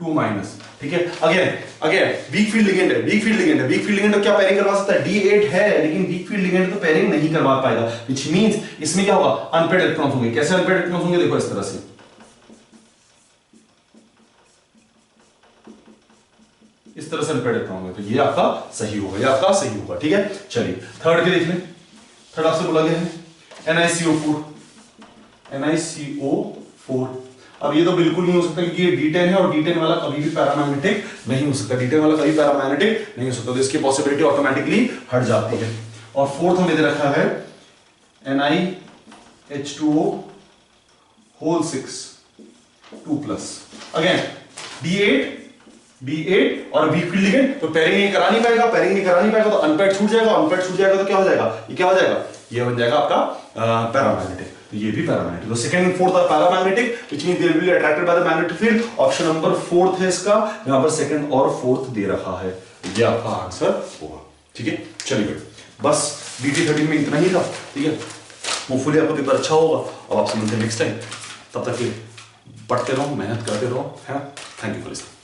2-। ठीक है, अगेन वीक फील्ड लिगेंड है, वीक फील्ड लिगेंड तो क्या पेयरिंग करवा सकता है, D8 है, लेकिन वीक फील्ड लिगेंड तो पेयरिंग नहीं करवा पाएगा, व्हिच मींस इसमें क्या होगा, अनपेयर्ड इलेक्ट्रॉन्स होंगे। कैसे अनपेयर्ड इलेक्ट्रॉन्स होंगे, देखो इस तरह से, इस तरह से अनपेयर्ड इलेक्ट्रॉन होंगे, तो ये आपका सही होगा, ये आपका सही होगा। ठीक है, चलिए थर्ड के देख लें। थर्ड आपसे बोला गया है NiCO4। अब ये तो बिल्कुल नहीं हो सकता क्योंकि ये D10 है और D10 वाला कभी भी पैरामैग्नेटिक नहीं हो सकता, D10 वाला कभी पैरामैग्नेटिक नहीं हो सकता, तो इसकी पॉसिबिलिटी ऑटोमेटिकली हट जाती है। और फोर्थ हमें दे रखा है NiH2O होल 6 2+। अगेन D8 और वीक फील्ड लिगेंड, तो पेयरिंग नहीं करा नहीं पाएगा, तो अनपेयर्ड छूट जाएगा, तो क्या हो जाएगा, ये क्या हो जाएगा, ये बन जाएगा आपका पैरामैग्नेटिक। तो ये भी पैरामैग्नेटिक, तो second and fourth are paramagnetic, which means they will be attracted by the magnetic field. Option number 4 है इसका, यहां पर सेकंड और फोर्थ दे रखा है, ये आपका आंसर होगा। ठीक है, चलिए बस DT13 में इतना ही था। ठीक है, होपफुली आपका पेपर अच्छा होगा और आपसे मिलते हैं नेक्स्ट टाइम। तब तक के पढ़ते रहो, मेहनत करते रहो, है ना। Thank you for listening.